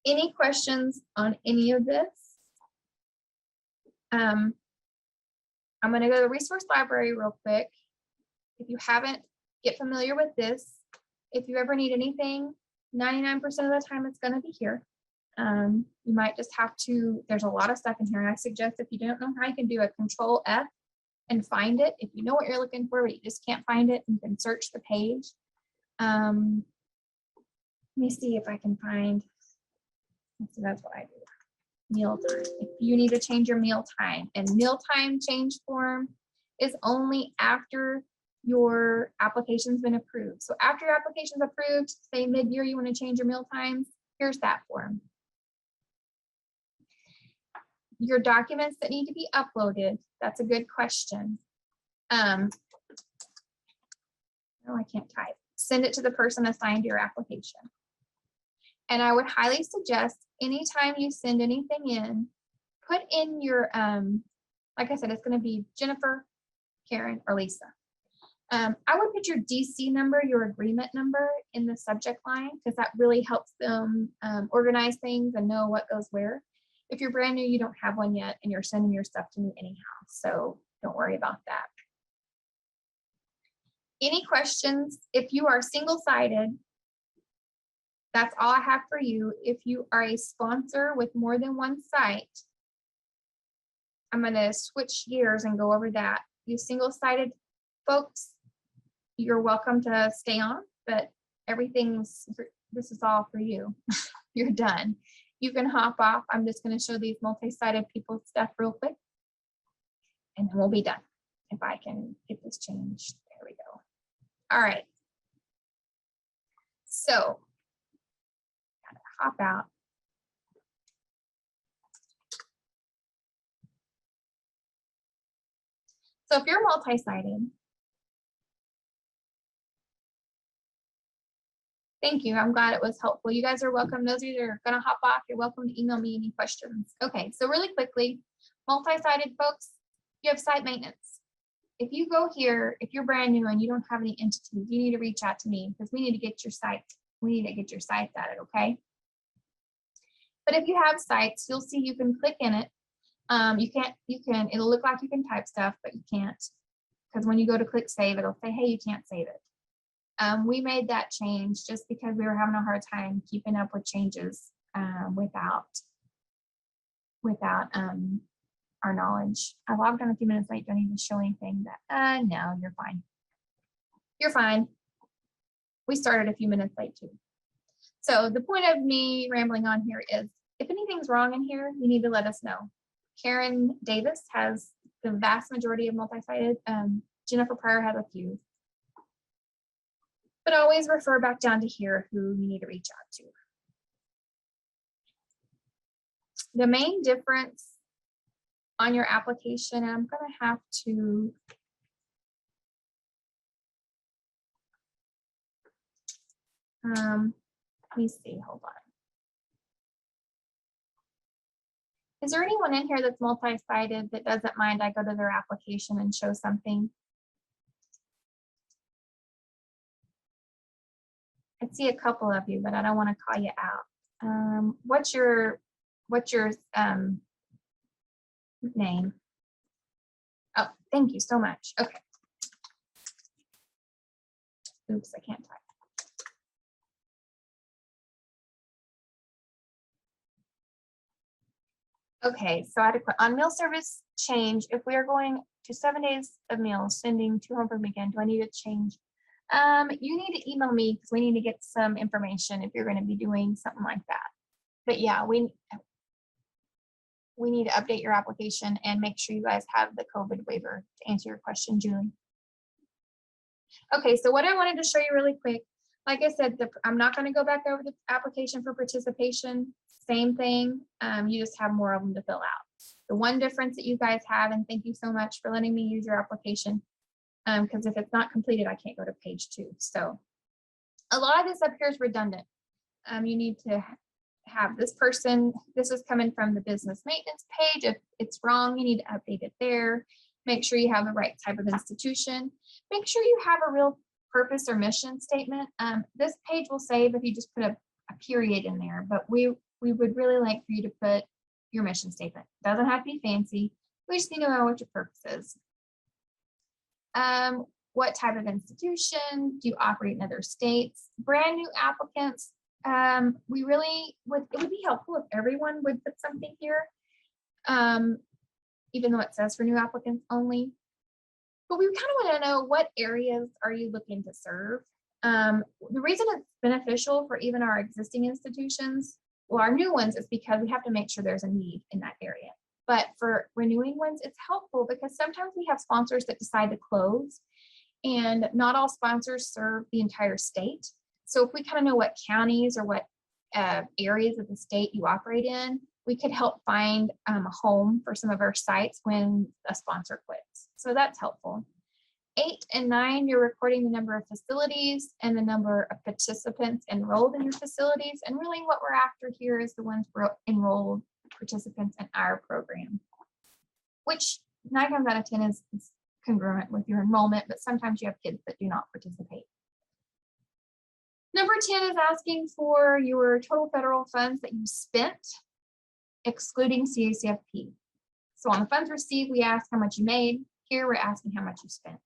Any questions on any of this? I'm going to go to the resource library real quick. If you haven't, get familiar with this. If you ever need anything, 99% of the time it's going to be here. You might just have to, there's a lot of stuff in here. And I suggest if you don't know how, you can do a Control F and find it. If you know what you're looking for, but you just can't find it, you can search the page. Let me see if I can find. So that's what I do. Mealtime. If you need to change your mealtime, and mealtime change form is only after your application's been approved. So after your application's approved, say mid-year you want to change your meal times, here's that form. Your documents that need to be uploaded, that's a good question. No, I can't type. Send it to the person assigned to your application. And I would highly suggest anytime you send anything in, put in your, like I said, it's going to be Jennifer, Karen, or Lisa. I would put your DC number, your agreement number in the subject line, because that really helps them organize things and know what goes where. If you're brand new, you don't have one yet, and you're sending your stuff to me anyhow, so don't worry about that. Any questions? If you are single-sided, that's all I have for you. If you are a sponsor with more than one site, I'm going to switch gears and go over that. You single-sided folks, you're welcome to stay on, but this is all for you. You're done. You can hop off. I'm just going to show these multi-sided people stuff real quick, and then we'll be done. If I can get this changed, there we go. All right. So, gotta hop out. So if you're multi-sided, thank you. I'm glad it was helpful. You guys are welcome. Those of you that are going to hop off, you're welcome to email me any questions. Okay, so really quickly, multi-sided folks, you have site maintenance. If you go here, if you're brand new and you don't have any entities, you need to reach out to me because we need to get your site. We need to get your sites at it, okay? But if you have sites, you'll see you can click in it. It'll look like you can type stuff, but you can't. Because when you go to click save, it'll say, hey, you can't save it. We made that change just because we were having a hard time keeping up with changes without our knowledge. I logged on a few minutes late, don't even show anything. No, you're fine. You're fine. We started a few minutes late too. So the point of me rambling on here is if anything's wrong in here, you need to let us know. Karen Davis has the vast majority of multi-sided. Jennifer Pryor has a few. But always refer back down to here who you need to reach out to. The main difference on your application, and I'm going to have to let me see, hold on. Is there anyone in here that's multi-sided that doesn't mind I go to their application and show something? I see a couple of you, but I don't want to call you out. What's your name? Oh, thank you so much. Okay. Oops, I can't type. Okay, so I had to put on meal service change. If we are going to 7 days of meals, sending to home for the weekend, do I need to change? You need to email me because we need to get some information if you're going to be doing something like that. But yeah, we need to update your application and make sure you guys have the COVID waiver to answer your question, Julie. Okay, so what I wanted to show you really quick, like I said, I'm not going to go back over the application for participation. Same thing, you just have more of them to fill out. The one difference that you guys have, and thank you so much for letting me use your application, because if it's not completed, I can't go to page 2. So a lot of this up here is redundant. You need to have this person, this is coming from the business maintenance page. If it's wrong, you need to update it there. Make sure you have the right type of institution. Make sure you have a real purpose or mission statement. This page will save if you just put a period in there, but we would really like for you to put your mission statement. Doesn't have to be fancy. We just need to know what your purpose is. What type of institution do you operate in other states? Brand new applicants. It would be helpful if everyone would put something here, even though it says for new applicants only. But we kind of want to know what areas are you looking to serve. The reason it's beneficial for even our existing institutions, well, our new ones, is because we have to make sure there's a need in that area. But for renewing ones, it's helpful because sometimes we have sponsors that decide to close, and not all sponsors serve the entire state. So if we kind of know what counties or what areas of the state you operate in, we could help find a home for some of our sites when a sponsor quits. So that's helpful. 8 and 9, you're recording the number of facilities and the number of participants enrolled in your facilities. And really what we're after here is the ones enrolled participants in our program, which 9 times out of 10 is congruent with your enrollment, but sometimes you have kids that do not participate. Number 10 is asking for your total federal funds that you spent, excluding CACFP. So on the funds received, we ask how much you made. Here we're asking how much you spent.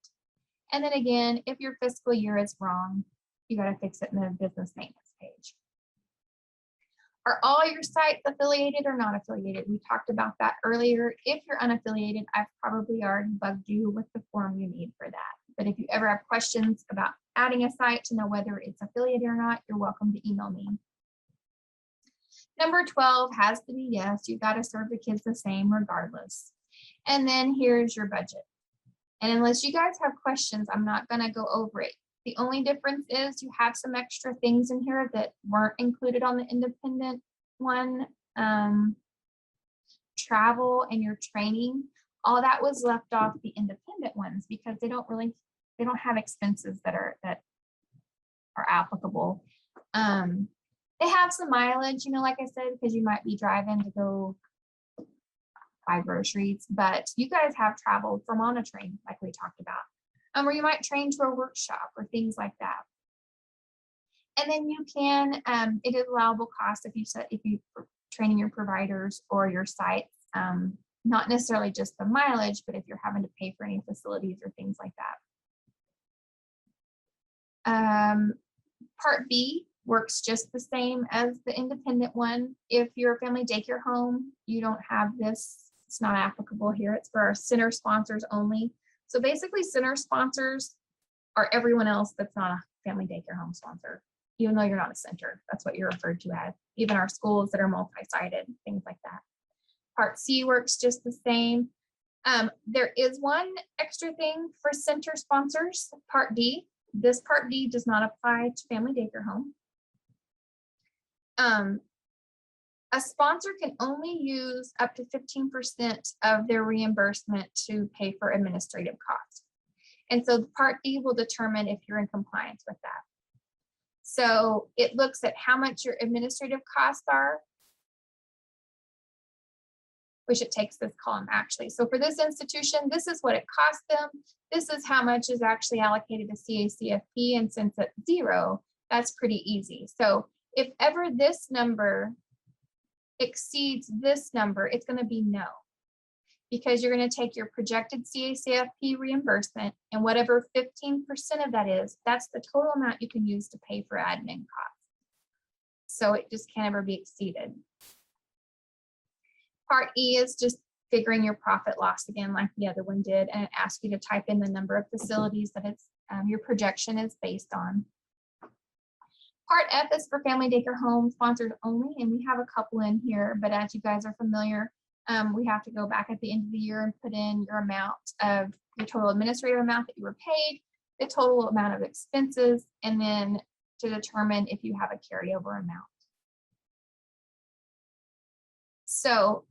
And then again, if your fiscal year is wrong, you got to fix it in the business maintenance page. Are all your sites affiliated or not affiliated? We talked about that earlier. If you're unaffiliated, I've probably already bugged you with the form you need for that. But if you ever have questions about adding a site to know whether it's affiliated or not, you're welcome to email me. Number 12 has to be yes, you got to serve the kids the same regardless. And then here's your budget. And unless you guys have questions, I'm not going to go over it. The only difference is you have some extra things in here that weren't included on the independent one. Travel and your training, all that was left off the independent ones because they don't have expenses that are applicable. They have some mileage, like I said, because you might be driving to go buy groceries, but you guys have traveled from on a train, like we talked about, or you might train to a workshop or things like that. And then you can, it is allowable cost if you training your providers or your sites, not necessarily just the mileage, but if you're having to pay for any facilities or things like that. Part B works just the same as the independent one. If you're a family daycare home, you don't have this. It's not applicable here. It's for our center sponsors only. So basically center sponsors or everyone else that's not a family daycare home sponsor, even though you're not a center. That's what you're referred to as. Even our schools that are multi-sided, things like that. Part C works just the same. There is one extra thing for center sponsors, Part D. This Part D does not apply to family daycare home. A sponsor can only use up to 15% of their reimbursement to pay for administrative costs. And so Part D will determine if you're in compliance with that. So it looks at how much your administrative costs are, which it takes this column actually. So for this institution, this is what it cost them. This is how much is actually allocated to CACFP, and since it's 0, that's pretty easy. So if ever this number exceeds this number, it's going to be no, because you're going to take your projected CACFP reimbursement, and whatever 15% of that is, that's the total amount you can use to pay for admin costs. So it just can't ever be exceeded. Part E is just figuring your profit loss again, like the other one did, and it asks you to type in the number of facilities that it's your projection is based on. Part F is for family daycare home sponsors only, and we have a couple in here, but as you guys are familiar, we have to go back at the end of the year and put in your amount of your total administrative amount that you were paid, the total amount of expenses, and then to determine if you have a carryover amount. So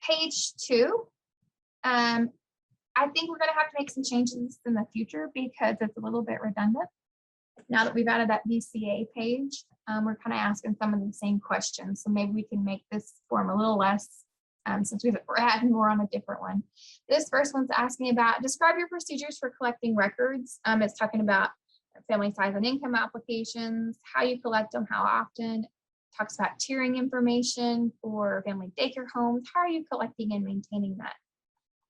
page 2, I think we're going to have to make some changes in the future because it's a little bit redundant. Now that we've added that VCA page, we're kind of asking some of the same questions. So maybe we can make this form a little less since we're adding more on a different one. This first one's asking about describe your procedures for collecting records. It's talking about family size and income applications, how you collect them, how often. Talks about tiering information for family daycare homes. How are you collecting and maintaining that?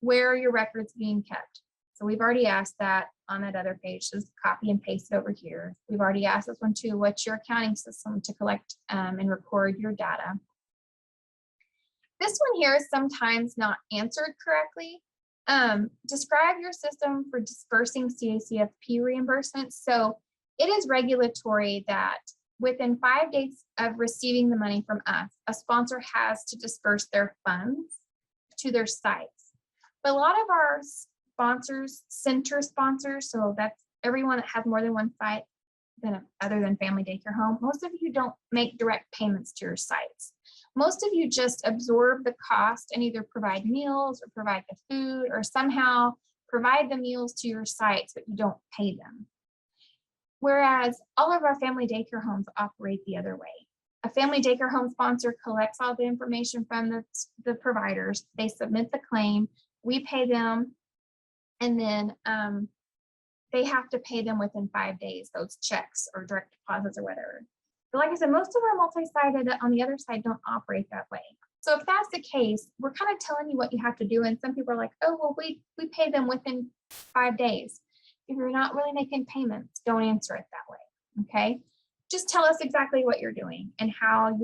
Where are your records being kept? So we've already asked that on that other page. Just copy and paste it over here. We've already asked this one too. What's your accounting system to collect and record your data? This one here is sometimes not answered correctly. Describe your system for dispersing CACFP reimbursements. So it is regulatory that within 5 days of receiving the money from us, a sponsor has to disperse their funds to their sites. But a lot of our sponsors, center sponsors, so that's everyone that has more than one site other than family daycare home, most of you don't make direct payments to your sites. Most of you just absorb the cost and either provide meals or provide the food or somehow provide the meals to your sites, but you don't pay them. Whereas all of our family daycare homes operate the other way. A family daycare home sponsor collects all the information from the providers. They submit the claim, we pay them, and then they have to pay them within 5 days, those checks or direct deposits or whatever. But like I said, most of our multi-sided on the other side don't operate that way. So if that's the case, we're kind of telling you what you have to do. And some people are like, oh, well, we pay them within 5 days. If you're not really making payments, don't answer it that way, okay? Just tell us exactly what you're doing and how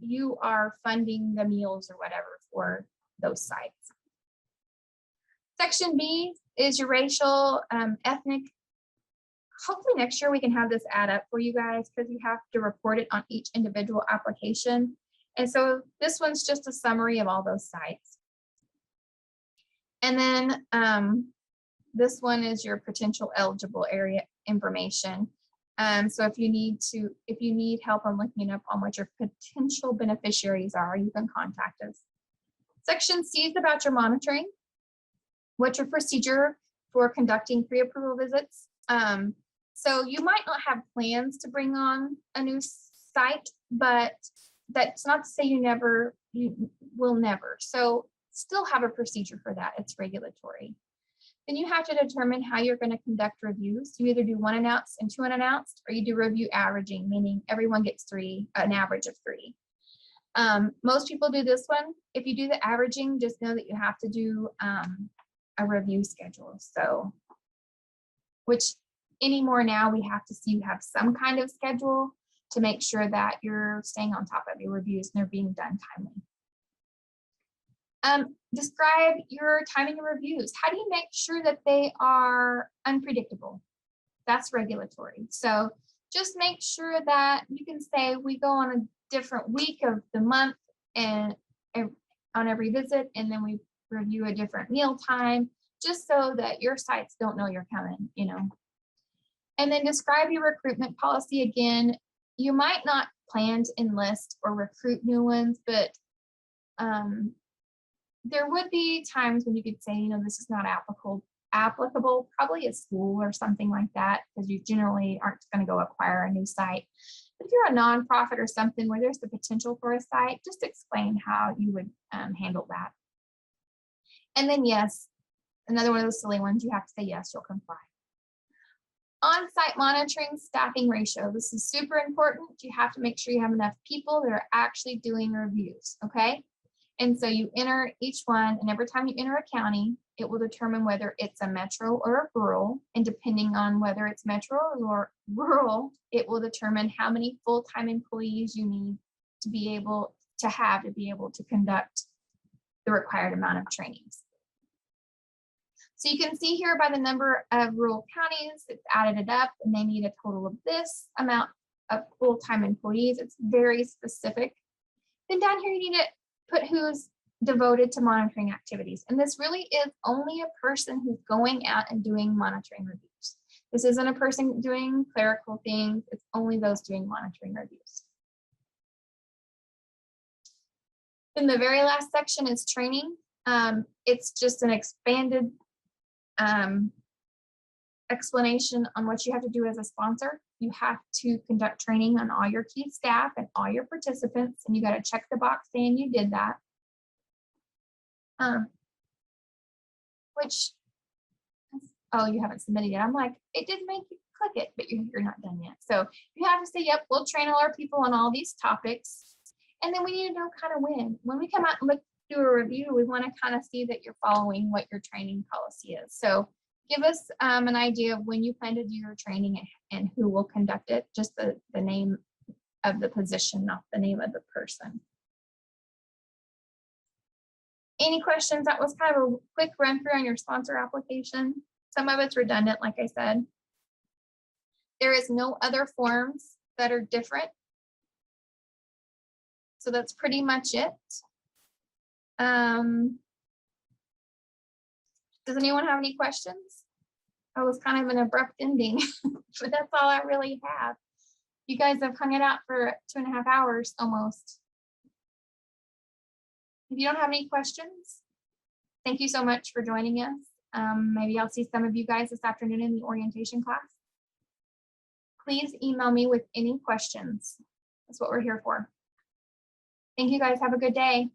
you are funding the meals or whatever for those sites. Section B is your racial, ethnic. Hopefully next year we can have this add up for you guys because you have to report it on each individual application. And so this one's just a summary of all those sites. And then this one is your potential eligible area information. So if you need help on looking up on what your potential beneficiaries are, you can contact us. Section C is about your monitoring. What's your procedure for conducting pre-approval visits? So you might not have plans to bring on a new site, but that's not to say you will never. So still have a procedure for that. It's regulatory. Then you have to determine how you're going to conduct reviews. You either do 1 announced and 2 unannounced, or you do review averaging, meaning everyone gets 3, an average of 3. Most people do this one. If you do the averaging, just know that you have to do a review schedule. So, which anymore now we have to see you have some kind of schedule to make sure that you're staying on top of your reviews and they're being done timely. Describe your timing and reviews. How do you make sure that they are unpredictable? That's regulatory. So just make sure that you can say we go on a different week of the month and on every visit, and then we review a different meal time, just so that your sites don't know you're coming, you know. And then describe your recruitment policy. Again, you might not plan to enlist or recruit new ones, but there would be times when you could say, you know, this is not applicable, probably at school or something like that, because you generally aren't going to go acquire a new site. But if you're a nonprofit or something where there's the potential for a site, just explain how you would handle that. And then yes, another one of those silly ones, you have to say yes, you'll comply. On-site monitoring, staffing ratio. This is super important. You have to make sure you have enough people that are actually doing reviews, okay? And so you enter each one, and every time you enter a county, it will determine whether it's a metro or a rural. And depending on whether it's metro or rural, it will determine how many full-time employees you need to be able to conduct the required amount of trainings. So you can see here by the number of rural counties, it's added it up, and they need a total of this amount of full-time employees. It's very specific. Then down here, you need to put who's devoted to monitoring activities. And this really is only a person who's going out and doing monitoring reviews. This isn't a person doing clerical things. It's only those doing monitoring reviews. Then the very last section is training. It's just an expanded explanation on what you have to do as a sponsor. You have to conduct training on all your key staff and all your participants, and you got to check the box saying you did that. Oh, you haven't submitted yet. I'm like, it did make you click it, but you're not done yet. So you have to say, yep, we'll train all our people on all these topics. And then we need to know kind of when we come out and do a review, we want to kind of see that you're following what your training policy is. So give us an idea of when you plan to do your training and who will conduct it, just the name of the position, not the name of the person. Any questions? That was kind of a quick run through on your sponsor application. Some of it's redundant, like I said. There is no other forms that are different. So that's pretty much it. Does anyone have any questions? That was kind of an abrupt ending, but that's all I really have. You guys have hung it out for 2.5 hours almost. If you don't have any questions, thank you so much for joining us. Maybe I'll see some of you guys this afternoon in the orientation class. Please email me with any questions. That's what we're here for. Thank you guys. Have a good day.